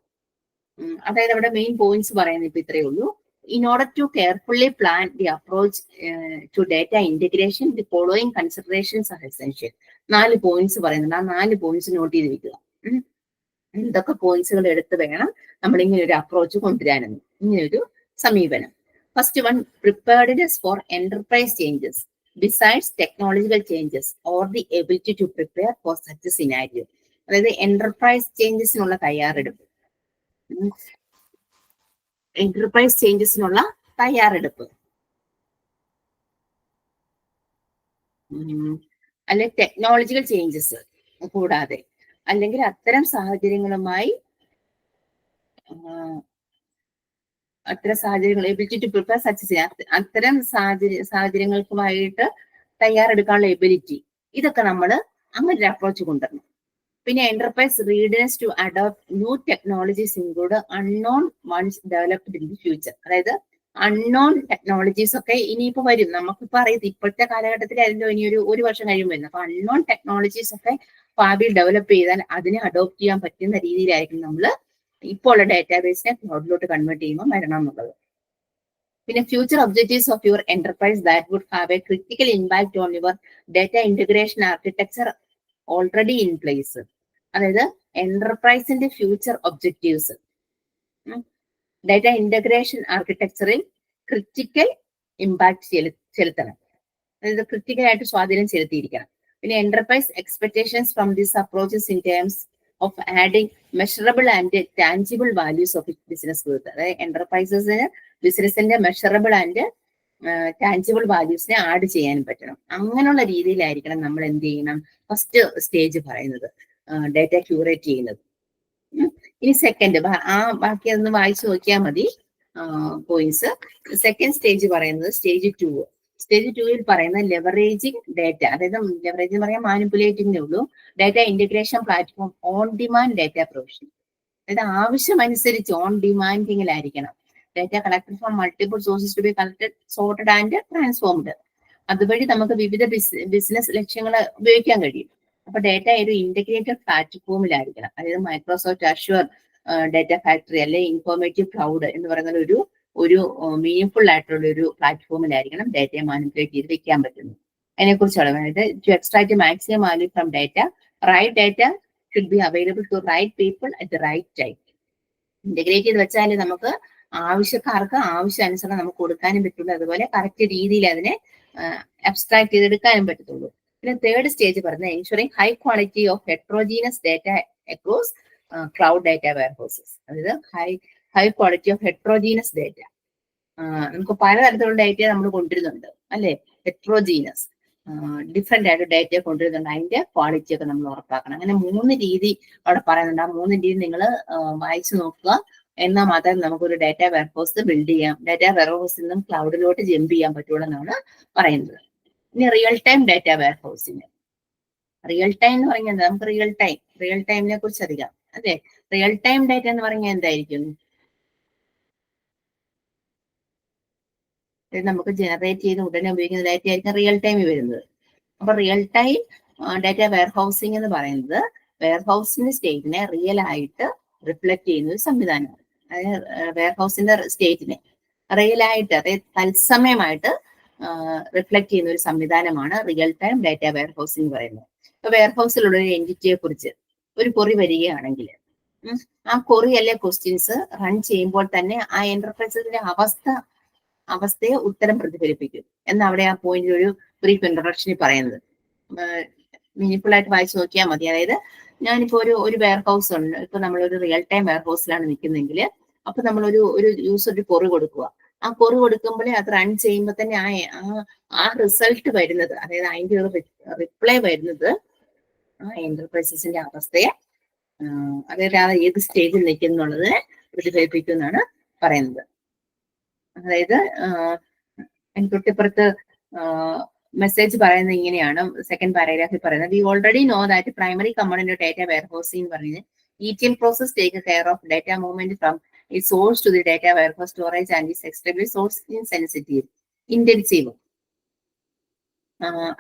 [SPEAKER 1] അതായത് അവിടെ മെയിൻ പോയിന്റ്സ് പറയുന്നത് ഇപ്പൊ ഇത്രയേ ഉള്ളൂ. In order to carefully plan the approach to data integration, the following considerations are essential. 4 points പറയുന്നുണ്ട്. ആ 4 പോയിന്റ്സ് നോട്ട് ചെയ്ത് വെക്കുക. എന്തൊക്കെ പോയിന്റ്സുകൾ എടുത്ത് വേണം നമ്മൾ ഇങ്ങനെ ഒരു അപ്രോച്ച് കൊണ്ടുവരാനെന്ന്, ഇങ്ങനൊരു സമീപനം. First one, preparedness for enterprise changes besides technological changes or the ability to prepare for such scenario. അതായത് എന്റർപ്രൈസ് ചേഞ്ചസിനുള്ള തയ്യാറെടുപ്പ്, എന്റർപ്രൈസ് ചേഞ്ചസിനുള്ള തയ്യാറെടുപ്പ്, അല്ലെ ടെക്നോളജിക്കൽ ചേഞ്ചസ് കൂടാതെ, അല്ലെങ്കിൽ അത്തരം സാഹചര്യങ്ങളുമായി അത്തരം സാഹചര്യങ്ങൾ എബിലിറ്റി ടു പ്രിപ്പയർ സച്ച് അത്തരം സാഹചര്യങ്ങൾക്കുമായിട്ട് തയ്യാറെടുക്കാനുള്ള എബിലിറ്റി, ഇതൊക്കെ നമ്മൾ അങ്ങനെ ഒരു അപ്രോച്ച് കൊണ്ടുവരണം. പിന്നെ enterprise readiness to adopt new technologies include unknown ones developed in the future. അതായത് അൺനോൺ ടെക്നോളജീസ് ഒക്കെ ഇനിയിപ്പോ വരും, നമുക്കിപ്പോ അറിയാം ഇപ്പോഴത്തെ കാലഘട്ടത്തിൽ അതിന്റെ ഇനി ഒരു വർഷം കഴിയുമ്പോൾ വരുന്നത്. അപ്പൊ അൺനോൺ ടെക്നോളജീസ് ഒക്കെ ഭാവിയിൽ ഡെവലപ്പ് ചെയ്താൽ അതിനെ അഡോപ്റ്റ് ചെയ്യാൻ പറ്റുന്ന രീതിയിലായിരിക്കും നമ്മൾ ഇപ്പോൾ ഉള്ള ഡാറ്റാബേസിനെ ക്ലൗഡിലോട്ട് കൺവേർട്ട് ചെയ്യുമ്പോൾ വരണം എന്നുള്ളത്. പിന്നെ future objectives of your enterprise that would have a critical impact on your data integration architecture already in place. അതായത് എന്റർപ്രൈസിന്റെ ഫ്യൂച്ചർ ഒബ്ജക്റ്റീവ്സ് ഡാറ്റ ഇന്റഗ്രേഷൻ ആർക്കിടെക്ചറിൽ ക്രിറ്റിക്കൽ ഇമ്പാക്ട് ചെലുത്തണം, അതായത് ക്രിറ്റിക്കൽ ആയിട്ട് സ്വാധീനം ചെലുത്തിയിരിക്കണം. പിന്നെ enterprise expectations from this approaches in terms of adding measurable and tangible values of business growth. അതായത് എന്റർപ്രൈസസിന് ബിസിനസിന്റെ മെഷറബിൾ ആൻഡ് ടാഞ്ചിബിൾ വാല്യൂസിനെ ആഡ് ചെയ്യാനും പറ്റണം. അങ്ങനെയുള്ള രീതിയിലായിരിക്കണം നമ്മൾ എന്ത് ചെയ്യണം, ഫസ്റ്റ് സ്റ്റേജ് പറയുന്നത് ഡാറ്റ ക്യൂറേറ്റ് ചെയ്യുന്നത്. ഇനി സെക്കൻഡ് ബാക്കി അതൊന്ന് വായിച്ചു നോക്കിയാൽ മതി പോയിന്റ്സ്. സെക്കൻഡ് സ്റ്റേജ് പറയുന്നത് സ്റ്റേജ് 2. സ്റ്റേജ് 2ൽ പറയുന്ന ലെവറേജിങ് ഡാറ്റ, അതായത് ലെവറേജ് എന്ന് പറയാൻ മാനിപ്പുലേറ്റിംഗേ ഉള്ളൂ. Data integration platform on demand data provision, അതായത് ആവശ്യമനുസരിച്ച് ഓൺ ഡിമാൻഡിങ്ങിലായിരിക്കണം. Data collected from multiple sources to be collected, sorted and transformed. അതുവഴി നമുക്ക് വിവിധ ബിസിനസ് ലക്ഷ്യങ്ങൾ ഉപയോഗിക്കാൻ കഴിയും. അപ്പൊ ഡാറ്റ ഒരു ഇന്റഗ്രേറ്റഡ് പ്ലാറ്റ്ഫോമിലായിരിക്കണം. അതായത് മൈക്രോസോഫ്റ്റ് അഷ്വർ ഡാറ്റ ഫാക്ടറി അല്ലെ ഇൻഫോർമേറ്റീവ് ക്ലൗഡ് എന്ന് പറയുന്ന ഒരു മീനിങ് ആയിട്ടുള്ള ഒരു പ്ലാറ്റ്ഫോമിലായിരിക്കണം ഡാറ്റയെ മാനിപ്പുലേറ്റ് ചെയ്ത് വെക്കാൻ പറ്റുന്നത്. അതിനെക്കുറിച്ചുള്ള അതായത് to extract maximum value from data, right data should be available to right people at the right time. Integrate ചെയ്ത് വെച്ചാൽ നമുക്ക് ആവശ്യക്കാർക്ക് ആവശ്യാനുസരണം നമുക്ക് കൊടുക്കാനും പറ്റുള്ളൂ, അതുപോലെ കറക്റ്റ് രീതിയിൽ അതിനെ അബ്സ്ട്രാക്ട് ചെയ്തെടുക്കാനും പറ്റത്തുള്ളൂ. പിന്നെ തേർഡ് സ്റ്റേജ് പറഞ്ഞത് ensuring high quality of heterogeneous data across cloud data warehouses. അതായത് high quality of heterogeneous data. നമുക്ക് പലതരത്തിലുള്ള ഡാറ്റ നമ്മൾ കൊണ്ടുവരുന്നുണ്ട് അല്ലെ, ഹെട്രോജീനസ് ഡിഫറെന്റ് ആയിട്ട് ഡാറ്റ കൊണ്ടുവരുന്നുണ്ട്, അതിന്റെ ക്വാളിറ്റി ഒക്കെ നമ്മൾ ഉറപ്പാക്കണം. അങ്ങനെ 3 രീതി അവിടെ പറയുന്നുണ്ട്. ആ 3 രീതി നിങ്ങൾ വായിച്ചു നോക്കുക. എന്നാൽ മാത്രമേ നമുക്കൊരു ഡാറ്റ വെയർഹൗസ് ബിൽഡ് ചെയ്യാം, ഡാറ്റ വെയർഹൗസിൽ നിന്നും ക്ലൗഡിലോട്ട് ജമ്പ് ചെയ്യാൻ പറ്റുള്ളൂ എന്നാണ് പറയുന്നത്. ഇനി റിയൽ ടൈം ഡാറ്റ വെയർഹൗസിന്, റിയൽ ടൈം എന്ന് പറഞ്ഞാൽ നമുക്ക് റിയൽ ടൈമിനെ കുറിച്ച് അറിയാം അതെ. റിയൽ ടൈം ഡാറ്റ എന്ന് പറഞ്ഞാൽ എന്തായിരിക്കും, നമുക്ക് ജനറേറ്റ് ചെയ്ത് ഉടനെ ഉപയോഗിക്കുന്ന ഡാറ്റ ആയിരിക്കും റിയൽ ടൈമിൽ വരുന്നത്. അപ്പൊ റിയൽ ടൈം ഡാറ്റ വെയർഹൗസിംഗ് എന്ന് പറയുന്നത് വെയർഹൗസിന്റെ സ്റ്റേറ്റിനെ റിയൽ ആയിട്ട് റിഫ്ലക്ട് ചെയ്യുന്ന ഒരു സംവിധാനമാണ്. അതായത് വെയർഹൗസിന്റെ സ്റ്റേറ്റിനെ റിയൽ ആയിട്ട്, അതായത് തത്സമയമായിട്ട് റിഫ്ലക്ട് ചെയ്യുന്ന ഒരു സംവിധാനമാണ് റിയൽ ടൈം ഡാറ്റ വെയർഹൗസിംഗ് എന്ന് പറയുന്നത്. ഇപ്പൊ വെയർഹൗസിലുള്ള ഒരു എൻറ്റിറ്റിയെ കുറിച്ച് ഒരു ക്വറി വരികയാണെങ്കിൽ ആ ക്വറി അല്ലെ ക്വസ്റ്റ്യൻസ് റൺ ചെയ്യുമ്പോൾ തന്നെ ആ എന്റർപ്രൈസസിന്റെ അവസ്ഥയെ ഉത്തരം പ്രതിഫലിപ്പിക്കും എന്ന് അവിടെ ആ പോയിന്റിൽ ഒരു ബ്രീഫ് ഇൻട്രൊഡക്ഷനിൽ പറയുന്നത്. മീനിഫുൾ ആയിട്ട് വായിച്ചു നോക്കിയാൽ മതി. അതായത് ഞാനിപ്പോ ഒരു വെയർഹൗസ് ഉണ്ട്, ഇപ്പൊ നമ്മളൊരു റിയൽ ടൈം വെയർഹൗസിലാണ് നിൽക്കുന്നെങ്കിൽ അപ്പൊ നമ്മളൊരു യൂസർ ക്വറി കൊടുക്കുക. ആ ക്വറി കൊടുക്കുമ്പോഴേ അത് റൺ ചെയ്യുമ്പോൾ തന്നെ ആ റിസൾട്ട് വരുന്നത്, അതായത് അതിന്റെ ഒരു റിപ്ലൈ വരുന്നത് ആ എന്റർപ്രൈസസിന്റെ അവസ്ഥയെ, അതായത് ആ ഏത് സ്റ്റേജിൽ നിൽക്കുന്നുള്ളത് പ്രതിഫലിപ്പിക്കും എന്നാണ് പറയുന്നത്. അതായത് തൊട്ടിപ്പുറത്ത് മെസ്സേജ് പറയുന്നത് ഇങ്ങനെയാണ്, സെക്കൻഡ് പാരഗ്രാഫിൽ പറയുന്നത്, we already know that primary component data warehousing പറയുന്നത് ETL process take care of data movement from its source to the data warehouse storage and is extremely source insensitive, intensive.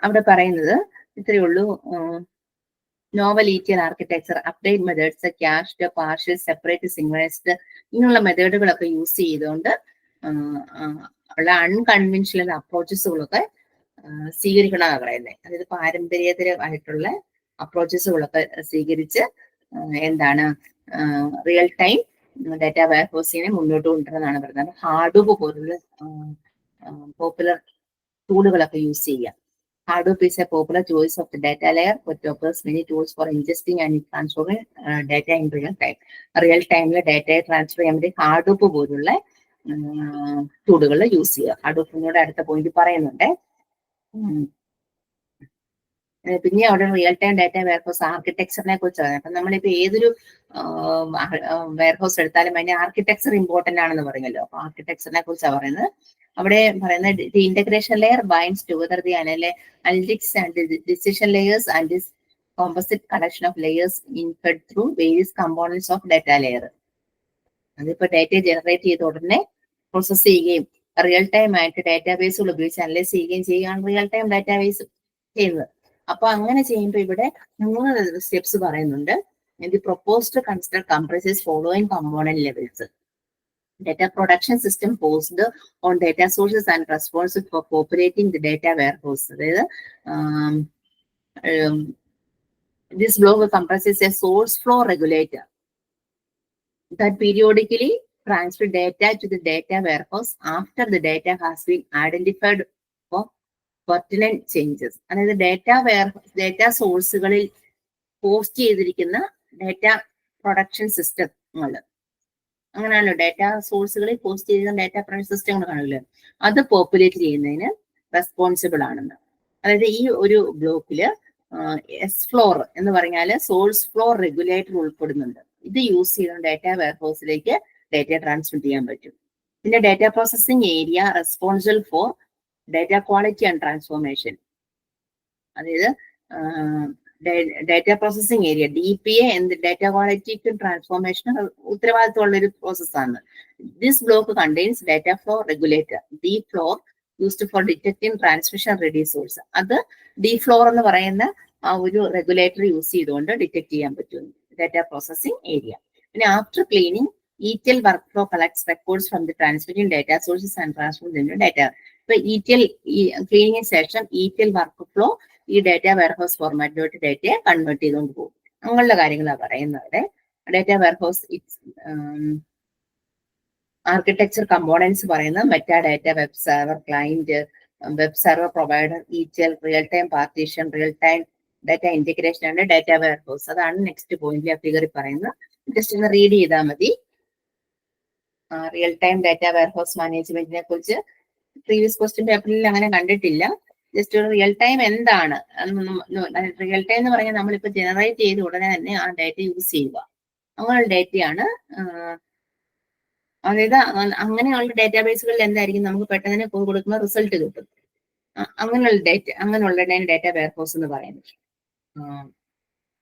[SPEAKER 1] അവിടെ പറയുന്നത് ഇത്രയേ ഉള്ളൂ. Novel ETL architecture, update methods, cached, partial, separate, സിംഗ്ലൈസ്ഡ് ഇങ്ങനെയുള്ള മെത്തേഡുകളൊക്കെ use ചെയ്തുകൊണ്ട് ഉള്ള അൺകൺവെൻഷണൽ അപ്രോച്ചസുകളൊക്കെ സ്വീകരിക്കണമെന്നാണ് പറയുന്നത്. അതായത് പാരമ്പര്യേതരമായിട്ടുള്ള അപ്രോച്ചസുകളൊക്കെ സ്വീകരിച്ച് എന്താണ് റിയൽ ടൈം ഡാറ്റ വെയർഹൗസിങ്ങിനെ മുന്നോട്ട് കൊണ്ടുവരുന്നതാണ് പറയുന്നത്. ഹാഡൂപ്പ് പോലുള്ള പോപ്പുലർ ടൂളുകളൊക്കെ യൂസ് ചെയ്യാം. Hadoop is a popular choice of the data layer, which offers many tools for ingesting and transferring data in real time. Real ടൈമിൽ ഡാറ്റയെ ട്രാൻസ്ഫർ ചെയ്യാൻ വേണ്ടി ഹാഡൂപ്പ് പോലുള്ള ടൂളുകൾ യൂസ് ചെയ്യുക. ഹാഡൂപ്പിനോട് അടുത്ത പോയിന്റ് പറയുന്നുണ്ട്. പിന്നെ അവിടെ റിയൽ ടൈം ഡാറ്റ വെയർഹൗസ് ആർക്കിടെക്ചറിനെ കുറിച്ച് പറയാം. അപ്പൊ നമ്മളിപ്പോ ഏതൊരു വെയർഹൗസ് എടുത്താലും അതിന്റെ ആർക്കിടെക്ചർ ഇമ്പോർട്ടന്റ് ആണെന്ന് പറയുമല്ലോ. അപ്പൊ ആർക്കിടെക്ചറിനെ കുറിച്ചാണ് പറയുന്നത്. അവിടെ പറയുന്നത് the integration layer binds together the analytics and decision layers and this composite collection of layers infed through various components of data layer. അതിപ്പോ ഡാറ്റ ജനറേറ്റ് ചെയ്ത ഉടനെ പ്രോസസ് ചെയ്യുകയും റിയൽ ടൈം ആയിട്ട് ഡാറ്റാബേസുകൾ ഉപയോഗിച്ച് അനലൈസ് ചെയ്യുകയും ചെയ്യുകയാണ് റിയൽ ടൈം ഡാറ്റാബേസ് ചെയ്യുന്നത്. അപ്പൊ അങ്ങനെ ചെയ്യുമ്പോൾ ഇവിടെ 3 സ്റ്റെപ്സ് പറയുന്നുണ്ട്. The proposed consider compresses following component levels. Data production system posed on data sources and responsible for populating the data warehouse. This block comprises a source flow regulator that periodically transfer data to the data warehouse after the data has been identified for pertinent changes. അതായത് data സോഴ്സുകളിൽ post ചെയ്തിരിക്കുന്ന data production സിസ്റ്റങ്ങൾ, അങ്ങനെയാണല്ലോ data സോഴ്സുകളിൽ post ചെയ്ത data production സിസ്റ്റങ്ങൾ കാണുമല്ലോ, അത് populate ചെയ്യുന്നതിന് responsible ആണെന്ന്. അതായത് ഈ ഒരു ബ്ലോക്കില് എസ് ഫ്ലോർ എന്ന് പറഞ്ഞാൽ സോഴ്സ് ഫ്ലോ റെഗുലേറ്റർ ഉൾപ്പെടുന്നുണ്ട്. ഇത് യൂസ് ചെയ്ത ഡാറ്റ വെയർഹൗസിലേക്ക് ഡാറ്റ ട്രാൻസ്മിറ്റ് ചെയ്യാൻ പറ്റും. പിന്നെ data processing area responsible for data quality and transformation. അതായത് ഡാറ്റ പ്രോസസിംഗ് ഏരിയ DPA എന്ത് ഡാറ്റ ക്വാളിറ്റിക്കും ട്രാൻസ്ഫോർമേഷനും ഉത്തരവാദിത്തമുള്ള ഒരു പ്രോസസ്സാണ്. This block contains data flow regulator D floor used for detecting transmission ready source. അത് D floor എന്ന് പറയുന്ന ആ ഒരു റെഗുലേറ്റർ യൂസ് ചെയ്തുകൊണ്ട് ഡിറ്റക്ട് ചെയ്യാൻ പറ്റും ഡാറ്റ പ്രോസസിംഗ് ഏരിയ. പിന്നെ after cleaning ETL workflow collects records from the transmitting data sources and transfers into data. ഇപ്പൊ ETL ക്ലീനിങ്ങിന് ശേഷം ETL വർക്ക്ഫ്ലോ ഈ ഡാറ്റ വെയർഹൗസ് ഫോർമാറ്റിലോട്ട് ഡാറ്റയെ കൺവേർട്ട് ചെയ്തുകൊണ്ട് പോകും. അങ്ങനെയുള്ള കാര്യങ്ങളാണ് പറയുന്നത്. ഡാറ്റ വെയർഹൗസ് ആർക്കിടെക്ചർ കമ്പോണൻസ് പറയുന്നത് meta data, web server, client, web server provider, ETL, real time partition, real time data integration ആണ് ഡാറ്റ വെയർഹൗസ്. അതാണ് നെക്സ്റ്റ് പോയിന്റിൽ ആ ഫിഗറിൽ പറയുന്നത്. ജസ്റ്റ് ഒന്ന് റീഡ് ചെയ്താൽ മതി. റിയൽ ടൈം ഡാറ്റ വെയർഹൗസ് മാനേജ്മെന്റിനെ കുറിച്ച് പ്രീവിയസ് ക്വസ്റ്റ്യൻ പേപ്പറിൽ അങ്ങനെ കണ്ടിട്ടില്ല. ജസ്റ്റ് ഒരു റിയൽ ടൈം എന്താണ്, റിയൽ ടൈം എന്ന് പറഞ്ഞാൽ നമ്മളിപ്പോൾ ജനറേറ്റ് ചെയ്ത് ഉടനെ തന്നെ ആ ഡാറ്റ യൂസ് ചെയ്യുക, അങ്ങനെയുള്ള ഡാറ്റയാണ്. അതായത് അങ്ങനെയുള്ള ഡാറ്റാബേസുകളിൽ എന്തായിരിക്കും, നമുക്ക് പെട്ടെന്ന് തന്നെ കൊടുക്കുന്ന റിസൾട്ട് കിട്ടും. അങ്ങനെയുള്ള ഡാറ്റ വെയർഹൗസ് എന്ന് പറയുന്നത്.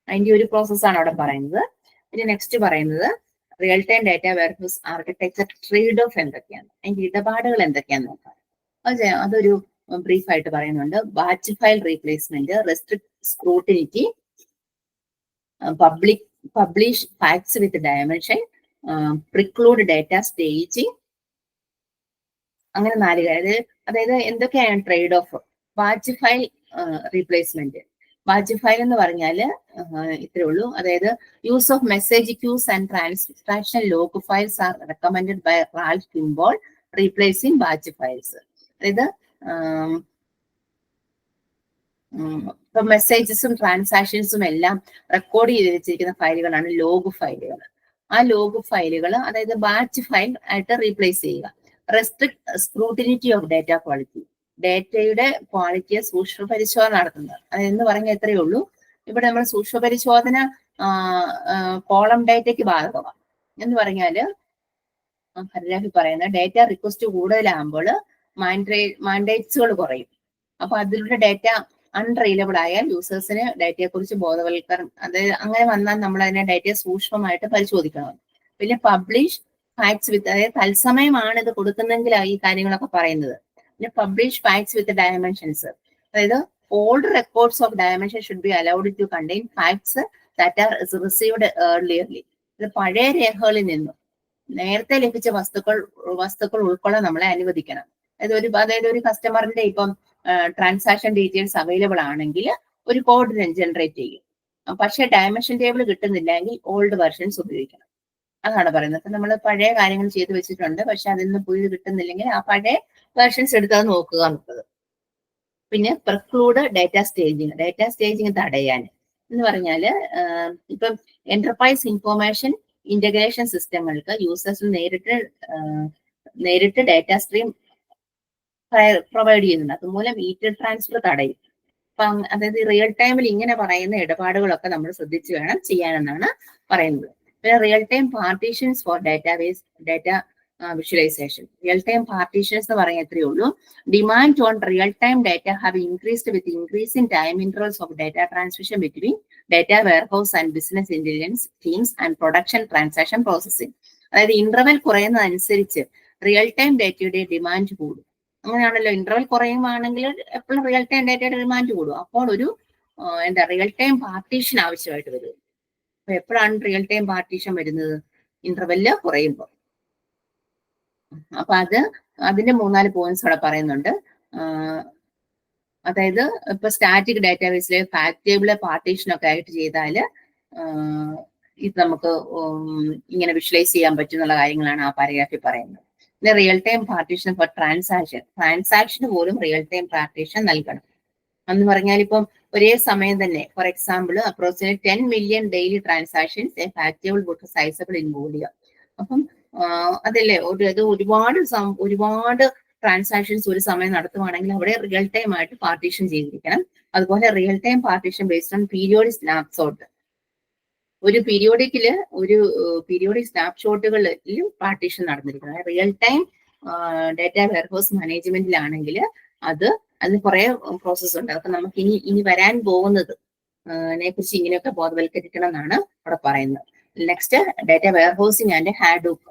[SPEAKER 1] അതിന്റെ ഒരു പ്രോസസ്സാണ് അവിടെ പറയുന്നത്. പിന്നെ നെക്സ്റ്റ് പറയുന്നത് real time data warehouse architecture trade off എന്തൊക്കെയാണ്, അതിന്റെ ഇടപാടുകൾ എന്തൊക്കെയാന്ന് നോക്കാം. അതൊരു ബ്രീഫ് ആയിട്ട് പറയുന്നുണ്ട്. Batch file replacement, restrict scrutiny, publish facts with dimension, preclude data staging, അങ്ങനെ 4 കാര്യം. അതായത് എന്തൊക്കെയാണ് trade off. Batch file replacement. Batch file എന്ന് പറഞ്ഞാൽ ഇത്രേ ഉള്ളൂ. അതായത് use of message queues and transaction log files are recommended by Ralph Kimball replacing batch files. അതായത് ഇപ്പൊ മെസ്സേജസും ട്രാൻസാക്ഷൻസും എല്ലാം റെക്കോർഡ് ചെയ്ത് വെച്ചിരിക്കുന്ന ഫയലുകളാണ് ലോഗ് ഫയലുകൾ. ആ ലോഗ് ഫയലുകൾ അതായത് ബാച്ച് ഫയൽ ആയിട്ട് റീപ്ലേസ് ചെയ്യുക. Restrict scrutiny of data quality, ഡാറ്റയുടെ ക്വാളിറ്റിയെ സൂക്ഷ്മ പരിശോധന നടത്തുന്നത്. അതെന്ന് പറഞ്ഞാൽ എത്രയേ ഉള്ളൂ. ഇവിടെ നമ്മൾ സൂക്ഷ്മ പരിശോധന കോളം ഡാറ്റയ്ക്ക് ബാധകമാണ് എന്ന് പറഞ്ഞാല് പാരഗ്രാഫിൽ പറയുന്ന ഡാറ്റ റിക്വസ്റ്റ് കൂടുതലാകുമ്പോൾ മാൻഡേറ്റ്സുകൾ കുറയും. അപ്പൊ അതിലൂടെ ഡാറ്റ അൺറിലയബിൾ ആയാൽ യൂസേഴ്സിന് ഡാറ്റയെ കുറിച്ച് ബോധവൽക്കരണം, അതായത് അങ്ങനെ വന്നാൽ നമ്മൾ അതിനെ ഡാറ്റയെ സൂക്ഷ്മമായിട്ട് പരിശോധിക്കണം. പിന്നെ പബ്ലിഷ് ഫാക്ട്സ് വിത്ത്, അതായത് തത്സമയമാണ് ഇത് കൊടുക്കുന്നെങ്കിലാണ് ഈ കാര്യങ്ങളൊക്കെ പറയുന്നത്. പിന്നെ പബ്ലിഷ് ഫാക്ട്സ് വിത്ത് ഡയമെൻഷൻസ്, അതായത് old records of dimension should be allowed to contain facts that are received earlierly. ഇത് പഴയ രേഖകളിൽ നിന്നും നേരത്തെ ലഭിച്ച വസ്തുക്കൾ ഉൾക്കൊള്ളാൻ നമ്മളെ അനുവദിക്കണം. അതായത് ഒരു കസ്റ്റമറിന്റെ ഇപ്പം ട്രാൻസാക്ഷൻ ഡീറ്റെയിൽസ് അവൈലബിൾ ആണെങ്കിൽ ഒരു കോഡ് ജനറേറ്റ് ചെയ്യും. പക്ഷെ ഡയമെൻഷൻ ടേബിൾ കിട്ടുന്നില്ലെങ്കിൽ ഓൾഡ് വെർഷൻസ് ഉപയോഗിക്കണം. അതാണ് പറയുന്നത്. അപ്പൊ നമ്മൾ പഴയ കാര്യങ്ങൾ ചെയ്തു വെച്ചിട്ടുണ്ട്, പക്ഷെ അതിൽ നിന്ന് പുതിയത് കിട്ടുന്നില്ലെങ്കിൽ ആ പഴയ വെർഷൻസ് എടുത്തത് നോക്കുക എന്നുള്ളത്. പിന്നെ പ്രിക്ലൂഡ് ഡാറ്റ സ്റ്റേജിങ് തടയാൻ എന്ന് പറഞ്ഞാല് ഇപ്പം എന്റർപ്രൈസ് ഇൻഫോർമേഷൻ ഇന്റഗ്രേഷൻ സിസ്റ്റങ്ങൾക്ക് യൂസേഴ്സിന് നേരിട്ട് ഡാറ്റ സ്ട്രീം പ്രൊവൈഡ് ചെയ്യുന്നുണ്ട്. അതുമൂലം ETL ട്രാൻസ്ഫർ തടയും. അതായത് റിയൽ ടൈമിൽ ഇങ്ങനെ പറയുന്ന ഇടപാടുകളൊക്കെ നമ്മൾ ശ്രദ്ധിച്ച് വേണം ചെയ്യാനെന്നാണ് പറയുന്നത്. പിന്നെ real time partitions for database data visualisation. Real time partitions എന്ന് പറയാൻ എത്രയേ ഉള്ളൂ. Demand on real time data have increased with increase in time intervals of data transmission between data warehouse and business intelligence teams and production transaction processing. അതായത് interval കുറയുന്നതനുസരിച്ച് real time ഡാറ്റയുടെ demand കൂടും. അങ്ങനെയാണല്ലോ, interval കുറയുവാണെങ്കിൽ എപ്പോഴും real time ഡാറ്റയുടെ demand കൂടും. അപ്പോൾ ഒരു എന്താ റിയൽ ടൈം പാർട്ടീഷൻ ആവശ്യമായിട്ട് വരും. അപ്പൊ എപ്പോഴാണ് റിയൽ ടൈം പാർട്ടീഷൻ വരുന്നത്? ഇന്റർവെല്ല് കുറയുമ്പോൾ. അപ്പൊ അതിന്റെ 3-4 പോയിന്റ്സ് അവിടെ പറയുന്നുണ്ട്. അതായത് ഇപ്പൊ സ്റ്റാറ്റിക് ഡാറ്റാബേസിലെ ഫാക്ട് ടേബിള് പാർട്ടീഷനൊക്കെ ആയിട്ട് ചെയ്താല് ഇത് നമുക്ക് ഇങ്ങനെ വിഷ്വലൈസ് ചെയ്യാൻ പറ്റുന്നുള്ള കാര്യങ്ങളാണ് ആ പാരഗ്രാഫിൽ പറയുന്നത്. പിന്നെ റിയൽ ടൈം പാർട്ടീഷൻ ഫോർ ട്രാൻസാക്ഷന് പോലും റിയൽ ടൈം പാർട്ടീഷൻ നൽകണം എന്ന് പറഞ്ഞാൽ ഇപ്പം ഒരേ സമയം തന്നെ for example approximate 10 million daily transactions a fact table would sizable in volume. അപ്പം അതല്ലേ ഒരുപാട് ട്രാൻസാക്ഷൻസ് ഒരു സമയം നടത്തുവാണെങ്കിൽ അവിടെ റിയൽ ടൈം ആയിട്ട് പാർട്ടീഷൻ ചെയ്തിരിക്കണം. അതുപോലെ real time partition based on periodic snapshot. ഒരു പീരിയോഡിക് സ്നാപ്ഷോട്ടുകളിലും പാർട്ടീഷൻ നടന്നിരിക്കുന്നത്. റിയൽ ടൈം ഡാറ്റ വെയർഹൗസ് മാനേജ്മെന്റിലാണെങ്കിൽ അതിന് കുറെ പ്രോസസ്സ് ഉണ്ട്. അതൊക്കെ നമുക്ക് ഇനി വരാൻ പോകുന്നത് കുറിച്ച് ഇങ്ങനെയൊക്കെ ബോധവൽക്കരിക്കണം എന്നാണ് അവിടെ പറയുന്നത്. Next data warehousing and Hadoop.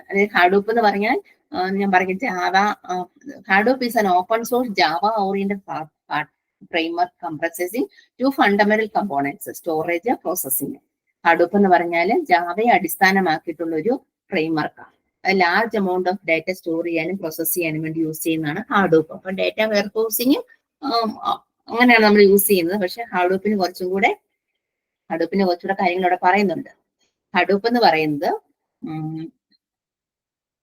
[SPEAKER 1] അതായത് ഹാഡൂപ്പ് എന്ന് പറഞ്ഞാൽ ഞാൻ പറഞ്ഞ Hadoop is an open source Java oriented framework comprising 2 fundamental components storage processing. Hadoop എന്ന് പറഞ്ഞാൽ ജാവയെ അടിസ്ഥാനമാക്കിയിട്ടുള്ള ഒരു ഫ്രെയിംവർക്കാണ്. Large amount of data store ചെയ്യാനും പ്രോസസ് ചെയ്യാനും വേണ്ടി യൂസ് ചെയ്യുന്നതാണ് ഹാഡൂപ്പ്. അപ്പൊ ഡാറ്റ വെയർഹൗസിംഗ് അങ്ങനെയാണ് നമ്മൾ യൂസ് ചെയ്യുന്നത്. പക്ഷെ ഹാഡൂപ്പിന് കുറച്ചുകൂടെ കാര്യങ്ങൾ അവിടെ പറയുന്നുണ്ട്. ഹാഡൂപ്പ് എന്ന് പറയുന്നത്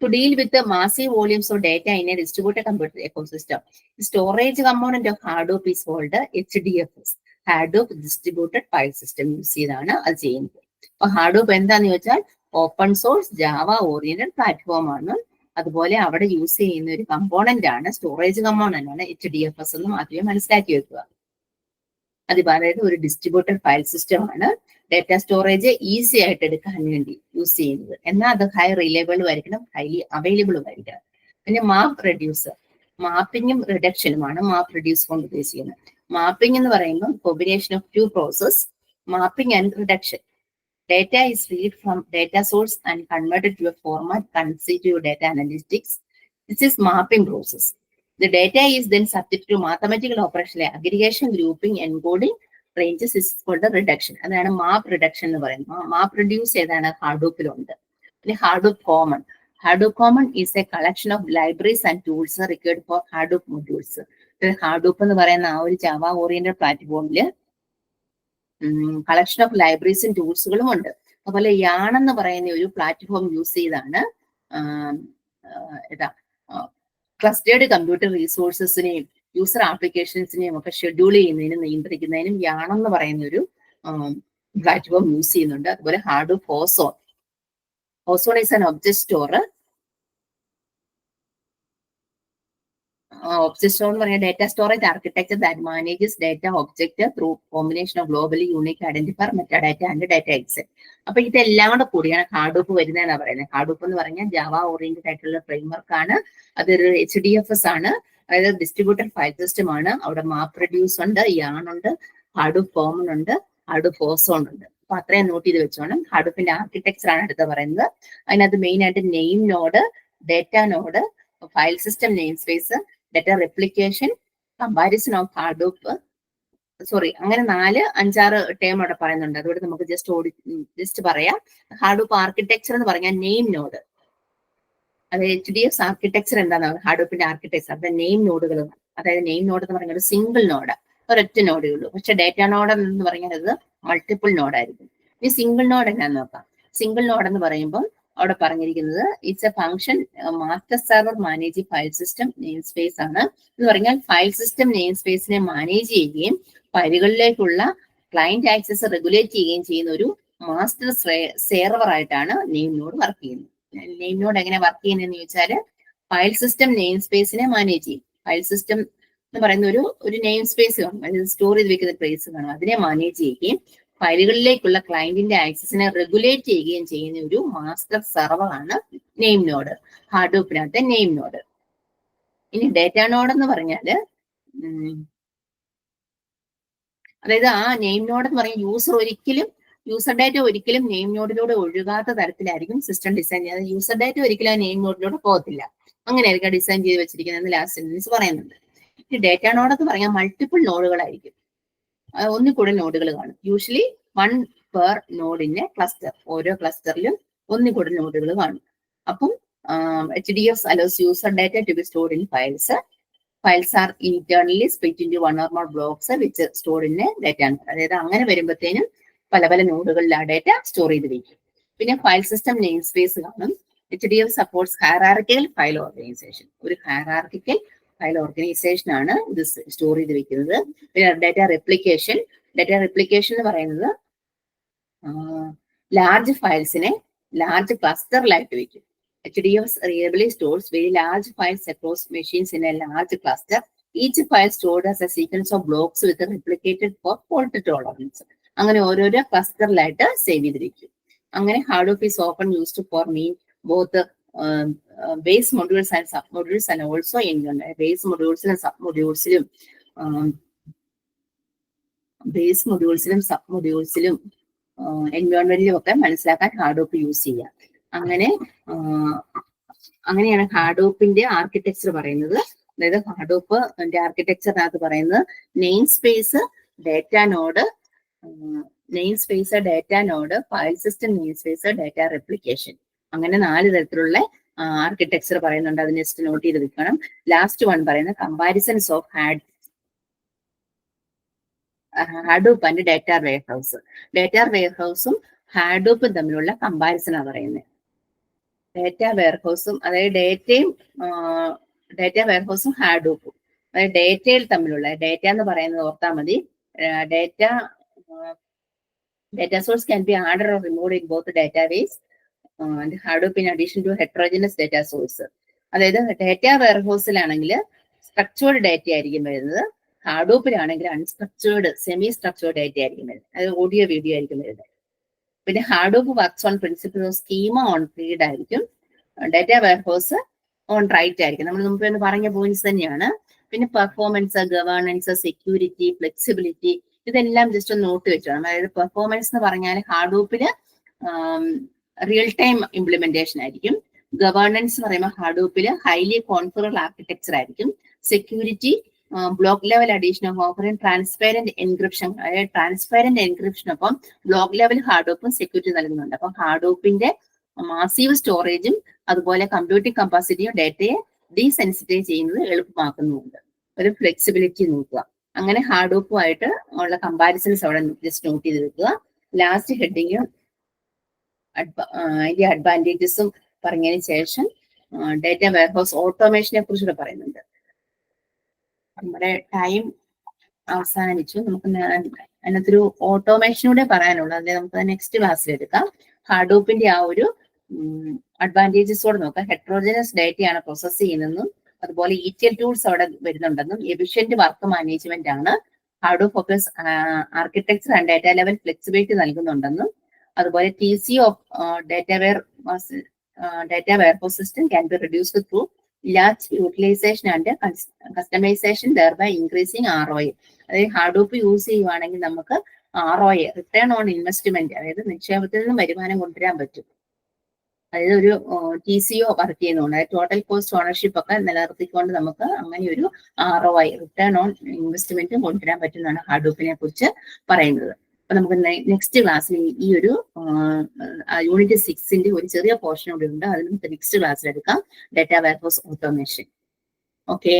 [SPEAKER 1] to deal with the massive volumes of data in a distributed computer ecosystem. The storage component of Hadoop is called HDFS, Hadoop Distributed File System. Use ചെയ്താണ് അത് ചെയ്യുന്നത്. അപ്പൊ ഹാഡൂപ്പ് എന്താന്ന് ചോദിച്ചാൽ open source Java oriented platform ആണ്. അതുപോലെ അവിടെ use ചെയ്യുന്ന ഒരു കമ്പോണന്റ് ആണ്, സ്റ്റോറേജ് കമ്പോണന്റ് ആണ് HDFS എന്ന് മാത്രമേ മനസ്സിലാക്കി വെക്കുക. അതായത് ഒരു ഡിസ്ട്രിബ്യൂട്ടഡ് ഫയൽ സിസ്റ്റം ആണ്. ഡാറ്റ സ്റ്റോറേജ് ഈസി ആയിട്ട് എടുക്കാൻ വേണ്ടി യൂസ് ചെയ്യുന്നത്. എന്നാൽ അത് ഹൈ റിലയബിളും ആയിരിക്കണം, ഹൈലി അവൈലബിളും ആയിരിക്കണം. പിന്നെ മാപ്പ് റെഡ്യൂസർ, മാപ്പിങ്ങും റിഡക്ഷനുമാണ് മാപ്പ് റെഡ്യൂസ് കൊണ്ട് ഉദ്ദേശിക്കുന്നത്. മാപ്പിംഗ് എന്ന് പറയുമ്പോൾ combination of 2 process, mapping and reduction. Data is read from data source and converted to a format constitutive data analytics. This is mapping process. The data is then subject to mathematical operation like aggregation, grouping, encoding, ranges is called the reduction. അതാണ് മാപ്പ് reduction എന്ന് പറയുന്നത്. Map reduce ഏതാണ് ഹാഡൂപ്പിലുണ്ട്. പിന്നെ Hadoop common. Hadoop common is a collection of libraries and tools required for Hadoop modules. Hadoop എന്ന് പറയുന്ന ആ ഒരു ജാവ ഓറിയന്റഡ് പ്ലാറ്റ്ഫോമില് കളക്ഷൻ ഓഫ് ലൈബ്രറീസും ടൂൾസുകളും ഉണ്ട്. അതുപോലെ യാൺ എന്ന് പറയുന്ന ഒരു പ്ലാറ്റ്ഫോം യൂസ് ചെയ്താണ് ക്ലസ്റ്റേർഡ് കമ്പ്യൂട്ടർ റിസോഴ്സസിനെയും യൂസർ ആപ്ലിക്കേഷൻസിനെയും ഒക്കെ ഷെഡ്യൂൾ ചെയ്യുന്നതിനും നിയന്ത്രിക്കുന്നതിനും യാൺ എന്ന് പറയുന്ന ഒരു പ്ലാറ്റ്ഫോം യൂസ് ചെയ്യുന്നുണ്ട്. അതുപോലെ Hadoop Ozone is an object store. Object store എന്ന് പറഞ്ഞാൽ data storage architecture that manages data object through combination of globally unique identifier metadata and data etcetera. അപ്പൊ ഇതെല്ലാം കൂടെ കൂടിയാണ് ഹാഡൂപ്പ് വരുന്നതെന്നാണ് പറയുന്നത്. ഹാഡൂപ്പ് എന്ന് പറഞ്ഞാൽ ജാവ ഓറിയന്റഡ് ആയിട്ടുള്ള ഫ്രെയിംവർക്ക് ആണ്. അതൊരു HDFS ആണ്, അതായത് ഡിസ്ട്രിബ്യൂട്ടഡ് ഫയൽ സിസ്റ്റം ആണ്. അവിടെ മാപ്പ് റെഡ്യൂസ് ഉണ്ട്, യാൺ ഉണ്ട്, ഹാഡൂപ്പ് കോമൺ ഉണ്ട്, ഹാഡൂപ്പ് ഓസോൺ ഉണ്ട്. അപ്പൊ അത്രയും നോട്ട് ചെയ്ത് വെച്ചോണം. ഹാഡൂപ്പിന്റെ ആർക്കിടെക്ചർ ആണ് അടുത്ത് പറയുന്നത്. അതിനകത്ത് മെയിൻ ആയിട്ട് name node, data node, file system name space, data replication, comparison of Hadoop, അങ്ങനെ 4-5-6 ടേം അവിടെ പറയുന്നുണ്ട്. അതുകൊണ്ട് നമുക്ക് ജസ്റ്റ് പറയാം. ഹാഡൂപ്പ് ആർക്കിടെക്ചർ എന്ന് പറഞ്ഞാൽ നെയിം നോഡ്, അതായത് HDFS ആർക്കിടെക്ചർ എന്താണെന്ന് ഹാഡൂപ്പിന്റെ ആർക്കിടെക്ചർ, അത് നെയിം നോഡുകൾ. അതായത് നെയിം നോഡ് എന്ന് പറഞ്ഞാൽ സിംഗിൾ നോഡ്, ഒരൊറ്റ നോഡേ ഉള്ളൂ. പക്ഷെ ഡാറ്റ നോഡ് എന്ന് പറഞ്ഞാൽ അത് മൾട്ടിപ്പിൾ നോഡായിരിക്കും. ഈ സിംഗിൾ നോഡ് എന്നാന്ന് നോക്കാം. സിംഗിൾ നോഡ് എന്ന് പറയുമ്പോൾ അവിടെ പറഞ്ഞിരിക്കുന്നത് it's A function master server manage file system name space ആണ്. എന്ന് പറഞ്ഞാൽ ഫയൽ സിസ്റ്റം നെയിം സ്പേസിനെ മാനേജ് ചെയ്യുകയും ഫയലുകളിലേക്കുള്ള ക്ലയന്റ് ആക്സസ് റെഗുലേറ്റ് ചെയ്യുകയും ചെയ്യുന്ന ഒരു മാസ്റ്റർ സെർവർ ആയിട്ടാണ് നെയിം നോഡ് വർക്ക് ചെയ്യുന്നത്. നെയിം നോഡ് എങ്ങനെ വർക്ക് ചെയ്യുന്നതെന്ന് ചോദിച്ചാൽ ഫയൽ സിസ്റ്റം നെയിം സ്പേസിനെ മാനേജ് ചെയ്യും. ഫയൽ സിസ്റ്റം എന്ന് പറയുന്ന ഒരു നെയിം സ്പേസ് കാണും, അതായത് സ്റ്റോർ ചെയ്ത് വെക്കുന്ന പ്ലേസ് കാണും. അതിനെ മാനേജ് ചെയ്യുകയും ഫയലുകളിലേക്കുള്ള ക്ലയന്റിന്റെ ആക്സസിനെ റെഗുലേറ്റ് ചെയ്യുകയും ചെയ്യുന്ന ഒരു മാസ്റ്റർ സെർവർ ആണ് നെയിം നോഡ്, ഹാഡൂപ്പിനകത്തെ നെയിം നോഡ്. ഇനി ഡേറ്റ നോഡ് എന്ന് പറഞ്ഞാല് അതായത് ആ നെയിം നോഡ് എന്ന് പറയുന്ന യൂസർ ഡേറ്റ ഒരിക്കലും നെയിം നോഡിലൂടെ ഒഴുകാത്ത തരത്തിലായിരിക്കും സിസ്റ്റം ഡിസൈൻ ചെയ്യുന്നത്. യൂസർ ഡേറ്റ ഒരിക്കലും ആ നെയിം നോഡിലൂടെ പോകത്തില്ല, അങ്ങനെയായിരിക്കും ഡിസൈൻ ചെയ്ത് വെച്ചിരിക്കുന്നത് ലാസ്റ്റ് സെന്റൻസ് പറയുന്നുണ്ട്. ഈ ഡേറ്റ നോഡ് എന്ന് പറഞ്ഞാൽ മൾട്ടിപ്പിൾ നോഡുകളായിരിക്കും, ഒന്നിൽ കൂടുതൽ നോഡുകൾ കാണും. യൂഷ്വലി 1 പെർ നോഡിന്റെ ക്ലസ്റ്റർ, ഓരോ ക്ലസ്റ്ററിലും ഒന്നിൽ കൂടുതൽ നോഡുകൾ കാണും. അപ്പം HDFs allows user data to be stored in files. Files are internally split into 1 or more blocks which are stored in a data node. അതായത് അങ്ങനെ വരുമ്പോഴത്തേനും പല പല നോഡുകളിൽ ആ ഡേറ്റ സ്റ്റോർ ചെയ്ത് വയ്ക്കും. പിന്നെ ഫയൽ സിസ്റ്റം നെയിം സ്പേസ് കാണും. HDF supports hierarchical file organisation. ഒരു ഹയറാർക്കിക്കൽ ഫയൽ ഓർഗനൈസേഷൻ ആണ് ഇത് സ്റ്റോർ ചെയ്ത് വെക്കുന്നത്. പിന്നെ ഡേറ്റ റെപ്ലിക്കേഷൻ എന്ന് പറയുന്നത് ലാർജ് ഫയൽസിനെ ലാർജ് ക്ലസ്റ്ററിലായിട്ട് വെക്കും. HDFs reliably stores very large files across machines in a large cluster. Each file stored as a sequence of blocks with a replicated for fault tolerance. അങ്ങനെ ഓരോരോ ക്ലസ്റ്ററിലായിട്ട് save ചെയ്തിരിക്കും. അങ്ങനെ Hadoop is open used for mean both base modules and sub modules and also base മൊഡ്യൂൾസിലും sub മൊഡ്യൂൾസിലും എൻവയോൺമെന്റിലും ഒക്കെ മനസ്സിലാക്കാൻ ഹാഡൂപ്പ് use ചെയ്യാം. അങ്ങനെയാണ് ഹാഡൂപ്പിന്റെ ആർക്കിടെക്ചർ പറയുന്നത്. അതായത് ഹാഡൂപ്പിന്റെ ആർക്കിടെക്ചറിനകത്ത് പറയുന്നത് name space, data node, file system name space, data replication, അങ്ങനെ 4 തരത്തിലുള്ള ആർക്കിടെക്ചർ പറയുന്നുണ്ട്. അത് ജസ്റ്റ് നോട്ട് ചെയ്ത് വെക്കണം. ലാസ്റ്റ് വൺ പറയുന്നത് comparisons of Hadoop and data warehouse. Data വെയർഹൗസും ഹാഡൂപ്പും തമ്മിലുള്ള കമ്പാരിസൺ ആണ് പറയുന്നത്. ഡേറ്റ വെയർഹൗസും അതായത് ഡേറ്റ വെയർഹൗസും ഹാഡൂപ്പും, അതായത് ഡേറ്റയിൽ തമ്മിലുള്ള ഡേറ്റ എന്ന് പറയുന്നത് ഓർത്താൽ മതി. Data source can be added or removed in both database and Hadoop in addition to heterogeneous data source. അതായത് ഡേറ്റ വെയർഹൗസിലാണെങ്കിൽ സ്ട്രക്ചേർഡ് ഡേറ്റ ആയിരിക്കും വരുന്നത്, ഹാഡൂപ്പിലാണെങ്കിൽ അൺസ്ട്രക്ചേർഡ് സെമി സ്ട്രക്ചേർഡ് ഡേറ്റ ആയിരിക്കും വരുന്നത്, അതായത് ഓഡിയോ വീഡിയോ ആയിരിക്കും വരുന്നത്. പിന്നെ Hadoop works on principle of schema on read ആയിരിക്കും, ഡേറ്റ വെയർഹൗസ് ഓൺ റൈറ്റ് ആയിരിക്കും. നമ്മൾ മുമ്പ് ഒന്ന് പറഞ്ഞ പോയിന്റ്സ് തന്നെയാണ്. പിന്നെ പെർഫോമൻസ്, ഗവേണൻസ്, സെക്യൂരിറ്റി, ഫ്ലെക്സിബിലിറ്റി, ഇതെല്ലാം ജസ്റ്റ് ഒന്ന് നോട്ട് വെച്ചോണം. അതായത് പെർഫോമൻസ് എന്ന് പറഞ്ഞാൽ ഹാഡൂപ്പില് റിയൽ ടൈം ഇംപ്ലിമെന്റേഷൻ ആയിരിക്കും. ഗവേണൻസ് എന്ന് പറയുമ്പോൾ ഹാഡൂപ്പില് ഹൈലി കോൺഫിഗറബിൾ ആർക്കിടെക്ചർ ആയിരിക്കും. Security block level addition of offering transparent encryption, അതായത് ട്രാൻസ്പെറന്റ് എൻക്രിപ്ഷനൊപ്പം ബ്ലോക്ക് ലെവൽ ഹാഡൂപ്പും സെക്യൂരിറ്റി നൽകുന്നുണ്ട്. അപ്പൊ ഹാഡൂപ്പിന്റെ മാസീവ് സ്റ്റോറേജും അതുപോലെ കമ്പ്യൂട്ടിംഗ് കപ്പാസിറ്റിയും ഡേറ്റയെ ഡീസെൻസിറ്റൈസ് ചെയ്യുന്നത് എളുപ്പമാക്കുന്നുണ്ട്. ഒരു ഫ്ലെക്സിബിലിറ്റി നോക്കുക. അങ്ങനെ ഹാഡൂപ്പുമായിട്ട് ഉള്ള കമ്പാരിസൺസ് അവിടെ ജസ്റ്റ് നോട്ട് ചെയ്ത് വെക്കുക. ലാസ്റ്റ് ഹെഡിങ്ങും അതിന്റെ അഡ്വാൻറ്റേജസും പറഞ്ഞതിന് ശേഷം ഡേറ്റ വെയർഹൗസ് ഓട്ടോമേഷനെ കുറിച്ചുകൂടെ പറയുന്നുണ്ട്. നമ്മുടെ ടൈം അവസാനിച്ചു. നമുക്ക് അതിനകത്തൊരു ഓട്ടോമേഷനൂടെ പറയാനുള്ളത്, അതായത് നമുക്ക് നെക്സ്റ്റ് ക്ലാസ്സിൽ എടുക്കാം. ഹാഡൂപ്പിന്റെ ആ ഒരു അഡ്വാൻറ്റേജസോടെ നോക്കാം. ഹെറ്ററോജനസ് ഡേറ്റയാണ് പ്രോസസ് ചെയ്യുന്നതെന്നും അതുപോലെ ETL ടൂൾസ് അവിടെ വരുന്നുണ്ടെന്നും എഫിഷ്യന്റ് വർക്ക് മാനേജ്മെന്റ് ആണ്. Hadoop focus architecture and data level flexibility നൽകുന്നുണ്ടെന്നും അതുപോലെ TC of data warehouse system can be reduced through large utilisation and customisation thereby increasing ROI. അതായത് ഹാഡൂപ്പ് യൂസ് ചെയ്യുവാണെങ്കിൽ നമുക്ക് ROI, റിട്ടേൺ ഓൺ ഇൻവെസ്റ്റ്മെന്റ്, അതായത് നിക്ഷേപത്തിൽ നിന്നും വരുമാനം കൊണ്ടുവരാൻ പറ്റും. അതായത് ഒരു TCO വർക്ക് ചെയ്യുന്നുണ്ട്, അതായത് ടോട്ടൽ കോസ്റ്റ് ഓണർഷിപ്പ് ഒക്കെ നിലനിർത്തിക്കൊണ്ട് നമുക്ക് അങ്ങനെ ഒരു ROI, റിട്ടേൺ ഓൺ ഇൻവെസ്റ്റ്മെന്റ് കൊണ്ടുവരാൻ പറ്റുന്നതാണ് ഹാഡൂപ്പിനെ കുറിച്ച് പറയുന്നത്. അപ്പൊ നമുക്ക് നെക്സ്റ്റ് ക്ലാസ്സിൽ ഈ ഒരു യൂണിറ്റ് 6ന്റെ ഒരു ചെറിയ പോർഷൻ കൂടി ഉണ്ട്, അത് നമുക്ക് നെക്സ്റ്റ് ക്ലാസ്സിൽ എടുക്കാം. Data warehouse automation. ഓക്കെ.